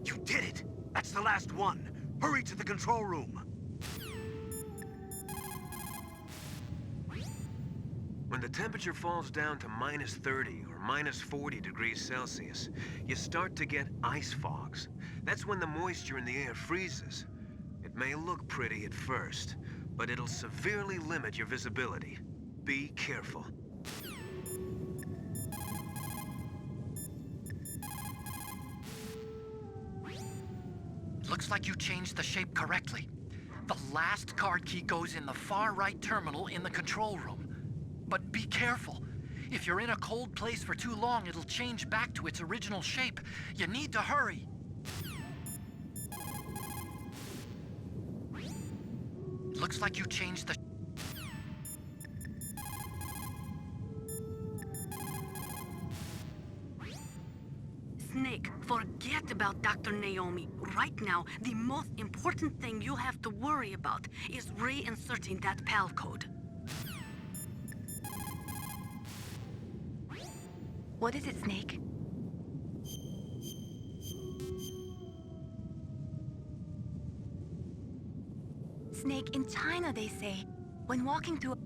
You did it! That's the last one! Hurry to the control room! When the temperature falls down to minus 30 or minus 40 degrees Celsius, you start to get ice fogs. That's when the moisture in the air freezes. It may look pretty at first, but it'll severely limit your visibility. Be careful. Looks like you changed the shape correctly. The last card key goes in the far right terminal in the control room. But be careful. If you're in a cold place for too long, it'll change back to its original shape. You need to hurry. Looks like you changed the... Snake, Forget about Dr. Naomi. Right now, the most important thing you have to worry about is reinserting that PAL code. What is it, Snake? Snake, in China, they say, when walking through...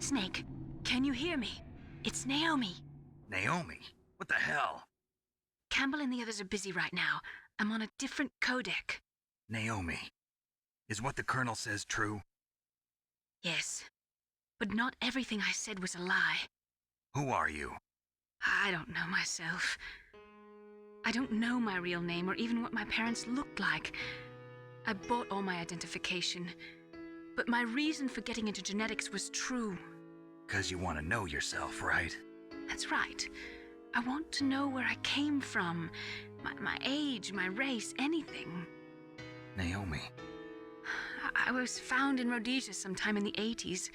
Snake, can you hear me? It's Naomi. Naomi? What the hell? Campbell and the others are busy right now. I'm on a different codec. Naomi, is what the Colonel says true? Yes, but not everything I said was a lie. Who are you? I don't know myself. I don't know my real name or even what my parents looked like. I bought all my identification, but my reason for getting into genetics was true. 'Cause you want to know yourself, right? That's right. I want to know where I came from, my age, my race, anything. Naomi. I was found in Rhodesia sometime in the 80s,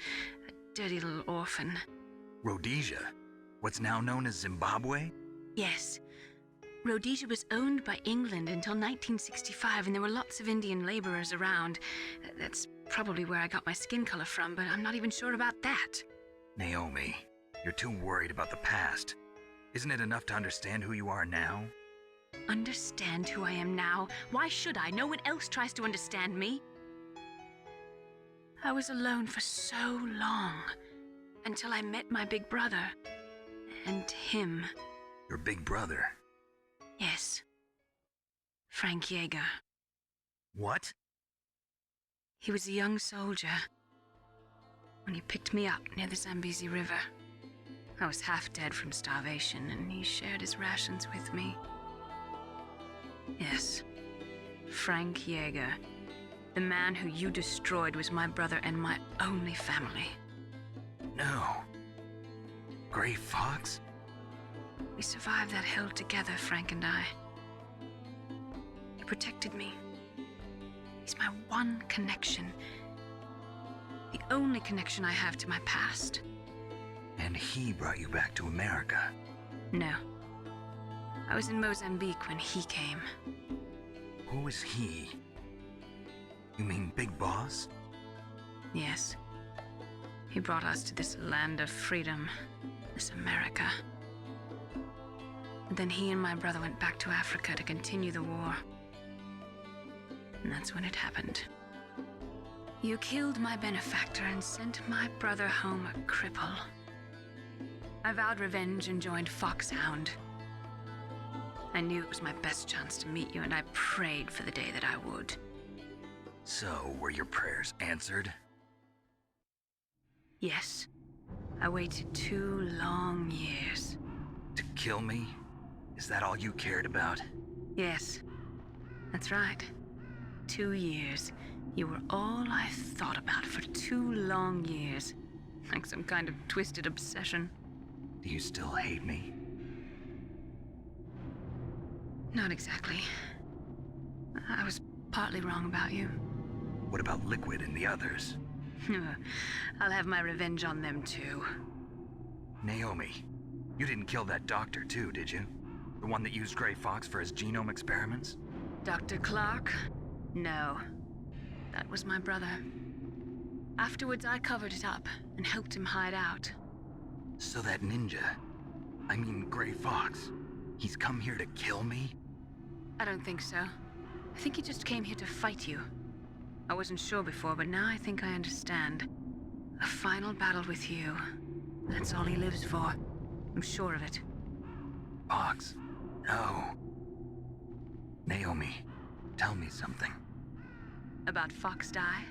a dirty little orphan. Rhodesia? What's now known as Zimbabwe? Yes. Rhodesia was owned by England until 1965, and there were lots of Indian laborers around. That's probably where I got my skin color from, but I'm not even sure about that. Naomi, you're too worried about the past. Isn't it enough to understand who you are now? Understand who I am now? Why should I? No one else tries to understand me. I was alone for so long, until I met my big brother. And him. Your big brother? Yes. Frank Yeager. What? He was a young soldier when he picked me up near the Zambezi River. I was half dead from starvation, and he shared his rations with me. Yes, Frank Yeager. The man who you destroyed was my brother and my only family. No. Gray Fox? We survived that hell together, Frank and I. He protected me. He's my one connection. The only connection I have to my past. And he brought you back to America? No. I was in Mozambique when he came. Who is he? You mean Big Boss? Yes. He brought us to this land of freedom, this America. And then he and my brother went back to Africa to continue the war. And that's when it happened. You killed my benefactor and sent my brother home a cripple. I vowed revenge and joined Foxhound. I knew it was my best chance to meet you, and I prayed for the day that I would. So, were your prayers answered? Yes. I waited 2 long years. To kill me? Is that all you cared about? Yes. That's right. 2 years. You were all I thought about for 2 long years. Like some kind of twisted obsession. Do you still hate me? Not exactly. I was partly wrong about you. What about Liquid and the others? I'll have my revenge on them too. Naomi, you didn't kill that doctor too, did you? The one that used Gray Fox for his genome experiments? Dr. Clark? No. That was my brother. Afterwards, I covered it up and helped him hide out. So that ninja, I mean Gray Fox, he's come here to kill me? I don't think so. I think he just came here to fight you. I wasn't sure before, but now I think I understand. A final battle with you. That's all he lives for. I'm sure of it. Fox? No. Naomi, tell me something. About Fox Die?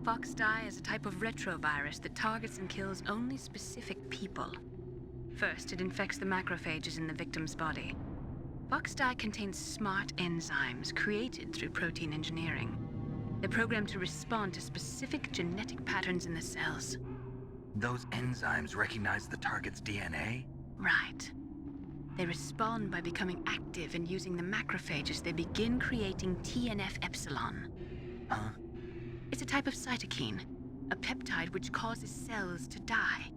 Fox Die is a type of retrovirus that targets and kills only specific people. First, it infects the macrophages in the victim's body. Fox Die contains smart enzymes created through protein engineering. They're programmed to respond to specific genetic patterns in the cells. Those enzymes recognize the target's DNA? Right. They respond by becoming active and using the macrophages. They begin creating TNF-epsilon. Huh? It's a type of cytokine, a peptide which causes cells to die.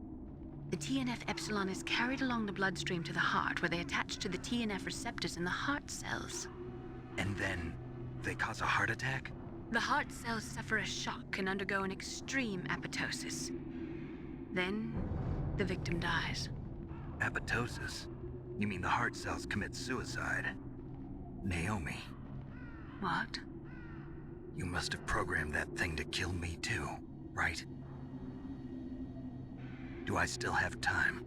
The TNF-epsilon is carried along the bloodstream to the heart, where they attach to the TNF receptors in the heart cells. And then they cause a heart attack? The heart cells suffer a shock and undergo an extreme apoptosis. Then, the victim dies. Apoptosis? You mean the heart cells commit suicide? Naomi. What? You must have programmed that thing to kill me too, right? Do I still have time?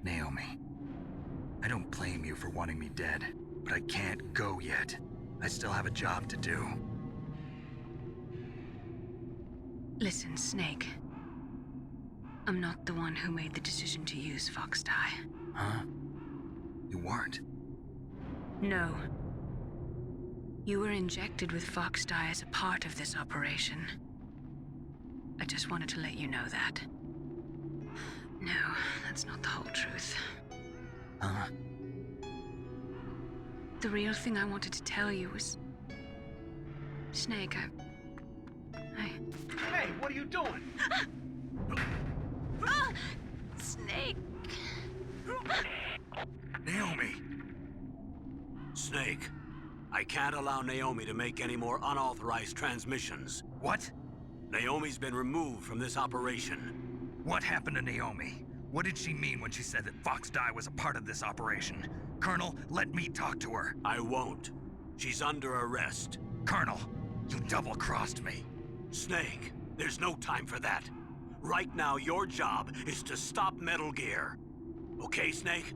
Naomi, I don't blame you for wanting me dead, but I can't go yet. I still have a job to do. Listen, Snake. I'm not the one who made the decision to use Fox dye. Huh? You weren't? No. You were injected with Fox dye as a part of this operation. I just wanted to let you know that. No, that's not the whole truth. Huh? The real thing I wanted to tell you was... Snake, Hey, what are you doing? Snake! Naomi! Snake, I can't allow Naomi to make any more unauthorized transmissions. What? Naomi's been removed from this operation. What happened to Naomi? What did she mean when she said that Fox dye was a part of this operation? Colonel, let me talk to her. I won't. She's under arrest. Colonel, you double-crossed me. Snake, there's no time for that. Right now, your job is to stop Metal Gear. Okay, Snake?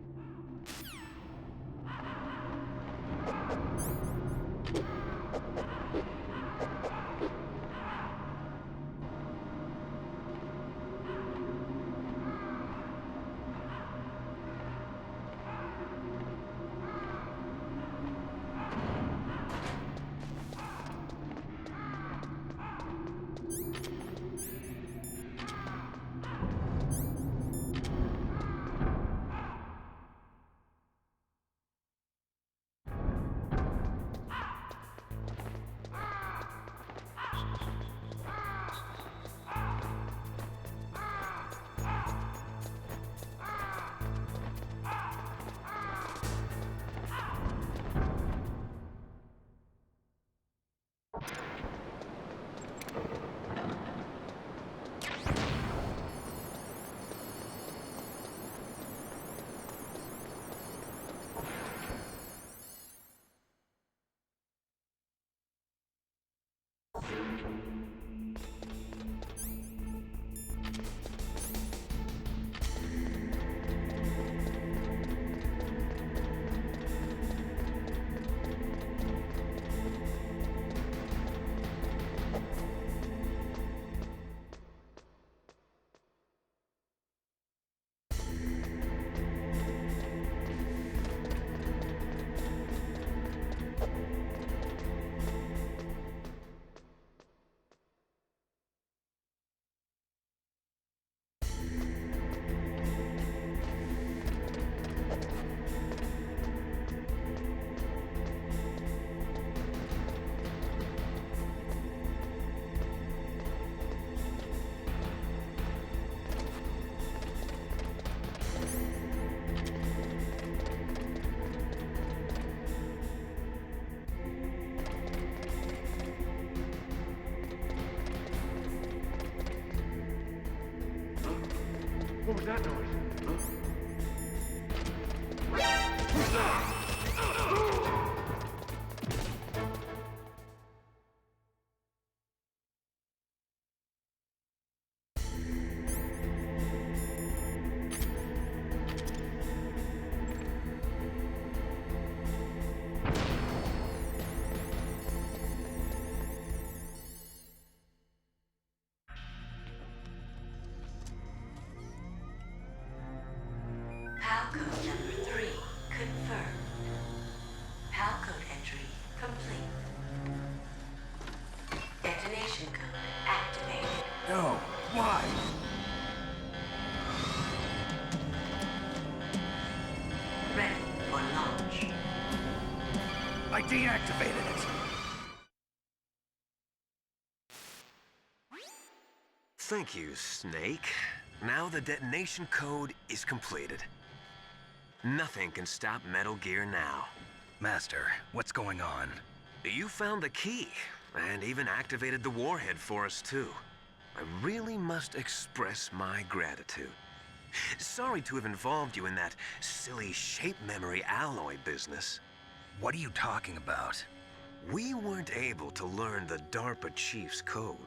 What was that noise? PAL code number 3 confirmed. PAL code entry complete. Detonation code activated. No, why? Ready for launch. I deactivated it. Thank you, Snake. Now the detonation code is completed. Nothing can stop Metal Gear now. Master, what's going on? You found the key, and even activated the warhead for us, too. I really must express my gratitude. Sorry to have involved you in that silly shape memory alloy business. What are you talking about? We weren't able to learn the DARPA chief's code.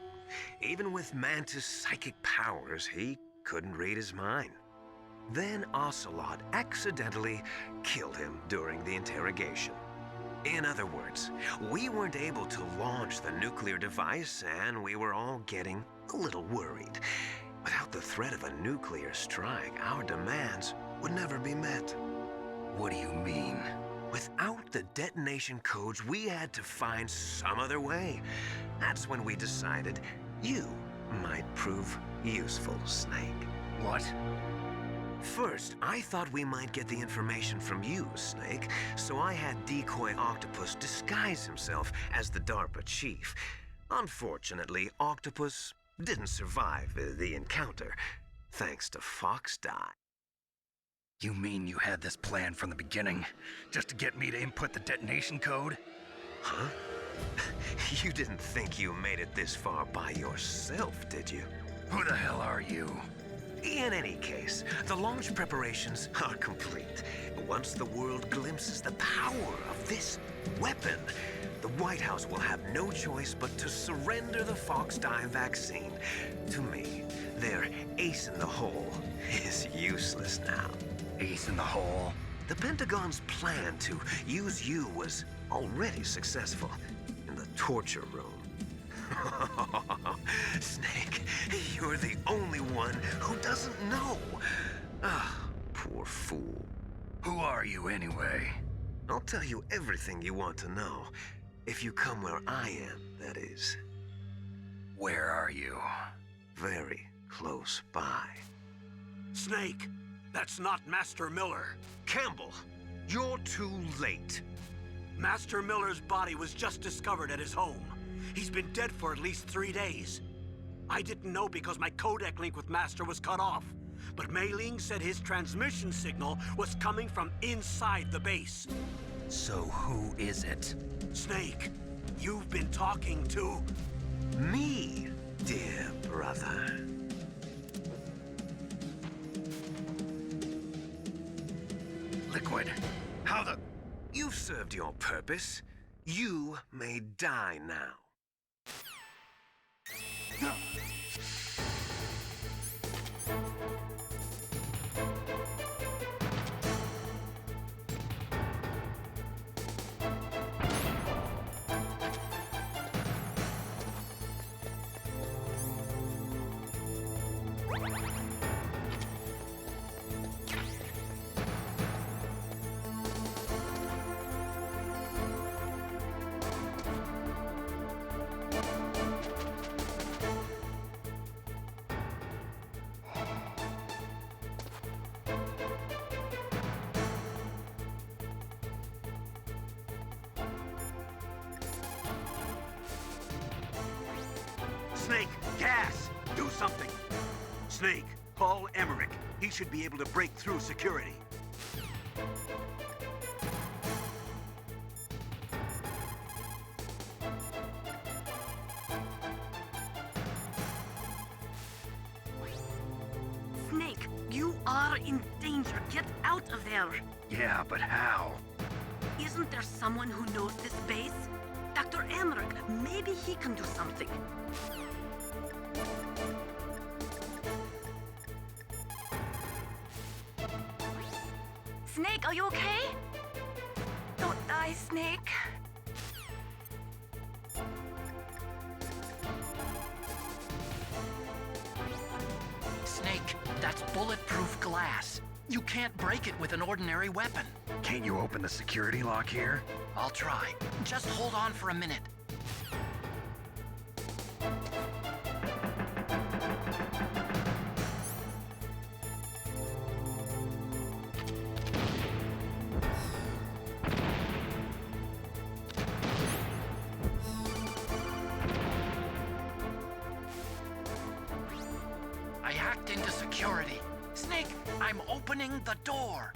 Even with Mantis' psychic powers, he couldn't read his mind. Then Ocelot accidentally killed him during the interrogation. In other words, we weren't able to launch the nuclear device, and we were all getting a little worried. Without the threat of a nuclear strike, our demands would never be met. What do you mean? Without the detonation codes, we had to find some other way. That's when we decided you might prove useful, Snake. What? First, I thought we might get the information from you, Snake, so I had Decoy Octopus disguise himself as the DARPA chief. Unfortunately, Octopus didn't survive the encounter, thanks to Fox Die. You mean you had this plan from the beginning, just to get me to input the detonation code? Huh? You didn't think you made it this far by yourself, did you? Who the hell are you? In any case, the launch preparations are complete. Once the world glimpses the power of this weapon, the White House will have no choice but to surrender the Fox Die vaccine. To me, their ace in the hole is useless now. Ace in the hole? The Pentagon's plan to use you was already successful in the torture room. Snake, you're the only one who doesn't know. Ah, poor fool. Who are you anyway? I'll tell you everything you want to know. If you come where I am, that is. Where are you? Very close by. Snake, that's not Master Miller. Campbell, you're too late. Master Miller's body was just discovered at his home. He's been dead for at least 3 days. I didn't know because my codec link with Master was cut off. But Mei Ling said his transmission signal was coming from inside the base. So who is it? Snake, you've been talking to... me, dear brother. Liquid, how the... You've served your purpose. You may die now. Snake, gas! Do something! Snake, call Emmerich. He should be able to break through security. Snake, you are in danger. Get out of there. Yeah, but how? Isn't there someone who knows this base? Dr. Emmerich, maybe he can do something. Snake, are you okay? Don't die, Snake. Snake, that's bulletproof glass. You can't break it with an ordinary weapon. Can't you open the security lock here? I'll try. Just hold on for a minute. I hacked into security. Snake, I'm opening the door.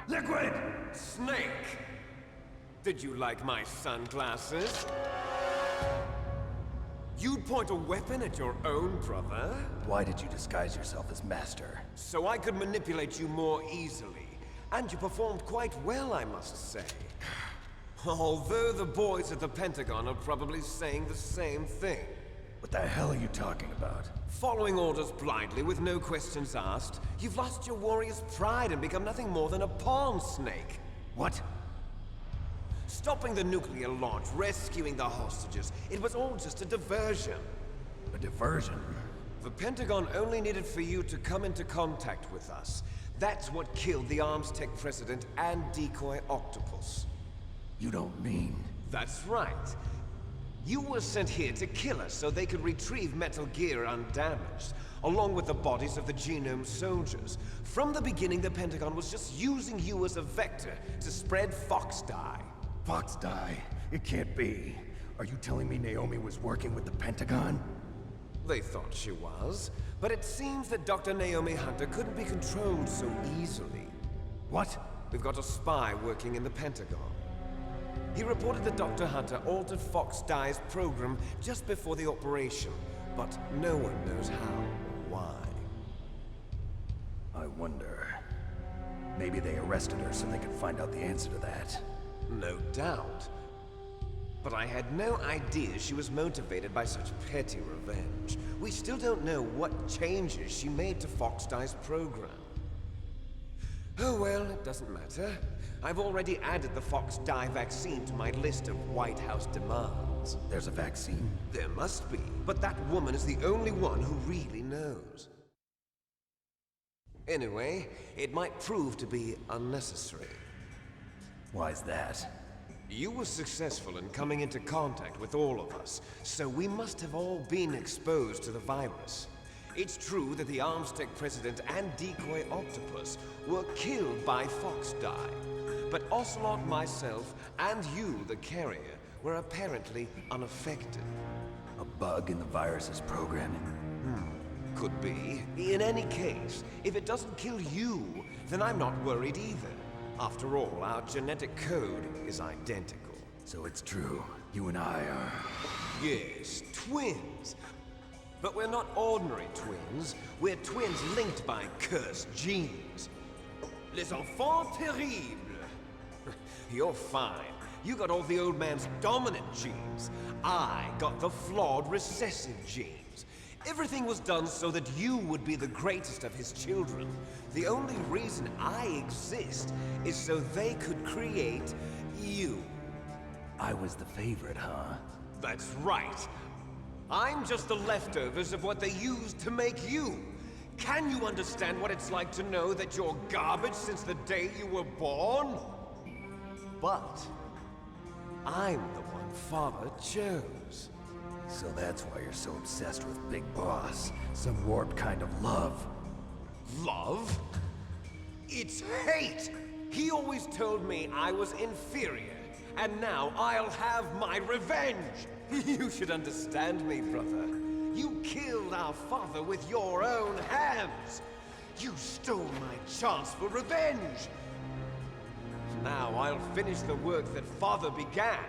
Liquid! Snake! Did you like my sunglasses? You'd point a weapon at your own brother? Why did you disguise yourself as Master? So I could manipulate you more easily. And you performed quite well, I must say. Although the boys at the Pentagon are probably saying the same thing. What the hell are you talking about? Following orders blindly with no questions asked, you've lost your warrior's pride and become nothing more than a pawn, Snake. What? Stopping the nuclear launch, rescuing the hostages, it was all just a diversion. A diversion? The Pentagon only needed for you to come into contact with us. That's what killed the Arms Tech president and decoy octopus. You don't mean... That's right. You were sent here to kill us so they could retrieve Metal Gear undamaged, along with the bodies of the Genome soldiers. From the beginning, the Pentagon was just using you as a vector to spread Fox dye. Fox dye? It can't be. Are you telling me Naomi was working with the Pentagon? They thought she was, but it seems that Dr. Naomi Hunter couldn't be controlled so easily. What? We've got a spy working in the Pentagon. He reported that Dr. Hunter altered Fox Dye's program just before the operation, but no one knows how or why. I wonder... Maybe they arrested her so they could find out the answer to that. No doubt. But I had no idea she was motivated by such petty revenge. We still don't know what changes she made to Fox Dye's program. Oh well, it doesn't matter. I've already added the Fox Dye vaccine to my list of White House demands. There's a vaccine? There must be, but that woman is the only one who really knows. Anyway, it might prove to be unnecessary. Why's that? You were successful in coming into contact with all of us, so we must have all been exposed to the virus. It's true that the Arms Tech president and decoy octopus were killed by Fox Dye. But Ocelot, myself, and you, the carrier, were apparently unaffected. A bug in the virus's programming? Could be. In any case, if it doesn't kill you, then I'm not worried either. After all, our genetic code is identical. So it's true. You and I are... Yes, twins. But we're not ordinary twins. We're twins linked by cursed genes. Les enfants terribles. You're fine. You got all the old man's dominant genes. I got the flawed recessive genes. Everything was done so that you would be the greatest of his children. The only reason I exist is so they could create you. I was the favorite, huh? That's right. I'm just the leftovers of what they used to make you. Can you understand what it's like to know that you're garbage since the day you were born? But I'm the one Father chose. So that's why you're so obsessed with Big Boss. Some warped kind of love. Love? It's hate! He always told me I was inferior, and now I'll have my revenge! You should understand me, brother. You killed our father with your own hands! You stole my chance for revenge! Now I'll finish the work that Father began.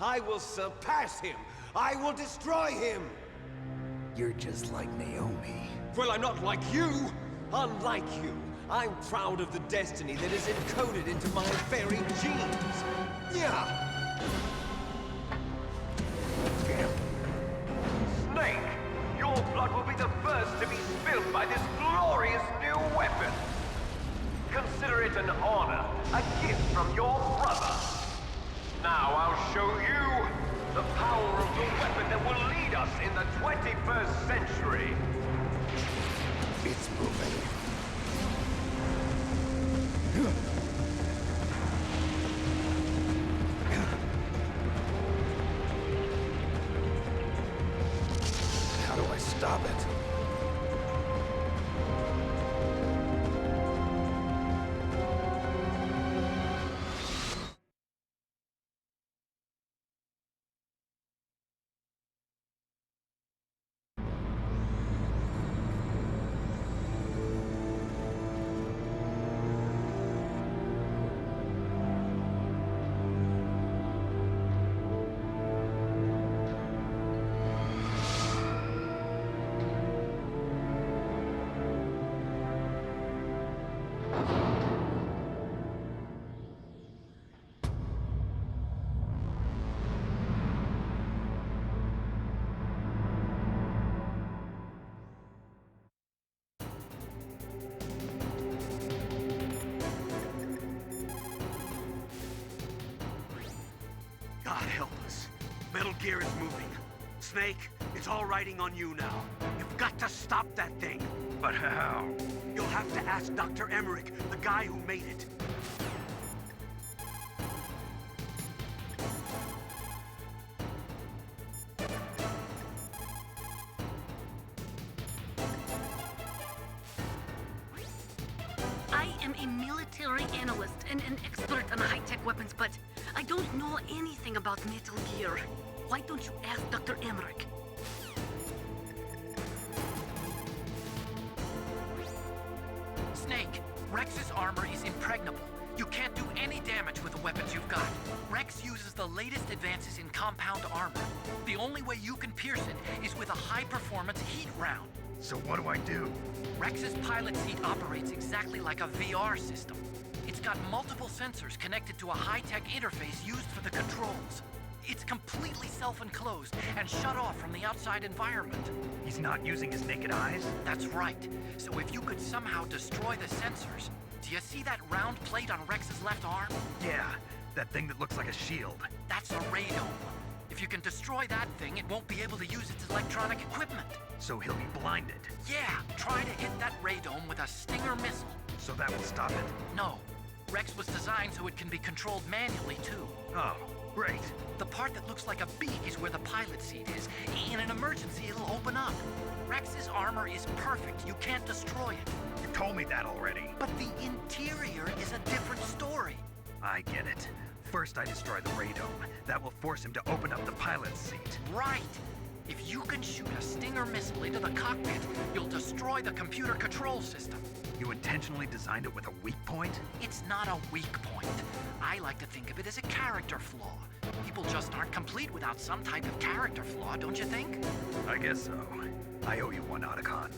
I will surpass him! I will destroy him! You're just like Naomi. Well, I'm not like you! Unlike you, I'm proud of the destiny that is encoded into my very genes! Yeah! Snake, your blood will be the first to be spilled by this glorious new weapon. Consider it an honor, a gift from your brother. Now I'll show you the power of the weapon that will lead us in the 21st century. It's moving. How do I stop it? gear is moving. Snake, it's all riding on you now. You've got to stop that thing. But how? You'll have to ask Dr. Emmerich, the guy who made it. I am a military analyst and an expert on high-tech weapons, but I don't know anything about Metal Gear. Why don't you ask Dr. Emmerich? Snake, Rex's armor is impregnable. You can't do any damage with the weapons you've got. Rex uses the latest advances in compound armor. The only way you can pierce it is with a high-performance heat round. So what do I do? Rex's pilot seat operates exactly like a VR system. It's got multiple sensors connected to a high-tech interface used for the controls. It's completely self-enclosed and shut off from the outside environment. He's not using his naked eyes? That's right. So if you could somehow destroy the sensors... Do you see that round plate on Rex's left arm? Yeah, that thing that looks like a shield. That's a radome. If you can destroy that thing, it won't be able to use its electronic equipment. So he'll be blinded. Yeah, try to hit that radome with a Stinger missile. So that will stop it? No. Rex was designed so it can be controlled manually, too. Oh, great. The part that looks like a beak is where the pilot seat is. In an emergency, it'll open up. Rex's armor is perfect. You can't destroy it. You told me that already. But the interior is a different story. I get it. First I destroy the radome. That will force him to open up the pilot's seat. Right. If you can shoot a Stinger missile into the cockpit, you'll destroy the computer control system. You intentionally designed it with a weak point? It's not a weak point. I like to think of it as a character flaw. People just aren't complete without some type of character flaw, don't you think? I guess so. I owe you one, Otacon.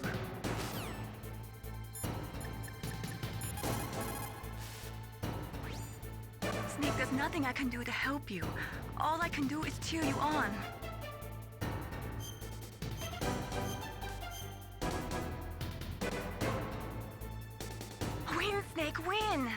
Snake, there's nothing I can do to help you. All I can do is cheer you on. Win, Snake, win!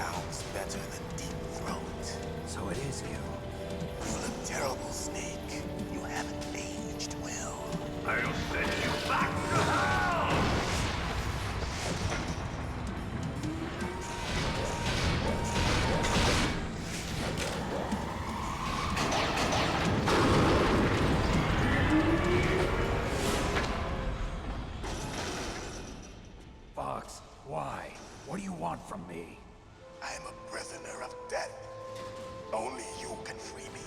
sounds better than Deep Throat. So it is you. You look terrible, Snake. You haven't aged well. I'll send you back to hell! Fox, why? What do you want from me? I am a prisoner of death. Only you can free me.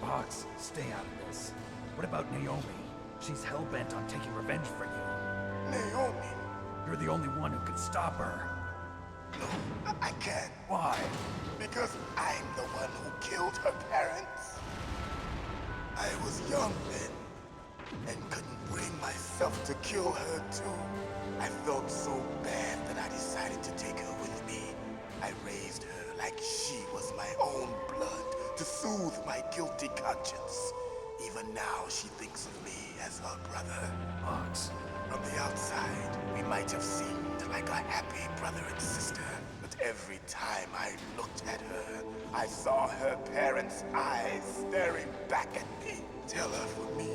Fox, stay out of this. What about Naomi? She's hell-bent on taking revenge for you. Naomi? You're the only one who can stop her. No, I can't. Why? Because I'm the one who killed her parents. I was young then, and couldn't bring myself to kill her too. I felt so bad that I decided to take her with me. I raised her like she was my own blood to soothe my guilty conscience. Even now, she thinks of me as her brother. Fox, from the outside, we might have seemed like a happy brother and sister, but every time I looked at her, I saw her parents' eyes staring back at me. Tell her for me.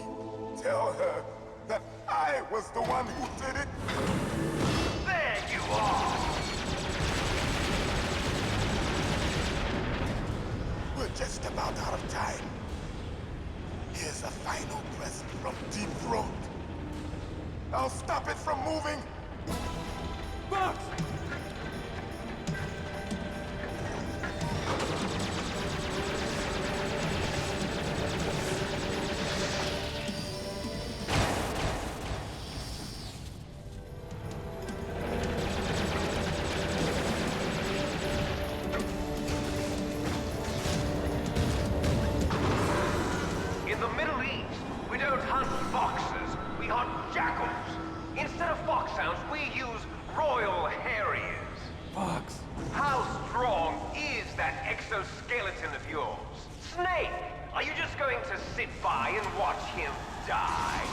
Tell her that I was the one who did it. There you are! We're just about out of time. Here's a final present from Deep Throat. I'll stop it from moving. Fox! In the Middle East, we don't hunt foxes, we hunt jackals. Instead of foxhounds, we use Royal Harriers. Fox! How strong is that exoskeleton of yours? Snake, are you just going to sit by and watch him die?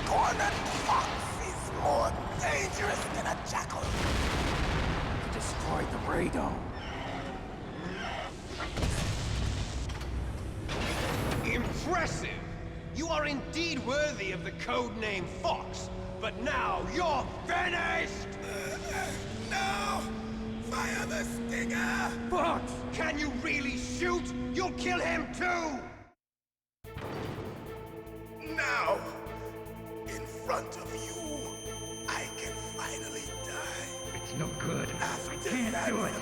Cornered fox is more dangerous than a jackal. He destroyed the radome. Impressive! You are indeed worthy of the codename Fox, but now you're finished! No! Fire the stinger! Fox! Can you really shoot? You'll kill him too! Now, in front of you, I can finally die. It's no good. After I can't do it.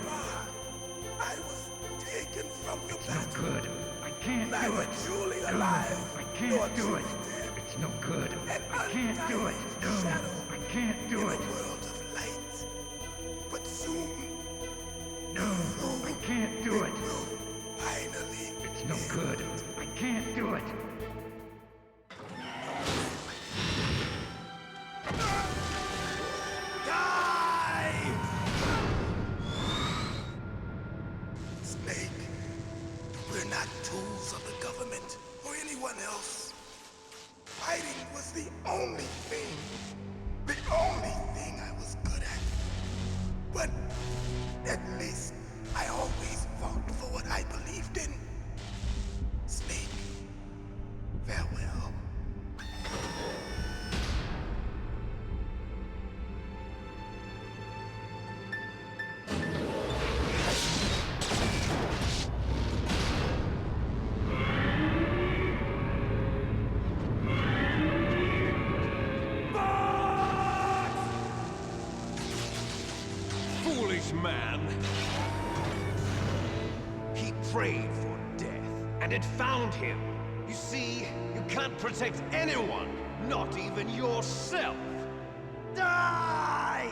I was taken from you. It's no good. I can't do Neither it. truly No, alive. I can't do it. It's no good. I can't do it. No, I can't do it. In a world of light. But soon, No, I can't do it. finally, It's no good. I can't do it. Snake, we're not tools of the government or anyone else. Fighting was the only thing I was good at. But at least I always fought for what I believed in. Snake, farewell. Foolish man! He prayed for death, and it found him. You see, you can't protect anyone, not even yourself. Die!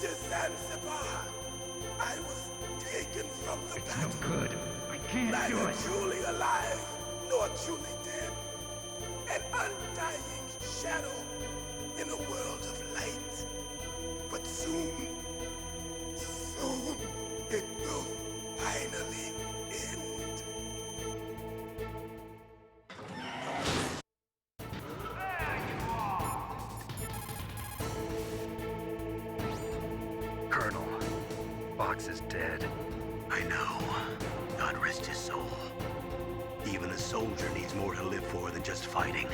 to Zanzibar. I was taken from the battle. No good. I can't do Neither it. truly alive, nor truly dead. An undying shadow in a world of light. But soon it will finally end. Colonel, Fox is dead. I know. God rest his soul. Even a soldier needs more to live for than just fighting.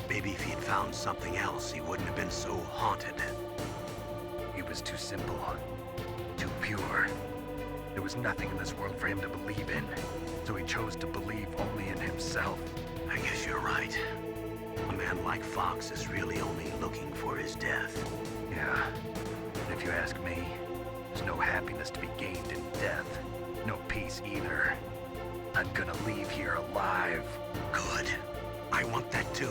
Maybe if he'd found something else, he wouldn't have been so haunted. He was too simple, too pure. There was nothing in this world for him to believe in, so he chose to believe only in himself. I guess you're right. A man like Fox is really only looking for his death. Yeah. And if you ask me, there's no happiness to be gained in death. No peace either. I'm gonna leave here alive. Good. I want that too.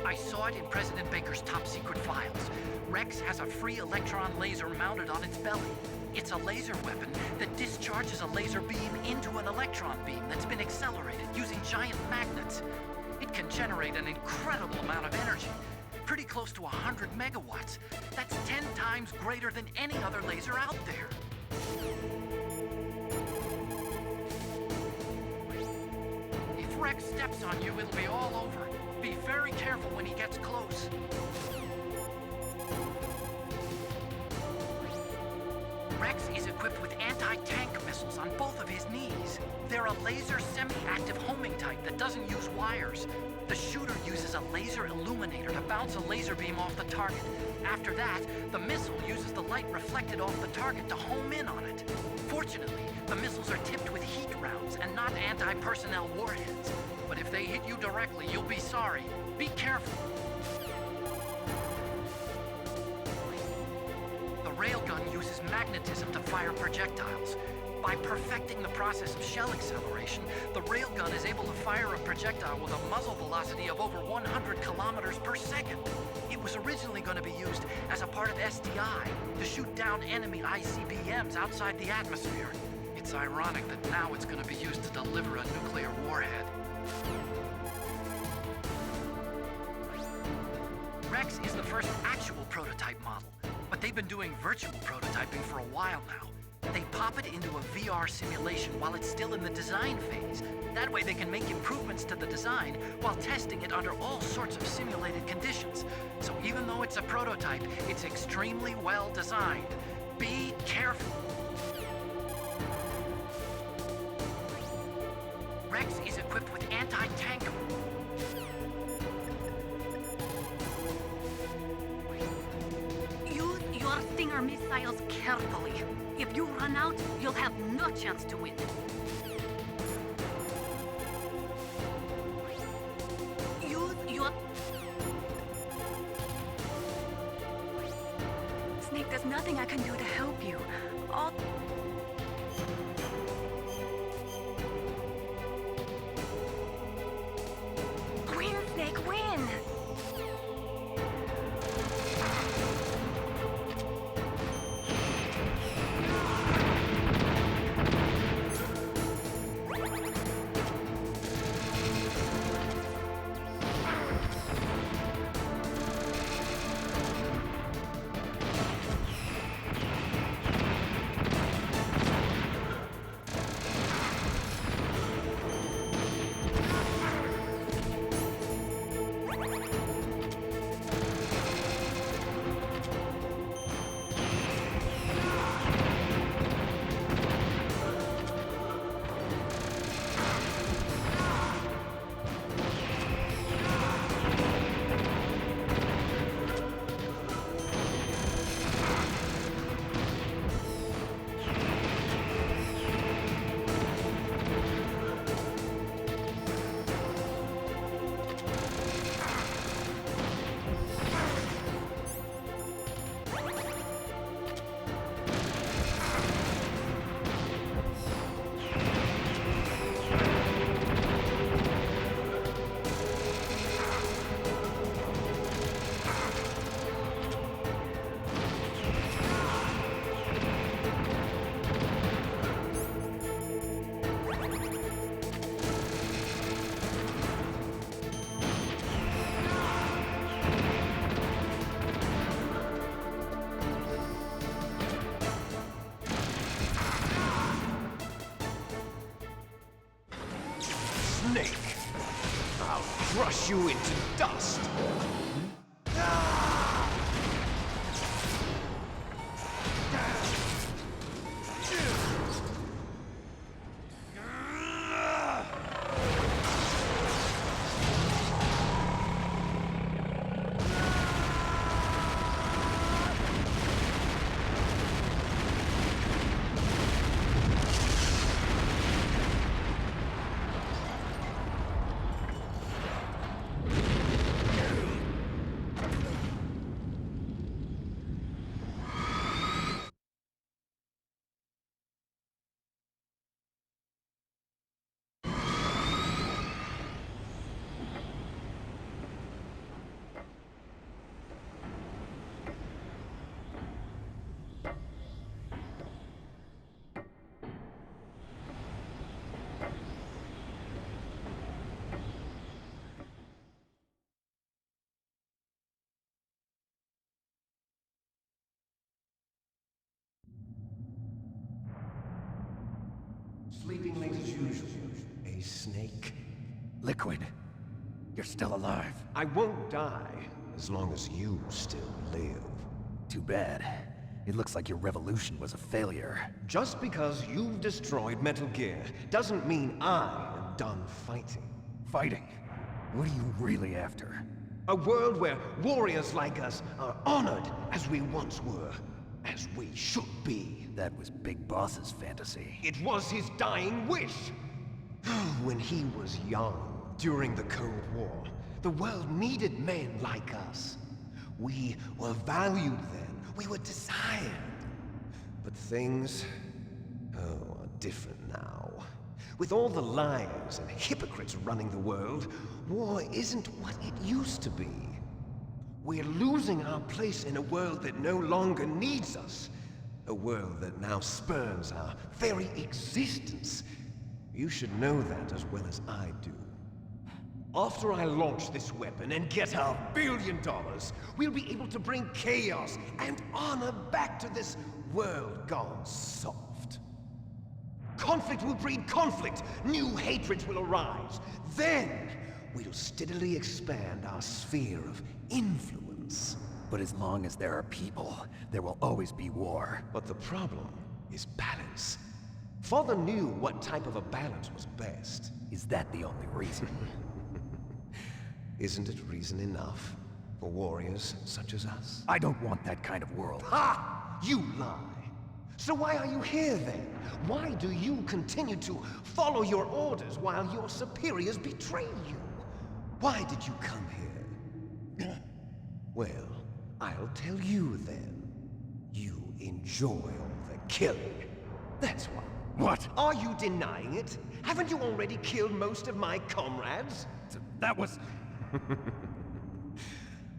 I saw it in President Baker's top secret files. Rex has a free electron laser mounted on its belly. It's a laser weapon that discharges a laser beam into an electron beam that's been accelerated using giant magnets. It can generate an incredible amount of energy, pretty close to 100 megawatts. That's 10 times greater than any other laser out there. If Rex steps on you, it'll be all over. Be very careful when he gets close. Rex is equipped with anti-tank missiles on both of his knees. They're a laser semi-active homing type that doesn't use wires. The shooter uses a laser illuminator to bounce a laser beam off the target. After that, the missile uses the light reflected off the target to home in on it. Fortunately, the missiles are tipped with heat rounds and not anti-personnel warheads. But if they hit you directly, you'll be sorry. Be careful. The railgun uses magnetism to fire projectiles. By perfecting the process of shell acceleration, the railgun is able to fire a projectile with a muzzle velocity of over 100 kilometers per second. It was originally going to be used as a part of SDI to shoot down enemy ICBMs outside the atmosphere. It's ironic that now it's going to be used to deliver a nuclear warhead. Rex is the first actual prototype model, but they've been doing virtual prototyping for a while now. They pop it into a VR simulation while it's still in the design phase. That way they can make improvements to the design while testing it under all sorts of simulated conditions. So even though it's a prototype, it's extremely well designed. Be careful. Rex is equipped with anti-tank. Use your Stinger missiles carefully. If you run out, you'll have no chance to win. Use your... Snake, there's nothing I can do to help you. All... Win, Snake, win! Snake! I'll crush you into dust! Sleeping late as usual. A snake. Liquid, you're still alive. I won't die as long as you still live. Too bad. It looks like your revolution was a failure. Just because you've destroyed Metal Gear doesn't mean I am done fighting. Fighting? What are you really after? A world where warriors like us are honored as we once were. As we should be. That was Big Boss's fantasy. It was his dying wish! When he was young, during the Cold War, the world needed men like us. We were valued then. We were desired. But things, are different now. With all the liars and hypocrites running the world, war isn't what it used to be. We're losing our place in a world that no longer needs us. A world that now spurns our very existence. You should know that as well as I do. After I launch this weapon and get our $1 billion, we'll be able to bring chaos and honor back to this world gone soft. Conflict will breed conflict. New hatreds will arise. Then, we'll steadily expand our sphere of influence. But as long as there are people, there will always be war. But the problem is balance. Father knew what type of a balance was best. Is that the only reason? Isn't it reason enough for warriors such as us? I don't want that kind of world. Ha! You lie! So why are you here then? Why do you continue to follow your orders while your superiors betray you? Why did you come here? Well, I'll tell you then. You enjoy all the killing. That's why. What? Are you denying it? Haven't you already killed most of my comrades? That was...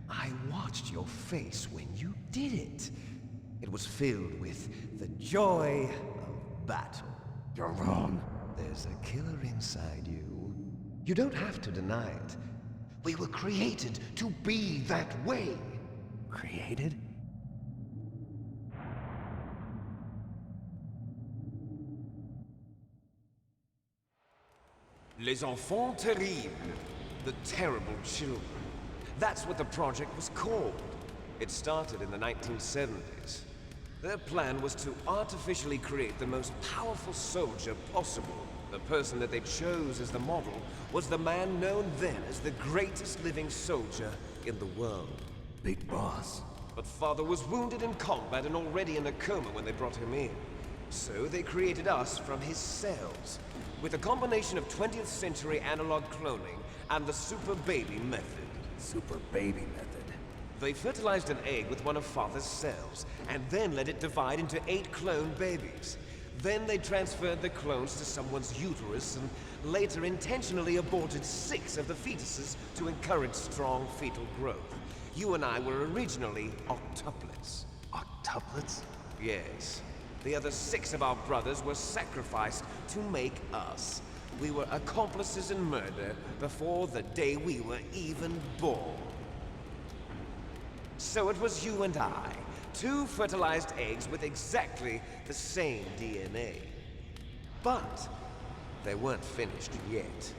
I watched your face when you did it. It was filled with the joy of battle. You're wrong. There's a killer inside you. You don't have to deny it. We were created to be that way. Created? Les enfants terribles. The terrible children. That's what the project was called. It started in the 1970s. Their plan was to artificially create the most powerful soldier possible. The person that they chose as the model was the man known then as the greatest living soldier in the world. Big Boss. But Father was wounded in combat and already in a coma when they brought him in. So they created us from his cells, with a combination of 20th century analog cloning and the super baby method. Super baby method. They fertilized an egg with one of Father's cells, and then let it divide into 8 clone babies. Then they transferred the clones to someone's uterus, and later intentionally aborted 6 of the fetuses to encourage strong fetal growth. You and I were originally octuplets. Octuplets? Yes. The other 6 of our brothers were sacrificed to make us. We were accomplices in murder before the day we were even born. So it was you and I, 2 fertilized eggs with exactly the same DNA. But they weren't finished yet.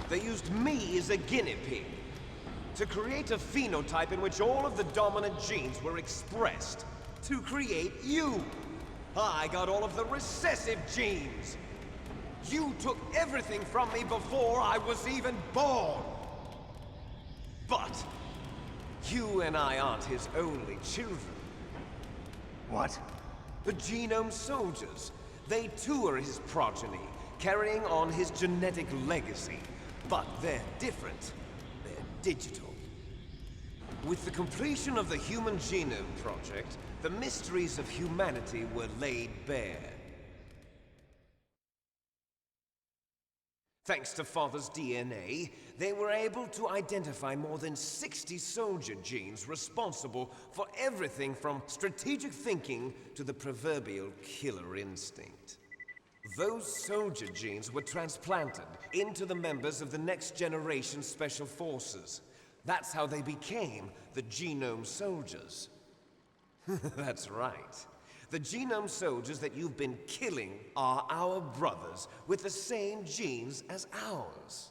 They used me as a guinea pig to create a phenotype in which all of the dominant genes were expressed. To create you! I got all of the recessive genes! You took everything from me before I was even born! But you and I aren't his only children. What? The Genome Soldiers. They too are his progeny, carrying on his genetic legacy. But they're different. They're digital. With the completion of the Human Genome Project, the mysteries of humanity were laid bare. Thanks to Father's DNA, they were able to identify more than 60 soldier genes responsible for everything from strategic thinking to the proverbial killer instinct. Those soldier genes were transplanted into the members of the next generation Special Forces. That's how they became the Genome Soldiers. That's right. The Genome Soldiers that you've been killing are our brothers with the same genes as ours.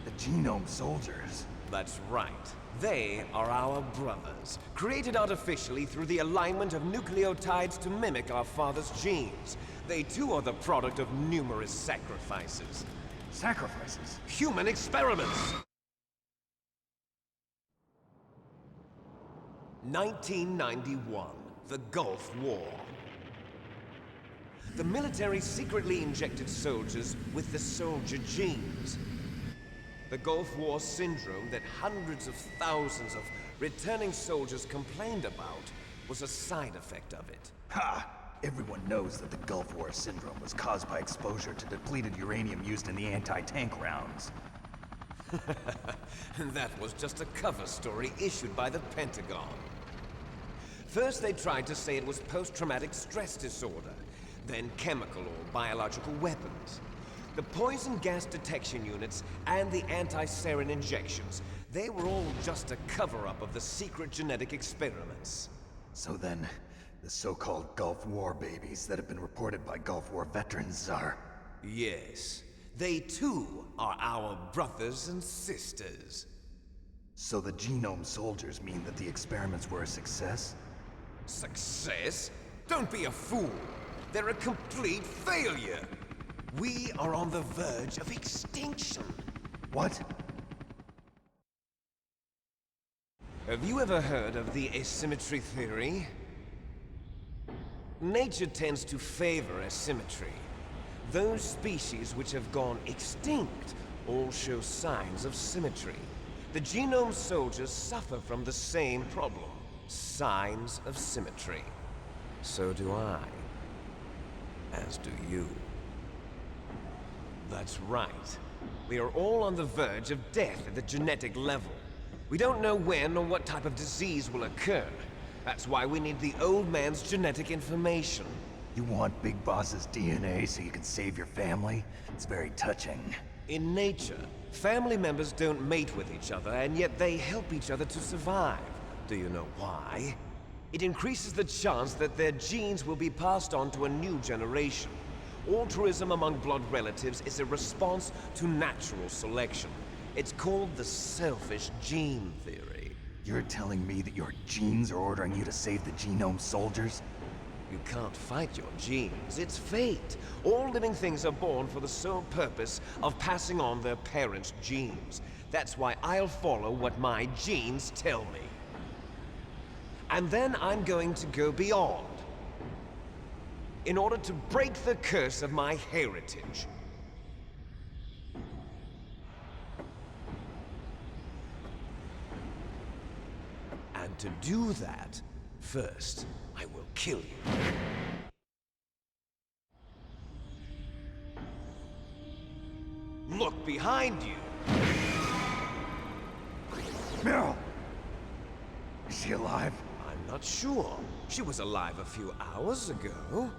The Genome Soldiers? That's right. They are our brothers, created artificially through the alignment of nucleotides to mimic our father's genes. They too are the product of numerous sacrifices. Sacrifices? Human experiments! 1991, the Gulf War. The military secretly injected soldiers with the soldier genes. The Gulf War syndrome that hundreds of thousands of returning soldiers complained about was a side effect of it. Ha! Everyone knows that the Gulf War syndrome was caused by exposure to depleted uranium used in the anti-tank rounds. That was just a cover story issued by the Pentagon. First they tried to say it was post-traumatic stress disorder, then chemical or biological weapons. The poison gas detection units and the anti-sarin injections, they were all just a cover-up of the secret genetic experiments. So then, the so-called Gulf War babies that have been reported by Gulf War veterans are... Yes. They too are our brothers and sisters. So the Genome Soldiers mean that the experiments were a success? Success? Don't be a fool! They're a complete failure! We are on the verge of extinction. What? Have you ever heard of the asymmetry theory? Nature tends to favor asymmetry. Those species which have gone extinct all show signs of symmetry. The Genome Soldiers suffer from the same problem. Signs of symmetry. So do I. As do you. That's right. We are all on the verge of death at the genetic level. We don't know when or what type of disease will occur. That's why we need the old man's genetic information. You want Big Boss's DNA so you can save your family? It's very touching. In nature, family members don't mate with each other, and yet they help each other to survive. Do you know why? It increases the chance that their genes will be passed on to a new generation. Altruism among blood relatives is a response to natural selection. It's called the selfish gene theory. You're telling me that your genes are ordering you to save the Genome Soldiers? You can't fight your genes. It's fate. All living things are born for the sole purpose of passing on their parents' genes. That's why I'll follow what my genes tell me. And then I'm going to go beyond. In order to break the curse of my heritage. And to do that, first, I will kill you. Look behind you! Meryl! Is she alive? I'm not sure. She was alive a few hours ago.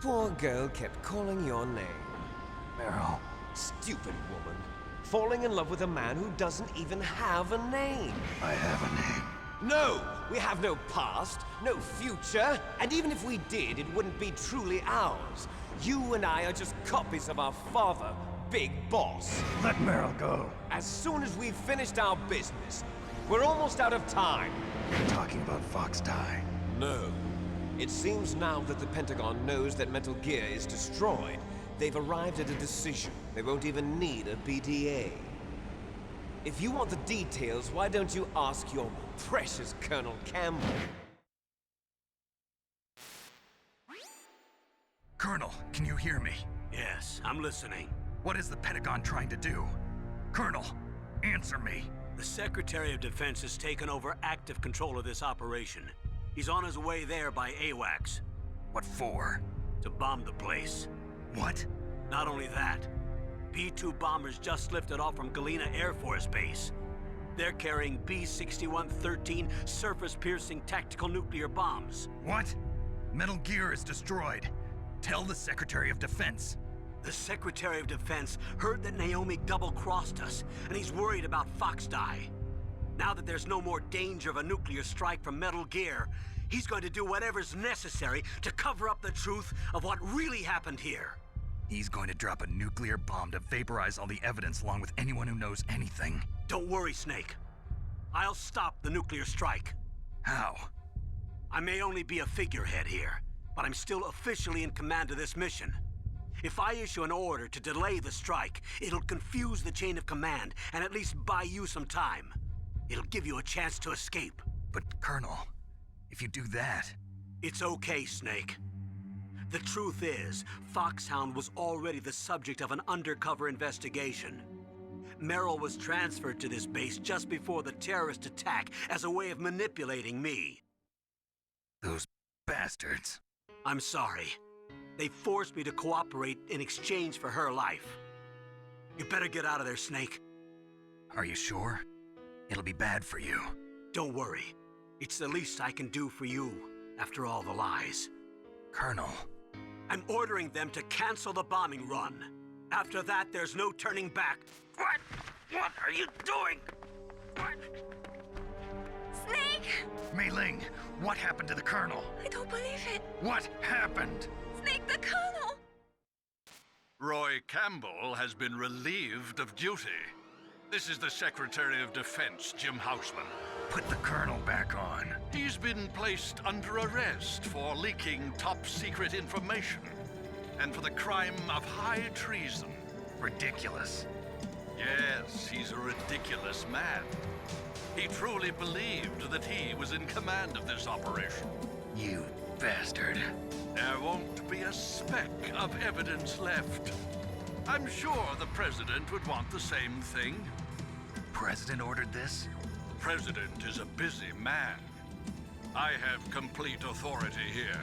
Poor girl kept calling your name. Meryl. Stupid woman. Falling in love with a man who doesn't even have a name. I have a name. No! We have no past, no future, and even if we did, it wouldn't be truly ours. You and I are just copies of our father, Big Boss. Let Meryl go. As soon as we've finished our business, we're almost out of time. You're talking about Fox Die. No. It seems now that the Pentagon knows that Metal Gear is destroyed, they've arrived at a decision. They won't even need a BDA. If you want the details, why don't you ask your precious Colonel Campbell? Colonel, can you hear me? Yes, I'm listening. What is the Pentagon trying to do? Colonel, answer me. The Secretary of Defense has taken over active control of this operation. He's on his way there by AWACS. What for? To bomb the place. What? Not only that, B-2 bombers just lifted off from Galena Air Force Base. They're carrying B-6113 surface-piercing tactical nuclear bombs. What? Metal Gear is destroyed. Tell the Secretary of Defense. The Secretary of Defense heard that Naomi double-crossed us, and he's worried about Fox Die. Now that there's no more danger of a nuclear strike from Metal Gear, he's going to do whatever's necessary to cover up the truth of what really happened here. He's going to drop a nuclear bomb to vaporize all the evidence along with anyone who knows anything. Don't worry, Snake. I'll stop the nuclear strike. How? I may only be a figurehead here, but I'm still officially in command of this mission. If I issue an order to delay the strike, it'll confuse the chain of command and at least buy you some time. It'll give you a chance to escape. But, Colonel, if you do that... It's okay, Snake. The truth is, Foxhound was already the subject of an undercover investigation. Meryl was transferred to this base just before the terrorist attack as a way of manipulating me. Those bastards. I'm sorry. They forced me to cooperate in exchange for her life. You better get out of there, Snake. Are you sure? It'll be bad for you. Don't worry. It's the least I can do for you, after all the lies. Colonel. I'm ordering them to cancel the bombing run. After that, there's no turning back. What? What are you doing? What? Snake! Mei Ling, what happened to the Colonel? I don't believe it. What happened? Snake, the Colonel! Roy Campbell has been relieved of duty. This is the Secretary of Defense, Jim Houseman. Put the Colonel back on. He's been placed under arrest for leaking top-secret information and for the crime of high treason. Ridiculous. Yes, he's a ridiculous man. He truly believed that he was in command of this operation. You bastard. There won't be a speck of evidence left. I'm sure the President would want the same thing. President ordered this? The President is a busy man. I have complete authority here.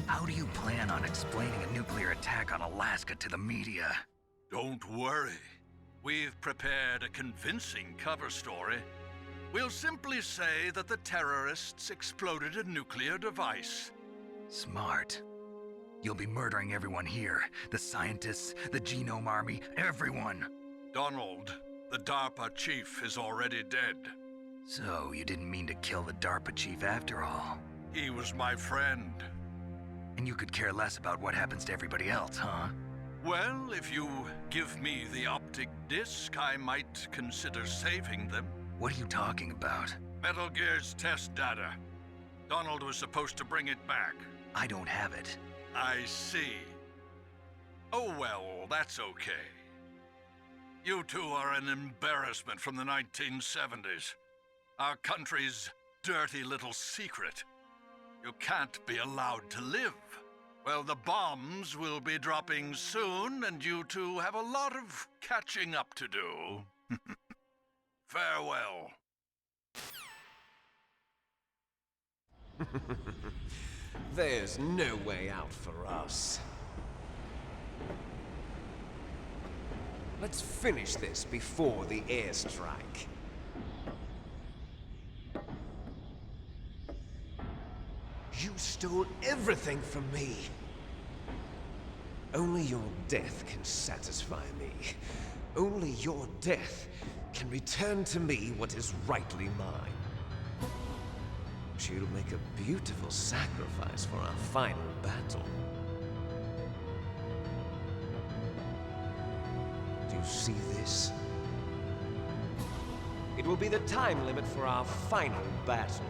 How do you plan on explaining a nuclear attack on Alaska to the media? Don't worry. We've prepared a convincing cover story. We'll simply say that the terrorists exploded a nuclear device. Smart. You'll be murdering everyone here. The scientists, the Genome Army, everyone. Donald, the DARPA chief, is already dead. So, you didn't mean to kill the DARPA chief after all? He was my friend. And you could care less about what happens to everybody else, huh? Well, if you give me the optic disc, I might consider saving them. What are you talking about? Metal Gear's test data. Donald was supposed to bring it back. I don't have it. I see. Oh well, that's okay. You two are an embarrassment from the 1970s. Our country's dirty little secret. You can't be allowed to live. Well, the bombs will be dropping soon, and you two have a lot of catching up to do. Farewell. There's no way out for us. Let's finish this before the airstrike. You stole everything from me. Only your death can satisfy me. Only your death can return to me what is rightly mine. she'll make a beautiful sacrifice for our final battle. Do you see this? It will be the time limit for our final battle.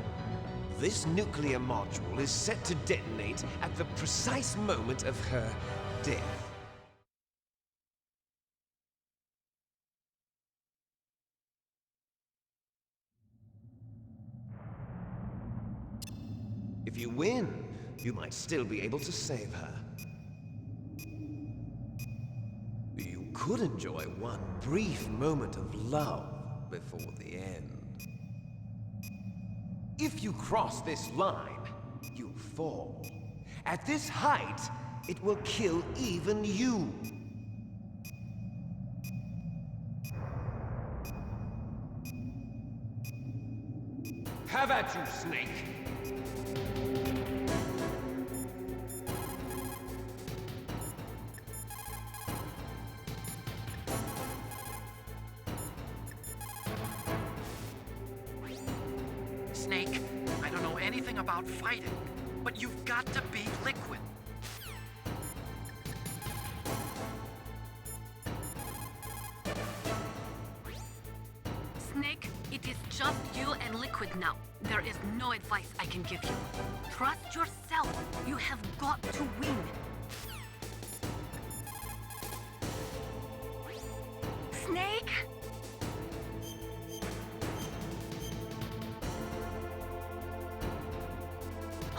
This nuclear module is set to detonate at the precise moment of her death. If you win, you might still be able to save her. You could enjoy one brief moment of love before the end. If you cross this line, you fall. At this height, it will kill even you. Have at you, Snake! Snake, I don't know anything about fighting, but you've got to beat Liquid. Snake, it is just you and Liquid now. There is no advice I can give you. Trust yourself. You have got to win. Snake?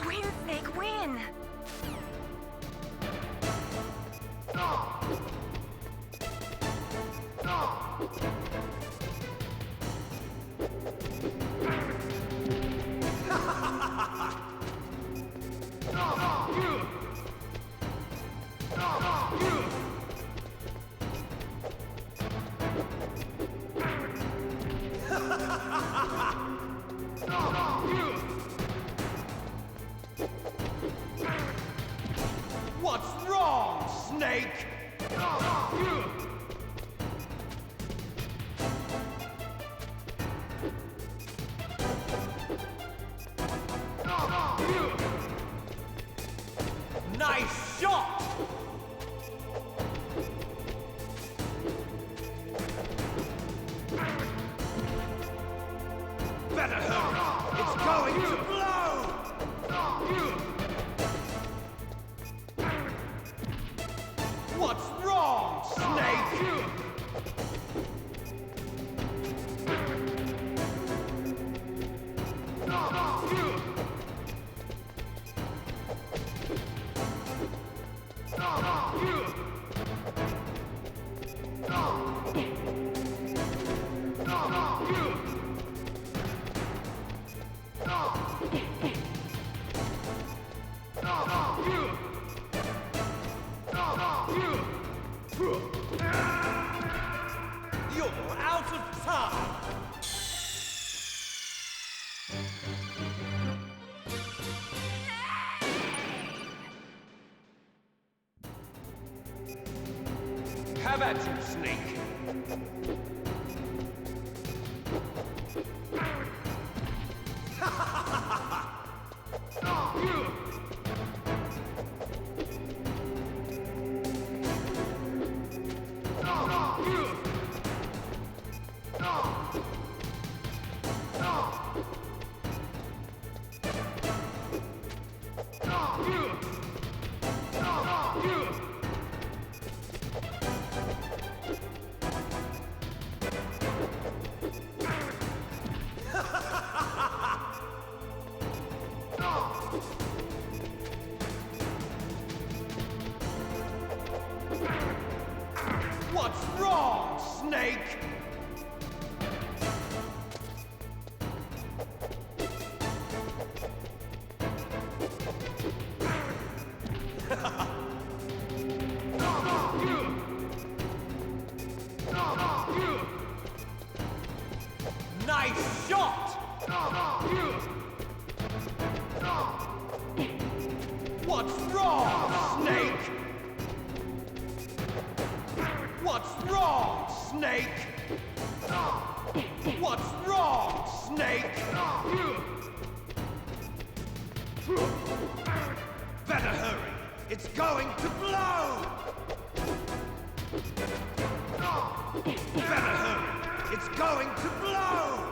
Win, Snake, win! What's wrong, Snake? Nice shot! Better hurry! It's going to blow! What's wrong, Snake? You're out of time! Have at you, Snake! What's wrong, Snake? Nice shot! What's wrong, Snake? What's wrong, Snake? What's wrong, Snake? Better hurry! It's going to blow! Better hurry! It's going to blow!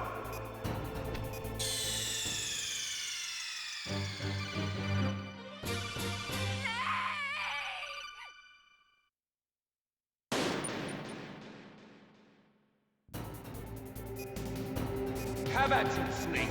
Have at you, Snake!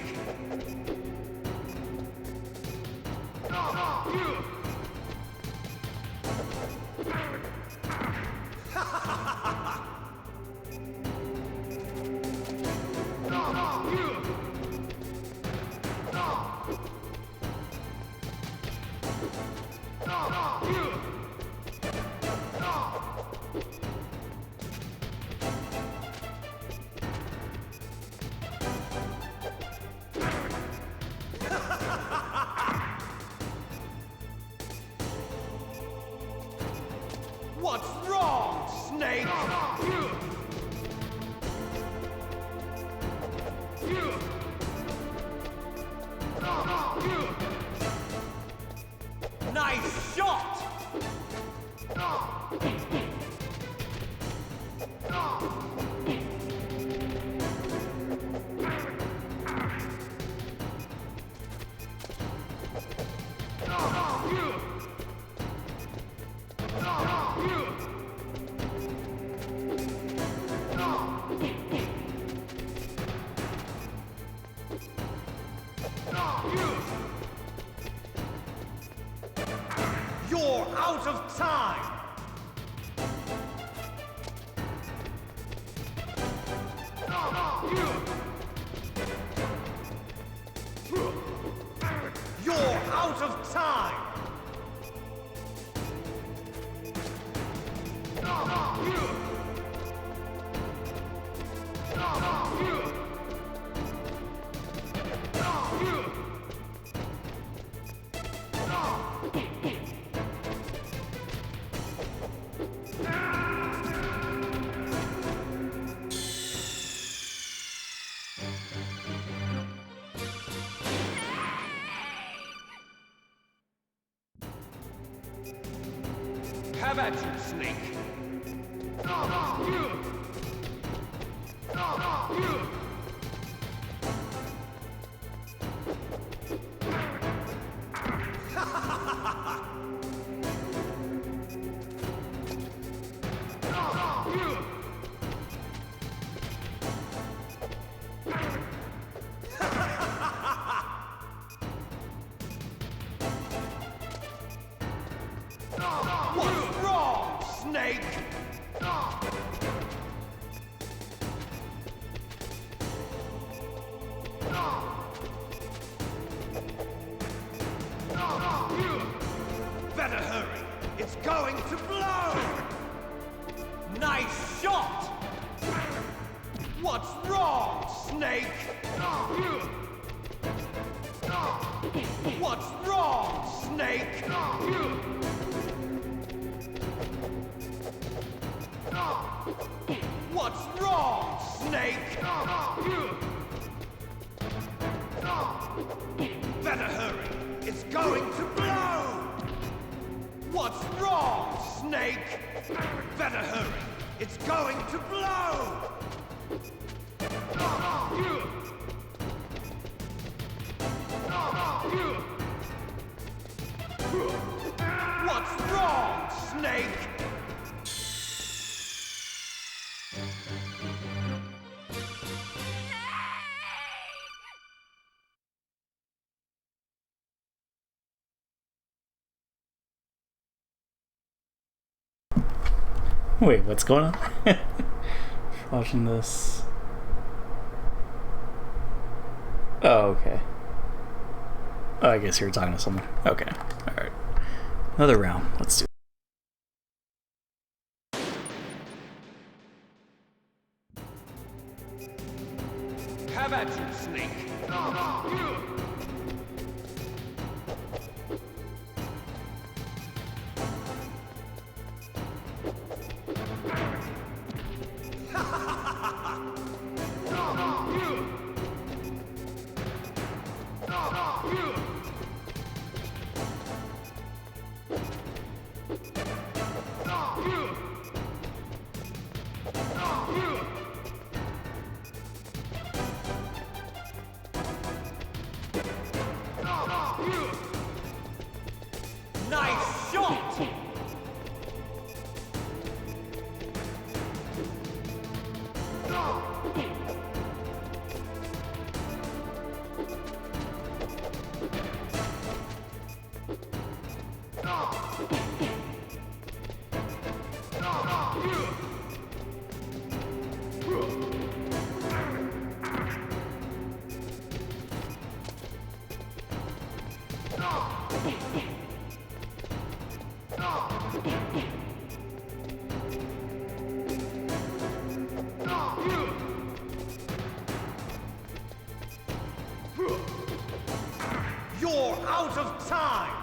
What's wrong, Snake? Nice shot! You're out of time! You're out of time! Have at you, Snake! What's wrong, Snake? Better hurry! It's going to blow! Nice shot! What's wrong, Snake? What's wrong, Snake? What's wrong, Snake? Better hurry! It's going to blow! What's wrong, Snake? Better hurry! It's going to blow! What's wrong, Snake? Wait, what's going on? Watching this. Oh, okay. Oh, I guess you were talking to someone. Okay. Alright. Another round. Let's do it. Have at you, Snake! out of time!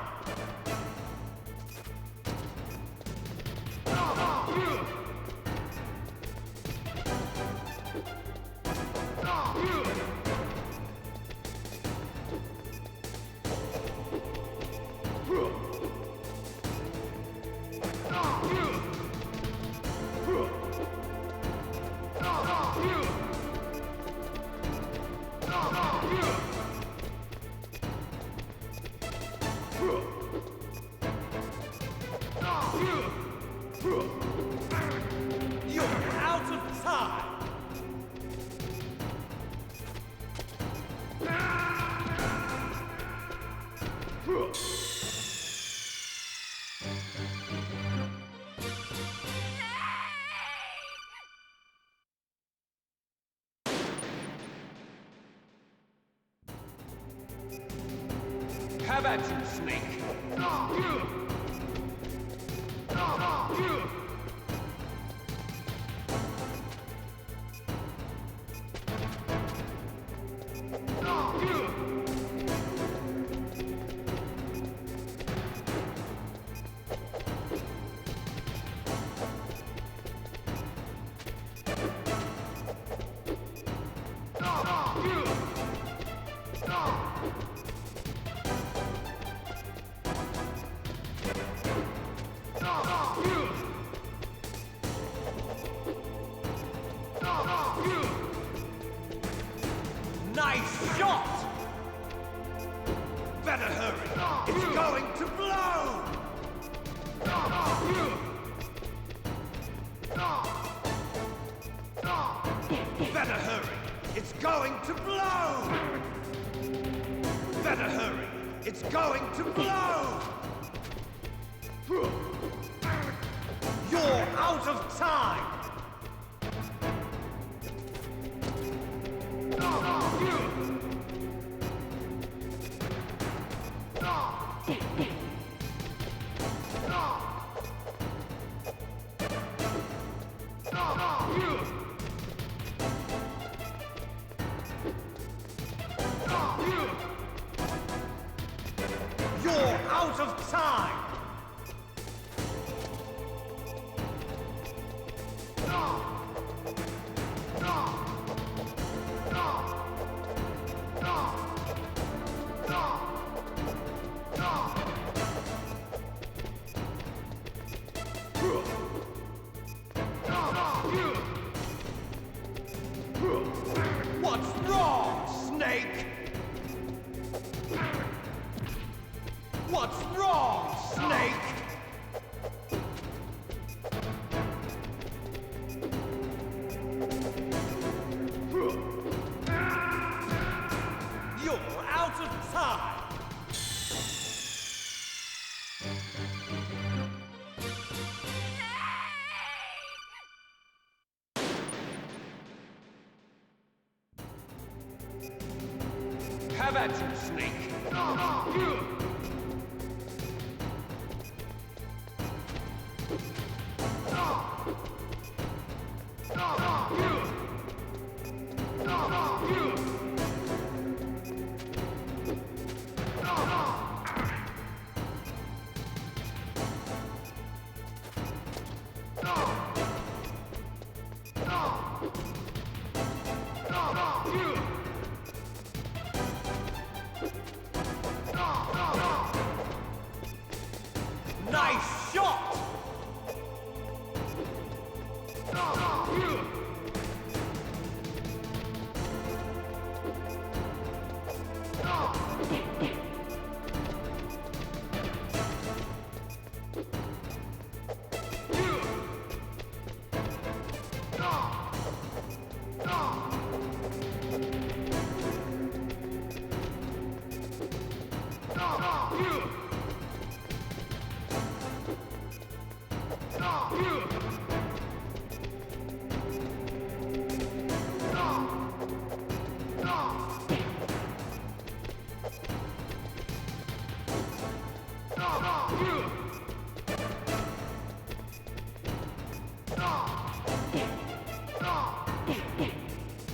You're out of time! Have at you, Snake! Nice shot! Better hurry! It's going to blow! Better hurry! It's going to blow! Better hurry! It's going to blow! You're out of time! You're out of time! What's wrong, Snake? What's wrong, Snake? You're out of time! Have at you, Snake! Nice shot!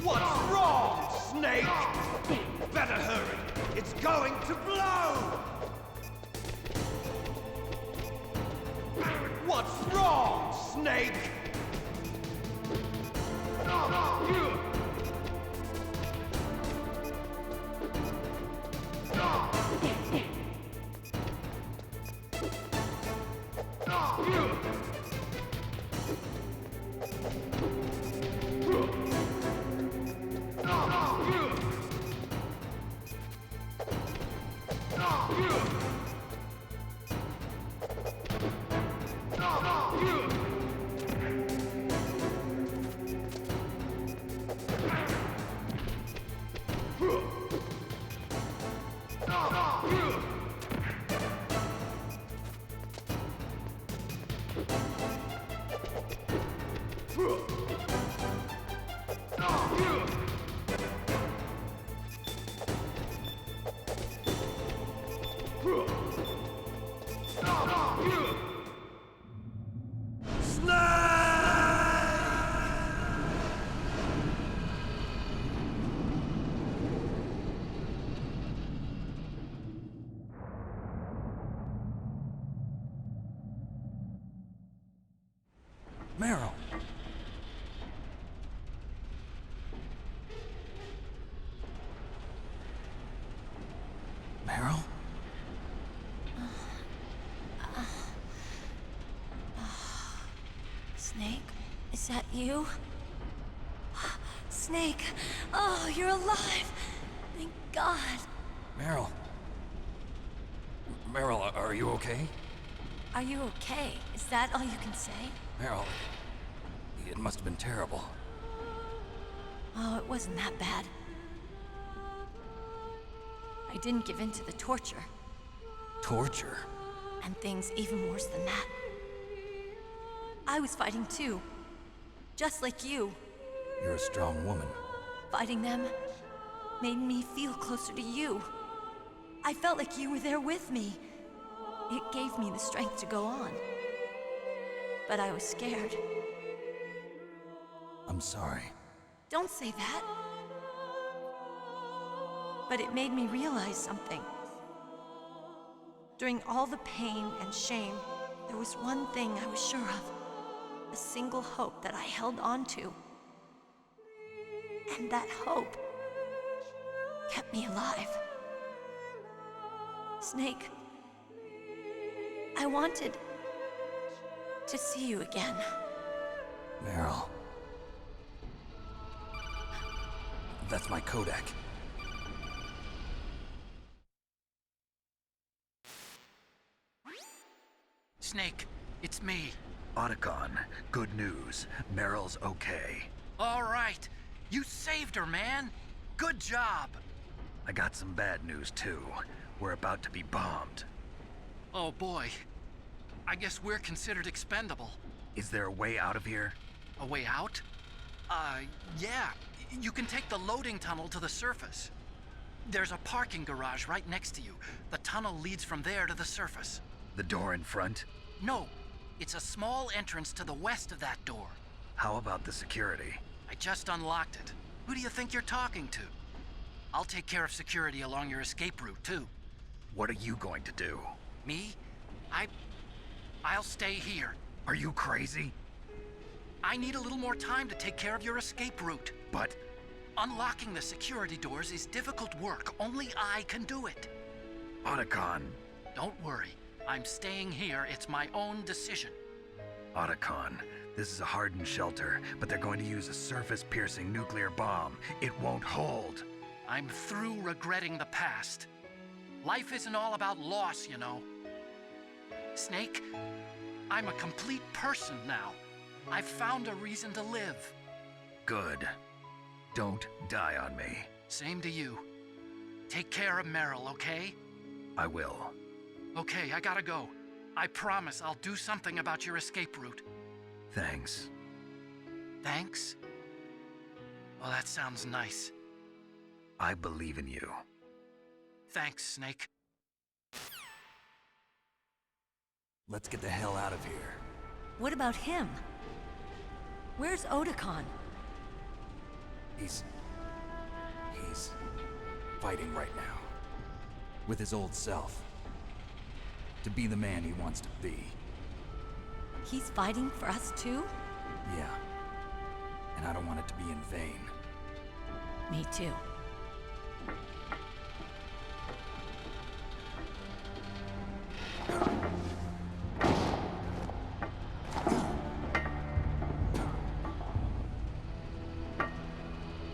What's wrong, Snake? Better hurry. It's going to blow! wrong, Snake? Meryl! Meryl? Snake, is that you? Snake, oh, you're alive! Thank God. Meryl. Meryl, are you okay? Are you okay? Is that all you can say? Meryl, it must have been terrible. Oh, it wasn't that bad. I didn't give in to the torture. Torture? And things even worse than that. I was fighting too. Just like you. You're a strong woman. Fighting them made me feel closer to you. I felt like you were there with me. It gave me the strength to go on. But I was scared. I'm sorry. Don't say that. But it made me realize something. During all the pain and shame, there was one thing I was sure of. A single hope that I held on to. And that hope kept me alive. Snake, I wanted to see you again. Meryl. That's my Kodak. Snake, it's me. Otacon, good news. Meryl's okay. All right. You saved her, man. Good job. I got some bad news, too. We're about to be bombed. Oh, boy. I guess we're considered expendable. Is there a way out of here? A way out? Yeah. You can take the loading tunnel to the surface. There's a parking garage right next to you. The tunnel leads from there to the surface. The door in front? No. It's a small entrance to the west of that door. How about the security? I just unlocked it. Who do you think you're talking to? I'll take care of security along your escape route, too. What are you going to do? Me? I'll stay here. Are you crazy? I need a little more time to take care of your escape route. But... unlocking the security doors is difficult work. Only I can do it. Otacon. Don't worry. I'm staying here. It's my own decision. Otacon, this is a hardened shelter, but they're going to use a surface-piercing nuclear bomb. It won't hold. I'm through regretting the past. Life isn't all about loss, you know. Snake, I'm a complete person now. I've found a reason to live. Good. Don't die on me. Same to you. Take care of Meryl, okay? I will. Okay, I gotta go. I promise I'll do something about your escape route. Thanks. Thanks? Well, that sounds nice. I believe in you. Thanks, Snake. Let's get the hell out of here. What about him? Where's Otacon? He's fighting right now. With his old self. To be the man he wants to be. He's fighting for us too? Yeah. And I don't want it to be in vain. Me too.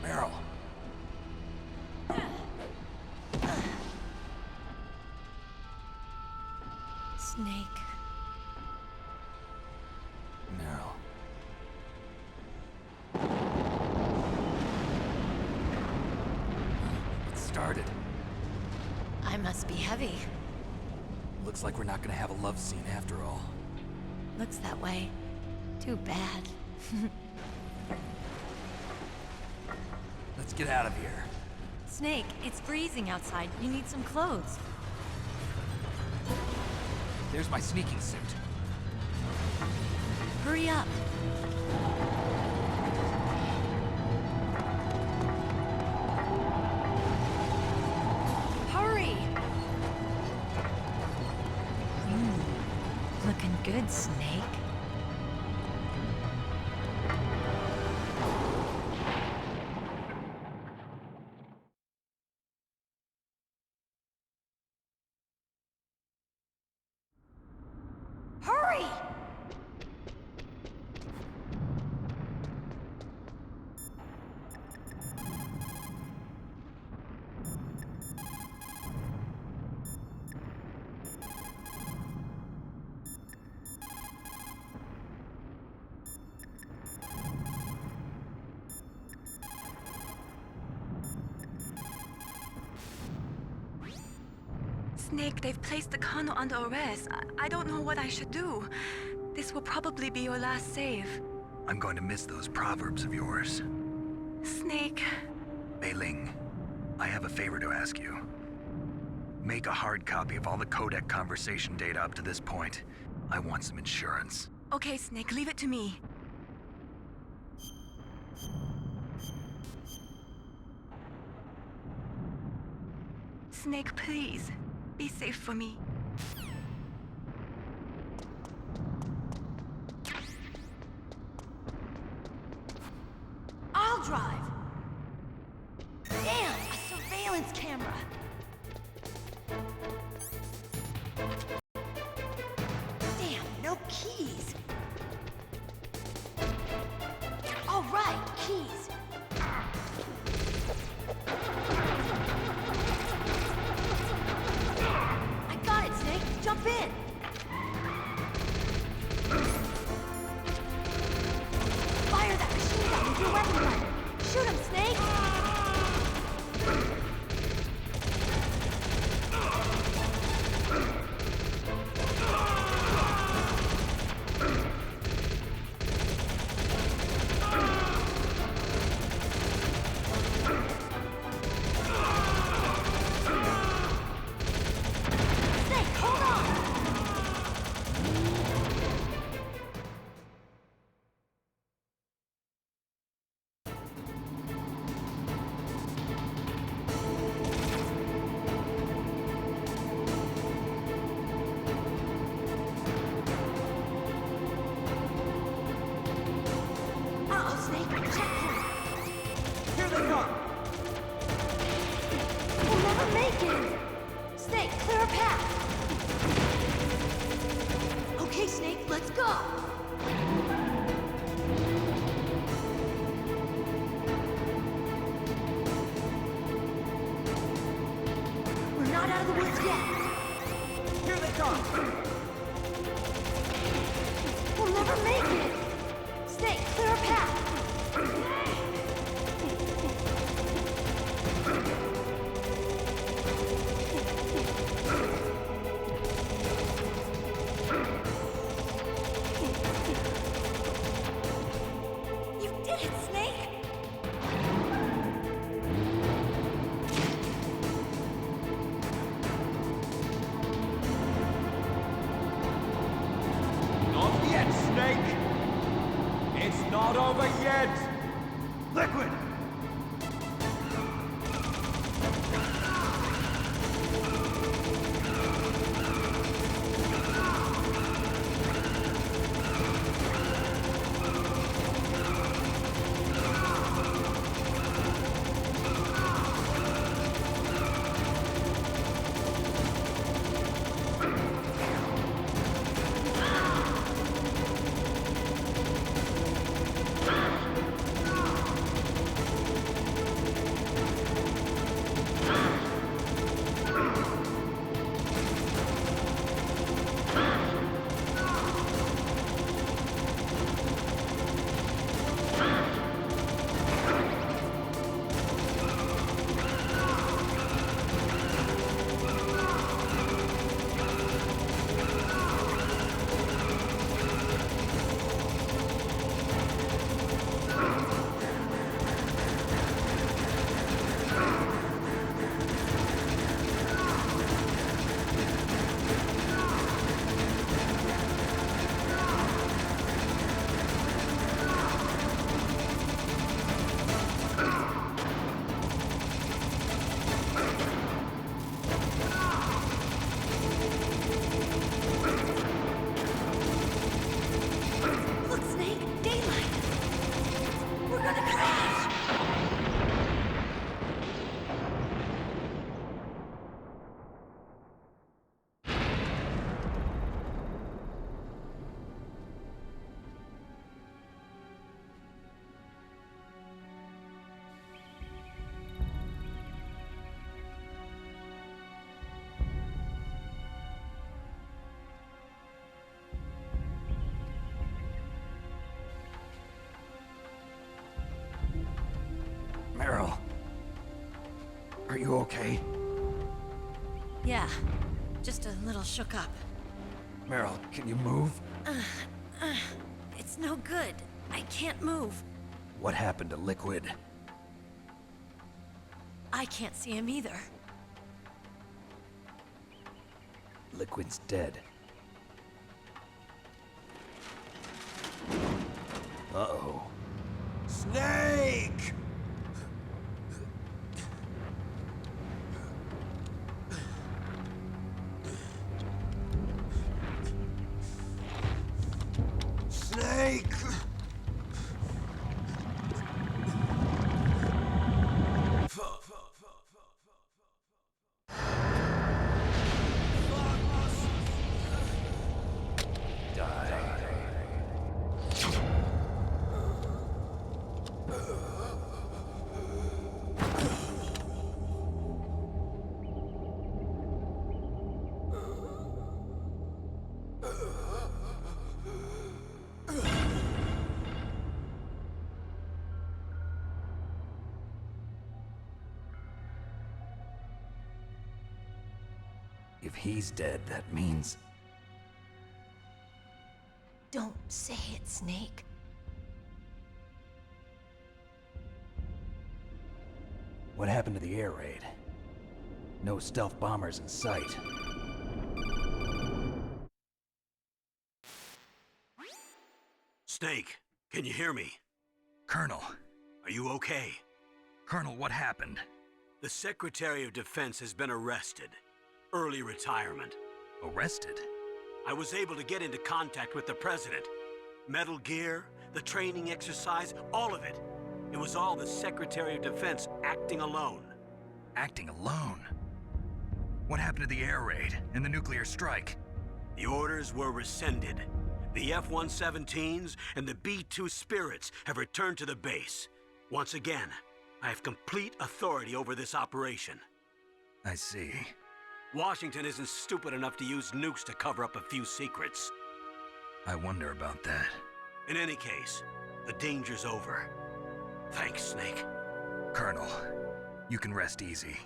Meryl. Snake. Meryl. It started. I must be heavy. Looks like we're not gonna have a love scene after all. Looks that way. Too bad. Let's get out of here. Snake, it's freezing outside. You need some clothes. There's my sneaking suit. Hurry up. Hurry! Looking good, Snake. Hurry! Snake, they've placed the Colonel under arrest. I don't know what I should do. This will probably be your last save. I'm going to miss those proverbs of yours. Snake. Mei Ling, I have a favor to ask you. Make a hard copy of all the codec conversation data up to this point. I want some insurance. Okay, Snake, leave it to me. Snake, please. Be safe for me. I'll drive. Damn, a surveillance camera. Damn, no keys. All right, keys. I got it, Snake. Jump in. Fire that machine gun with your weapon gun. Shoot him, Snake. Snake, hold on. Uh-oh, Snake. Checkpoint. Here they come! We'll never make it. Snake, clear a path. Okay, Snake, let's go. We're not out of the woods yet. Here they come! We'll never make it. Snake, clear a path. You did it, Snake! Not yet, Snake! It's not over yet! Liquid! okay? Yeah, just a little shook up. Meryl, can you move? It's no good. I can't move. What happened to Liquid? I can't see him either. Liquid's dead. Uh-oh. Snake! Snake! If he's dead, that means... Don't say it, Snake. What happened to the air raid? No stealth bombers in sight. Snake, can you hear me? Colonel. Are you okay? Colonel, what happened? The Secretary of Defense has been arrested. Early retirement. Arrested? I was able to get into contact with the President. Metal Gear, the training exercise, all of it. It was all the Secretary of Defense acting alone. Acting alone? What happened to the air raid and the nuclear strike? The orders were rescinded. The F-117s and the B-2 Spirits have returned to the base. Once again, I have complete authority over this operation. I see. Washington isn't stupid enough to use nukes to cover up a few secrets. I wonder about that. In any case, the danger's over. Thanks, Snake. Colonel, you can rest easy.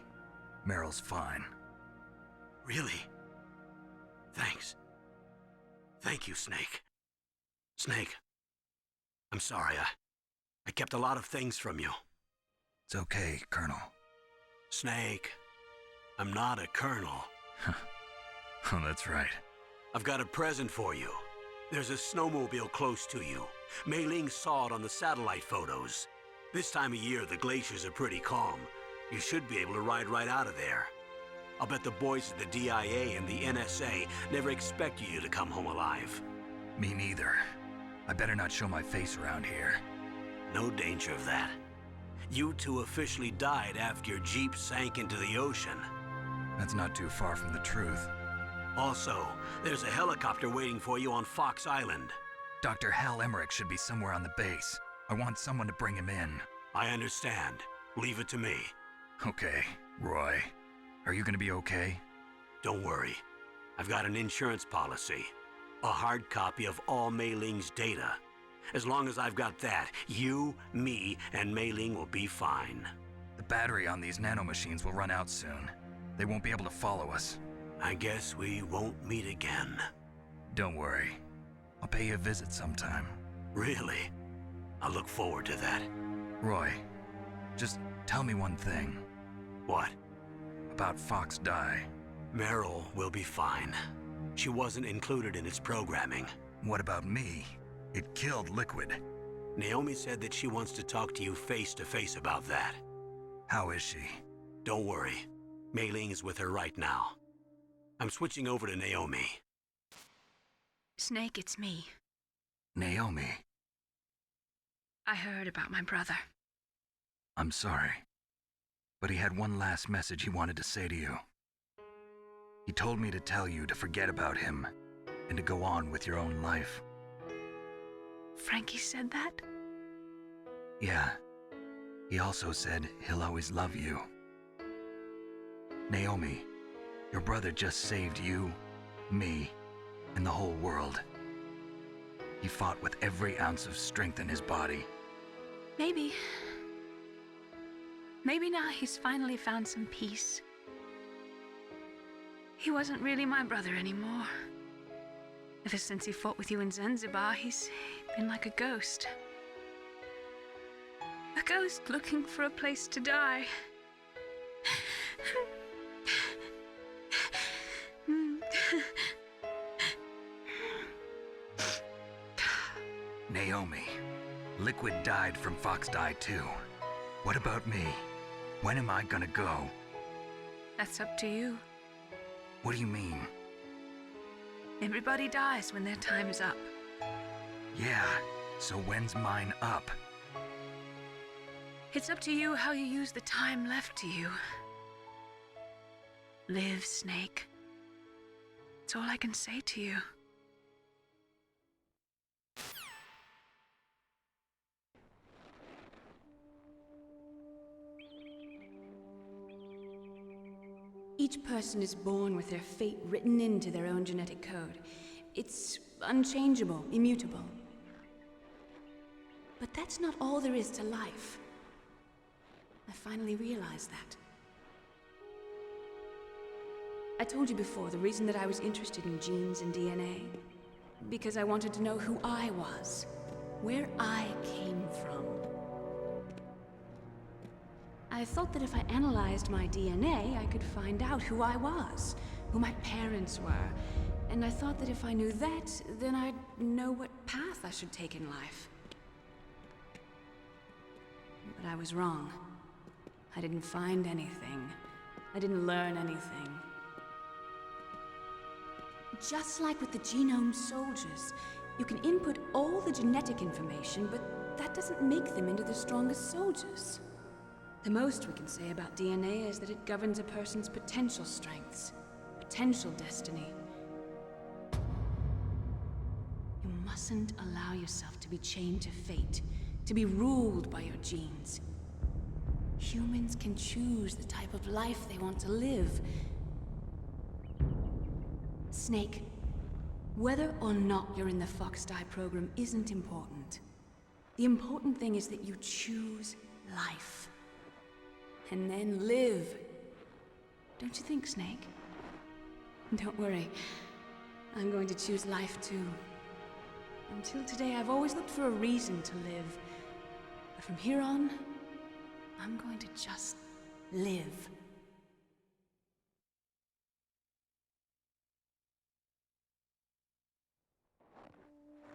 Meryl's fine. Really? Thanks. Thank you, Snake. Snake, I'm sorry. I kept a lot of things from you. It's okay, Colonel. Snake, I'm not a colonel. Oh, that's right. I've got a present for you. There's a snowmobile close to you. Mei Ling saw it on the satellite photos. This time of year, the glaciers are pretty calm. You should be able to ride right out of there. I'll bet the boys at the DIA and the NSA never expect you to come home alive. Me neither. I better not show my face around here. No danger of that. You two officially died after your Jeep sank into the ocean. That's not too far from the truth. Also, there's a helicopter waiting for you on Fox Island. Dr. Hal Emmerich should be somewhere on the base. I want someone to bring him in. I understand. Leave it to me. Okay, Roy. Are you gonna be okay? Don't worry. I've got an insurance policy. A hard copy of all Mei Ling's data. As long as I've got that, you, me, and Mei Ling will be fine. The battery on these nanomachines will run out soon. They won't be able to follow us. I guess we won't meet again. Don't worry. I'll pay you a visit sometime. Really? I look forward to that. Roy, just tell me one thing. What? About Fox Die. Meryl will be fine. She wasn't included in its programming. What about me? It killed Liquid. Naomi said that she wants to talk to you face to face about that. How is she? Don't worry. Mei Ling is with her right now. I'm switching over to Naomi. Snake, it's me. Naomi. I heard about my brother. I'm sorry. But he had one last message he wanted to say to you. He told me to tell you to forget about him and to go on with your own life. Frankie said that? Yeah. He also said he'll always love you. Naomi, your brother just saved you, me, and the whole world. He fought with every ounce of strength in his body. Maybe. Maybe now he's finally found some peace. He wasn't really my brother anymore. Ever since he fought with you in Zanzibar, he's been like a ghost. A ghost looking for a place to die. Naomi, Liquid died from Fox Die too. What about me? When am I gonna go? That's up to you. What do you mean? Everybody dies when their time's up. Yeah, so when's mine up? It's up to you how you use the time left to you. Live, Snake. That's all I can say to you. Each person is born with their fate written into their own genetic code. It's unchangeable, immutable. But that's not all there is to life. I finally realized that. I told you before the reason that I was interested in genes and DNA. Because I wanted to know who I was, where I came from. I thought that if I analyzed my DNA, I could find out who I was, who my parents were. And I thought that if I knew that, then I'd know what path I should take in life. But I was wrong. I didn't find anything. I didn't learn anything. Just like with the genome soldiers, you can input all the genetic information, but that doesn't make them into the strongest soldiers. The most we can say about DNA is that it governs a person's potential strengths, potential destiny. You mustn't allow yourself to be chained to fate, to be ruled by your genes. Humans can choose the type of life they want to live. Snake, whether or not you're in the Fox Die program isn't important. The important thing is that you choose life. And then live. Don't you think, Snake? Don't worry. I'm going to choose life too. Until today, I've always looked for a reason to live. But from here on, I'm going to just live.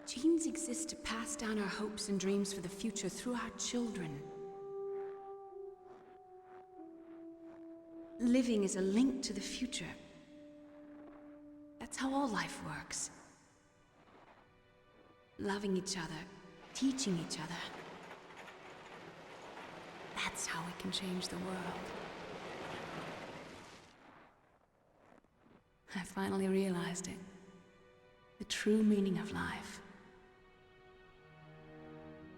Genes exist to pass down our hopes and dreams for the future through our children. Living is a link to the future. That's how all life works. Loving each other, teaching each other. That's how we can change the world. I finally realized it. The true meaning of life.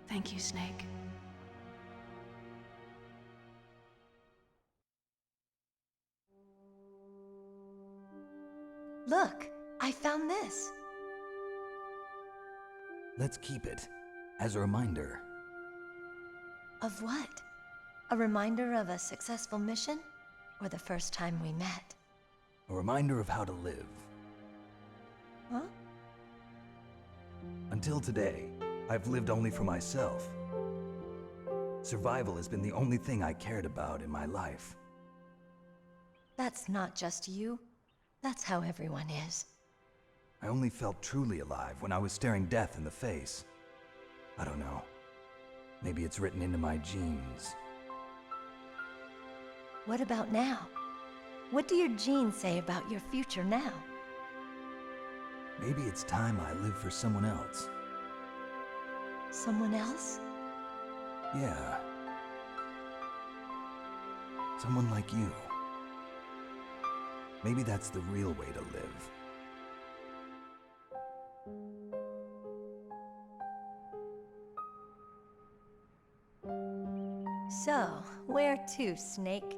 Thank you, Snake. Look, I found this. Let's keep it as a reminder. Of what? A reminder of a successful mission? Or the first time we met? A reminder of how to live. Huh? Until today, I've lived only for myself. Survival has been the only thing I cared about in my life. That's not just you. That's how everyone is. I only felt truly alive when I was staring death in the face. I don't know. Maybe it's written into my genes. What about now? What do your genes say about your future now? Maybe it's time I live for someone else. Someone else? Yeah. Someone like you. Maybe that's the real way to live. So, where to, Snake?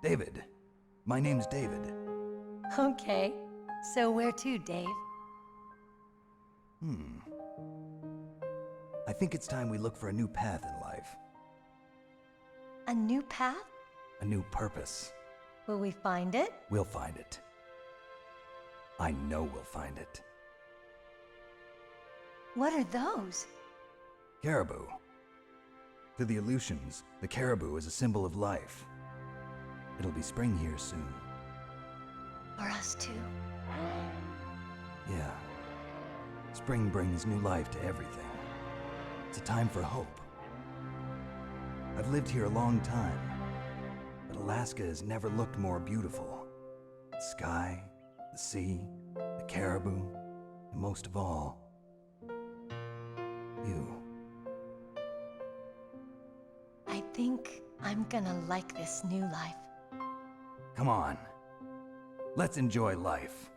David. My name's David. Okay. So where to, Dave? I think it's time we look for a new path in life. A new path? A new purpose. Will we find it? We'll find it. I know we'll find it. What are those? Caribou. To the Aleutians, the caribou is a symbol of life. It'll be spring here soon. For us too. Yeah. Spring brings new life to everything. It's a time for hope. I've lived here a long time, but Alaska has never looked more beautiful. The sky, the sea, the caribou, and most of all, you. I think I'm gonna like this new life. Come on. Let's enjoy life.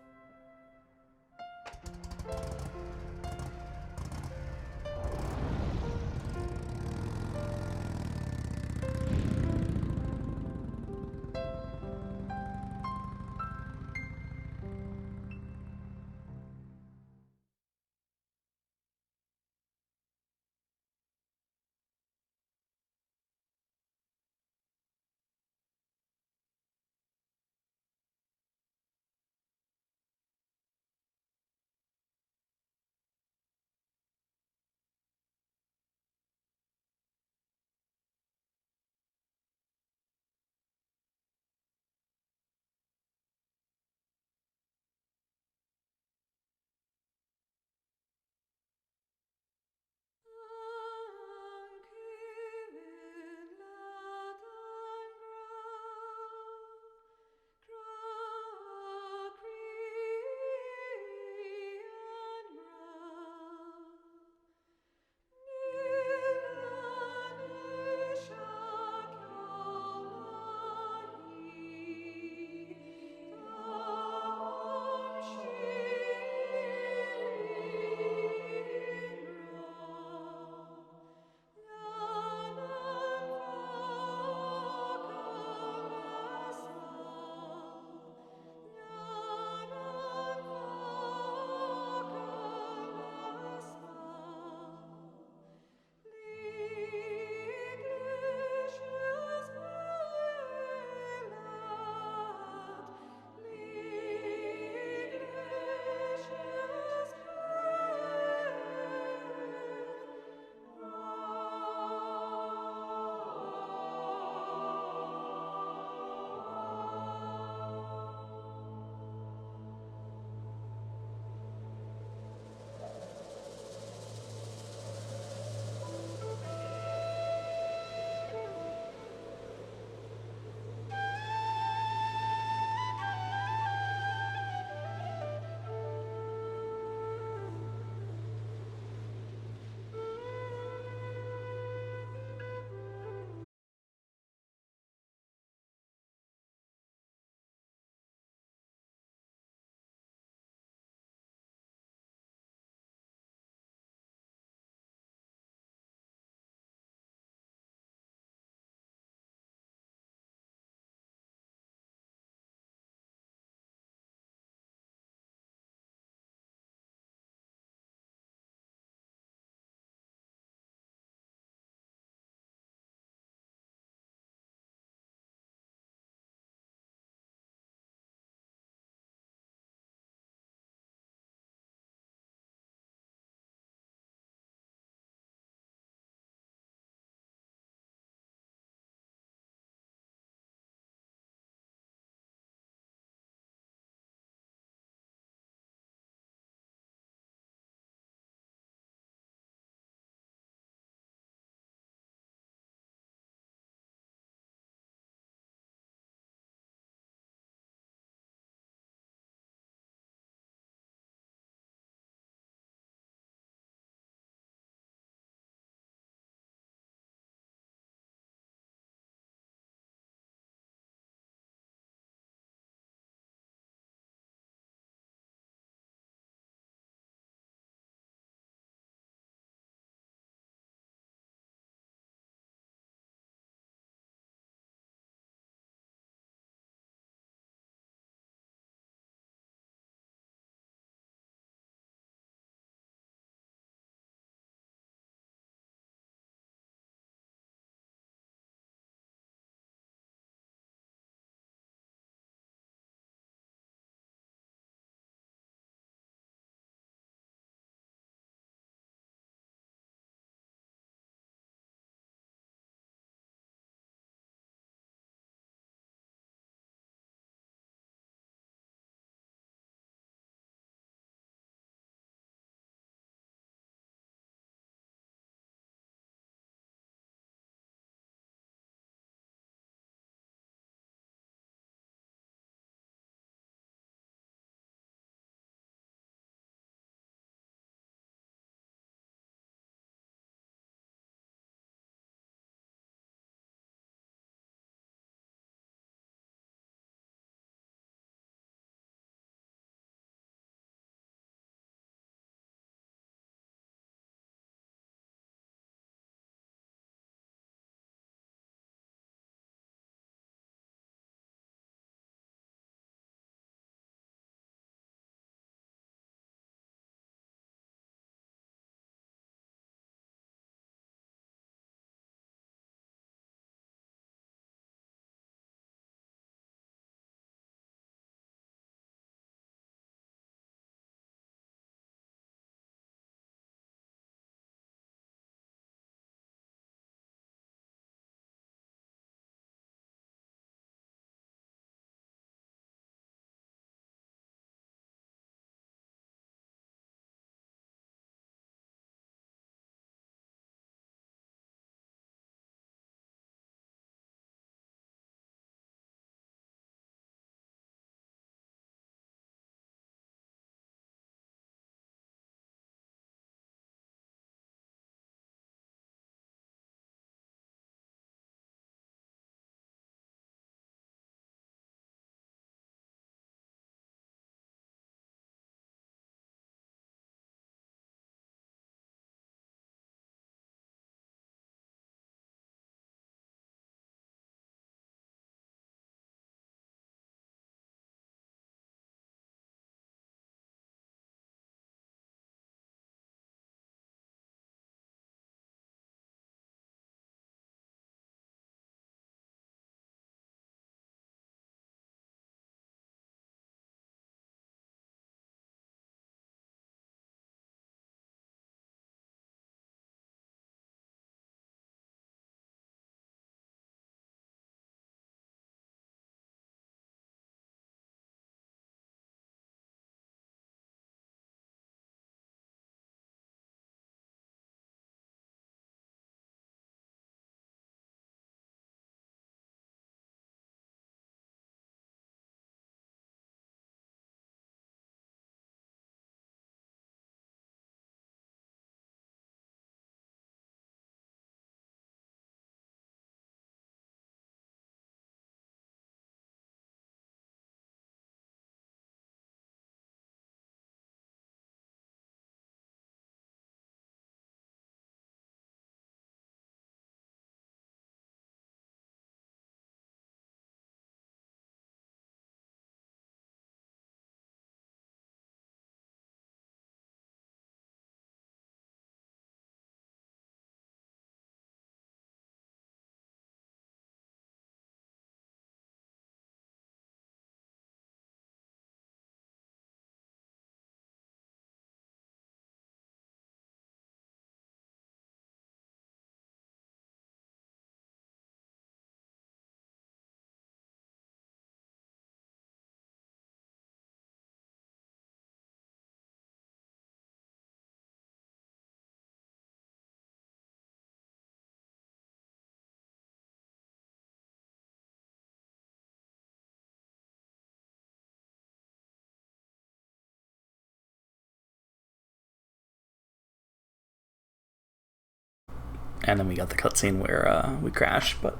and then we got the cutscene where we crashed, but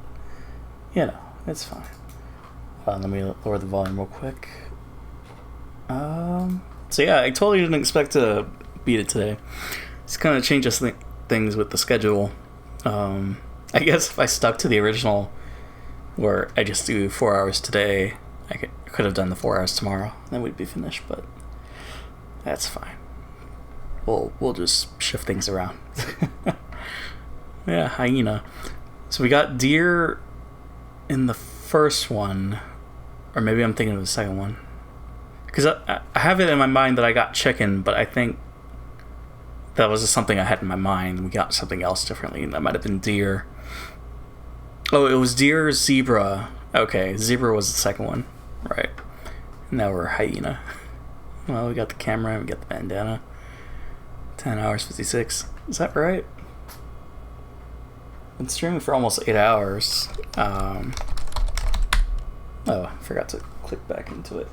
you know, it's fine. Let me lower the volume real quick. So yeah, I totally didn't expect to beat it today. It's kind of changes things with the schedule. I guess if I stuck to the original, where I just do 4 hours today, I could have done the 4 hours tomorrow, then we'd be finished. But that's fine. We'll just shift things around. Yeah, hyena. So we got deer in the first one, or maybe I'm thinking of the second one, because I have it in my mind that I got chicken, but I think that was just something I had in my mind. We got something else differently, and that might have been deer. Oh, it was deer, zebra. Okay, zebra was the second one, right? Now we're hyena. Well, we got the camera, we got the bandana. 10 hours 56. Is that right? Been streaming for almost 8 hours. Oh, I forgot to click back into it.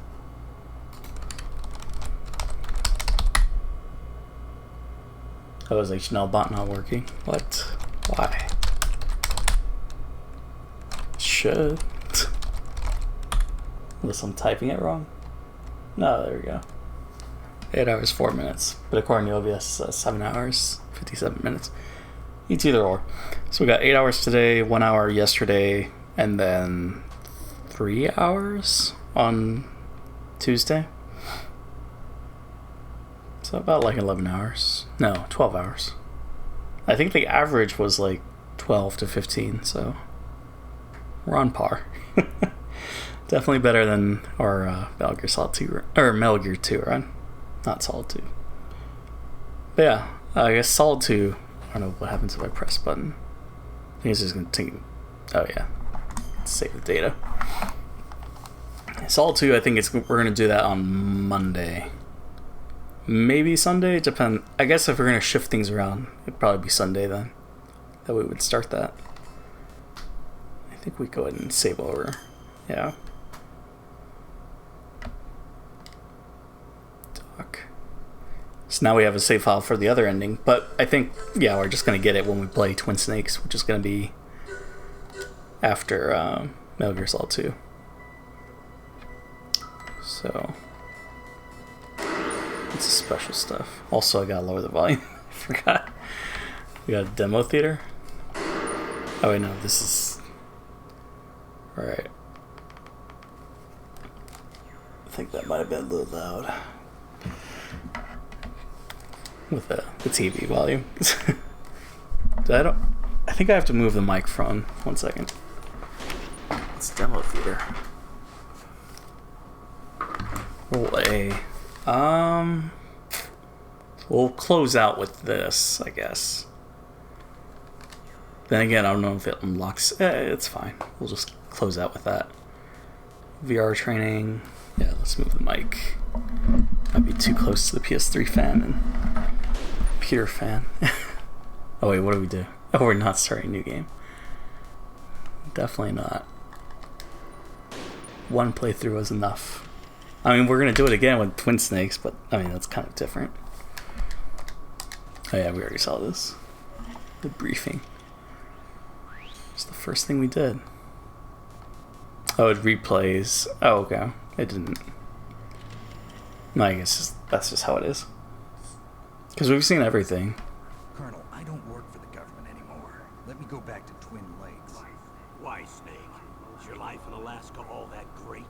Oh, is HTML bot not working? What? Why? Should. Unless I'm typing it wrong. No, there we go. 8 hours, 4 minutes. But according to OBS, 7 hours, 57 minutes. It's either or. So we got 8 hours today, 1 hour yesterday, and then 3 hours on Tuesday. So about like 11 hours. No, 12 hours. I think the average was like 12 to 15, so we're on par. Definitely better than our Metal Gear Solid 2, or Metal Gear 2 run. Not Solid 2. But yeah, I guess Solid 2, I don't know what happens if I press a button. I think it's just going to take... Oh yeah. Save the data. Solid 2, I think we're going to do that on Monday. Maybe Sunday, depend. I guess if we're going to shift things around, it'd probably be Sunday then. That we would start that. I think we go ahead and save over. Yeah. Doc. So now we have a save file for the other ending, but I think, yeah, we're just going to get it when we play Twin Snakes, which is going to be after Metal Gear Solid 2. So... it's the special stuff. Also, I gotta lower the volume. I forgot. We got a demo theater. Oh wait, no, this is... Alright. I think that might have been a little loud. With the TV volume. I think I have to move the microphone. 1 second. It's demo theater. Roll A. We'll close out with this, I guess. Then again, I don't know if it unlocks. It's fine. We'll just close out with that. VR training. Yeah, let's move the mic. Might be too close to the PS3 fan and Peter fan. Oh wait, what do we do? Oh, we're not starting a new game. Definitely not. One playthrough was enough. I mean, we're going to do it again with Twin Snakes, but, I mean, that's kind of different. Oh yeah, we already saw this. The briefing. It's the first thing we did. Oh, it replays. Oh, okay. It didn't. No, I guess that's just how it is. Because we've seen everything. Colonel, I don't work for the government anymore. Let me go back to Twin Lakes. Why, Snake? Is your life in Alaska all that great?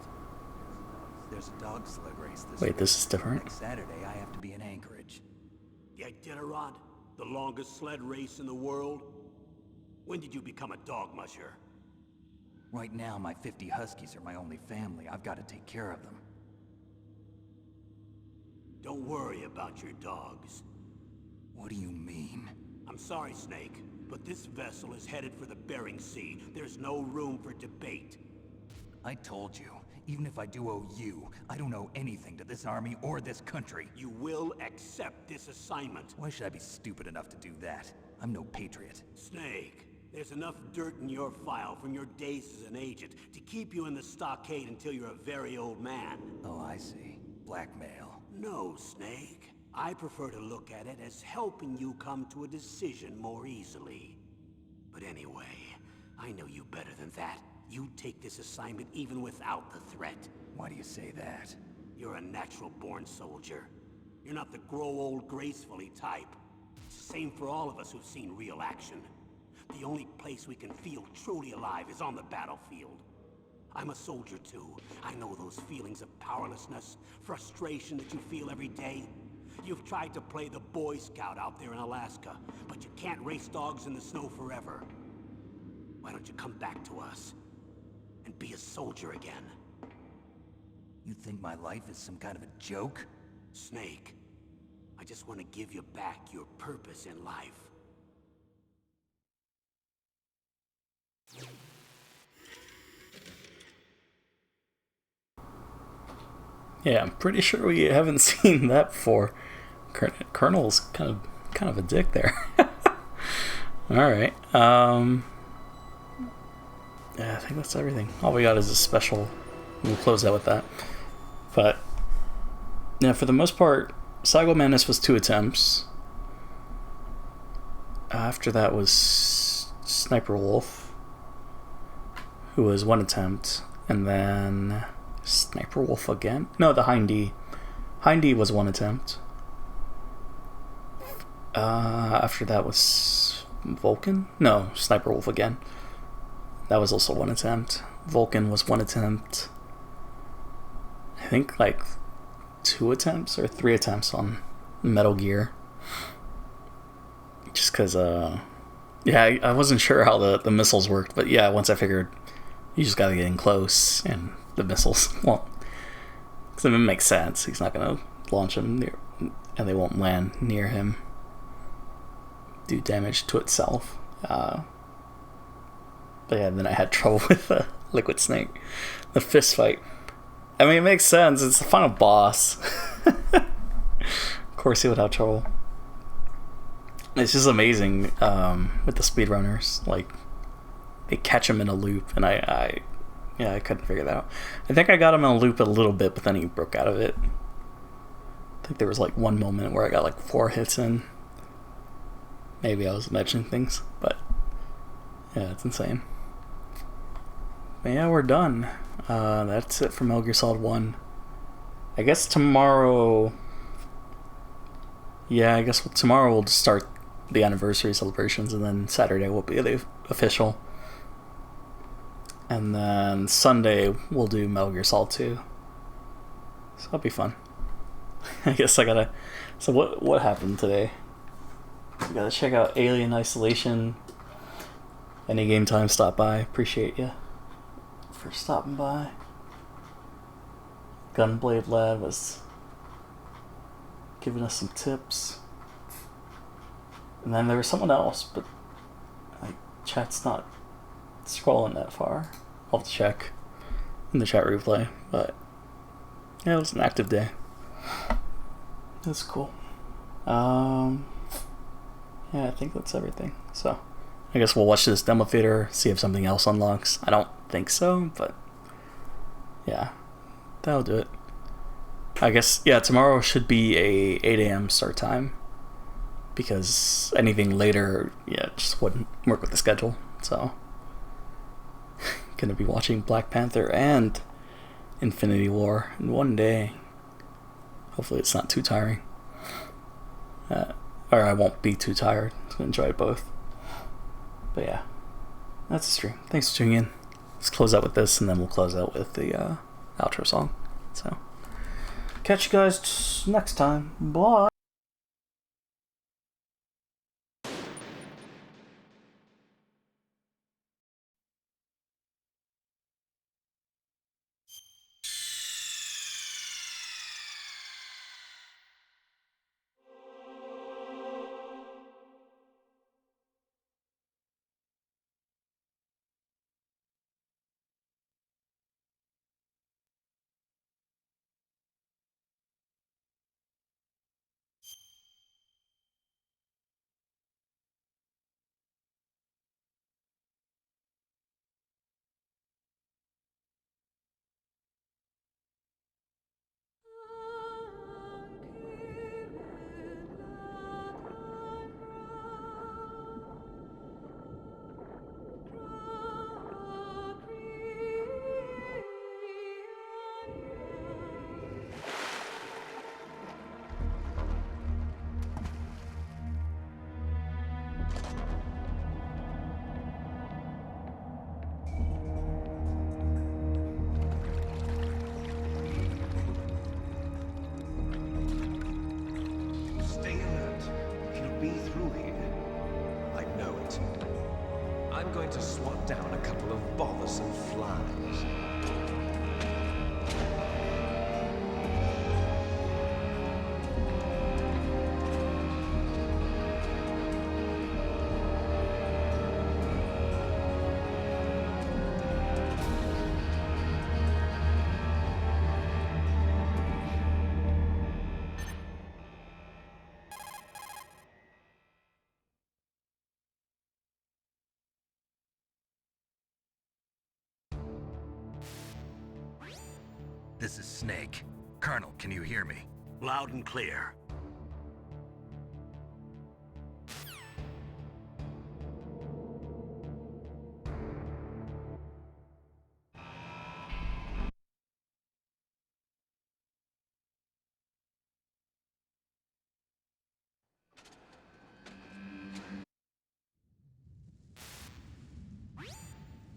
There's a dog sled race this Wait, week. this is different? Next Saturday, I have to be in Anchorage. Iditarod, the longest sled race in the world? When did you become a dog musher? Right now, my 50 Huskies are my only family. I've got to take care of them. Don't worry about your dogs. What do you mean? I'm sorry, Snake, but this vessel is headed for the Bering Sea. There's no room for debate. I told you, even if I do owe you, I don't owe anything to this army or this country. You will accept this assignment. Why should I be stupid enough to do that? I'm no patriot. Snake, there's enough dirt in your file from your days as an agent to keep you in the stockade until you're a very old man. Oh, I see. Blackmail. No, Snake. I prefer to look at it as helping you come to a decision more easily. But anyway, I know you better than that. You'd take this assignment even without the threat. Why do you say that? You're a natural-born soldier. You're not the grow old gracefully type. It's the same for all of us who've seen real action. The only place we can feel truly alive is on the battlefield. I'm a soldier too. I know those feelings of powerlessness, frustration that you feel every day. You've tried to play the Boy Scout out there in Alaska, but you can't race dogs in the snow forever. Why don't you come back to us and be a soldier again? You think my life is some kind of a joke? Snake, I just want to give you back your purpose in life. Yeah, I'm pretty sure we haven't seen that before. Colonel's kind of a dick there. All right. Yeah, I think that's everything. All we got is a special. We'll close out with that. But yeah, for the most part, Saigo Madness was 2 attempts. After that was Sniper Wolf, who was 1 attempt, and then Sniper Wolf again. No, the Hindy. Hindy was 1 attempt. After that was Vulcan? No, Sniper Wolf again. That was also 1 attempt. Vulcan was 1 attempt. I think like 2 attempts or 3 attempts on Metal Gear. Just because, yeah, I wasn't sure how the missiles worked, but yeah, once I figured you just gotta get in close and the missiles won't. Because it makes sense. He's not gonna launch them near, and they won't land near him. Do damage to itself. But yeah, then I had trouble with the Liquid Snake. The fist fight. I mean, it makes sense. It's the final boss. Of course he would have trouble. It's just amazing with the speedrunners. Like, they catch him in a loop, and I couldn't figure that out. I think I got him in a loop a little bit, but then he broke out of it. I think there was like 1 moment where I got like 4 hits in. Maybe I was imagining things, but yeah, it's insane. But yeah, we're done. That's it for Metal Gear Solid 1. I guess tomorrow... Yeah, I guess tomorrow we'll just start the anniversary celebrations, and then Saturday will be the official. And then Sunday we'll do Metal Gear Solid 2. So that'll be fun. I guess I gotta... So what happened today? We gotta check out Alien Isolation. Any game time, stop by. Appreciate you for stopping by. Gunblade Lad was giving us some tips. And then there was someone else, but like chat's not scrolling that far. I'll have to check in the chat replay, but yeah, it was an active day. That's cool. Yeah, I think that's everything. So I guess we'll watch this demo theater, see if something else unlocks. I don't think so, but yeah, that'll do it. I guess, yeah, tomorrow should be a 8 a.m. start time, because anything later, yeah, just wouldn't work with the schedule. So gonna be watching Black Panther and Infinity War in one day. Hopefully it's not too tiring. Or I won't be too tired. I'm gonna enjoy both. But yeah, that's the stream. Thanks for tuning in. Let's close out with this, and then we'll close out with the outro song. So catch you guys next time. Bye. trying to swat down a couple of bothersome flies. This is Snake. Colonel, can you hear me? Loud and clear.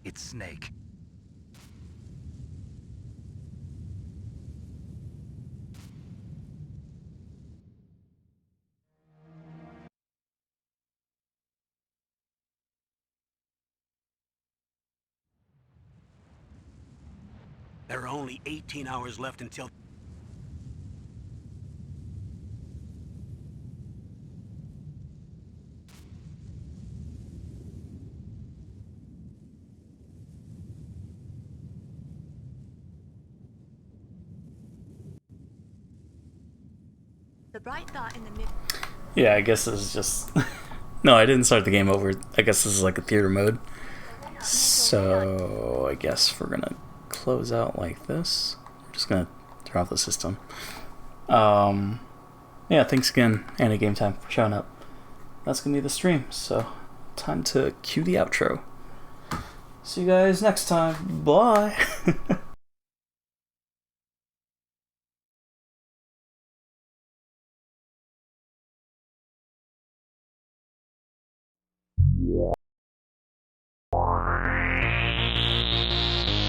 It's Snake. There are only 18 hours left until... The bright dot in the mid. Yeah, I guess this is just... No, I didn't start the game over. I guess this is like a theater mode. So, I guess we're gonna close out like this. We're just gonna turn off the system. Yeah, thanks again, Annie Game Time, for showing up. That's gonna be the stream, so time to cue the outro. See you guys next time. Bye!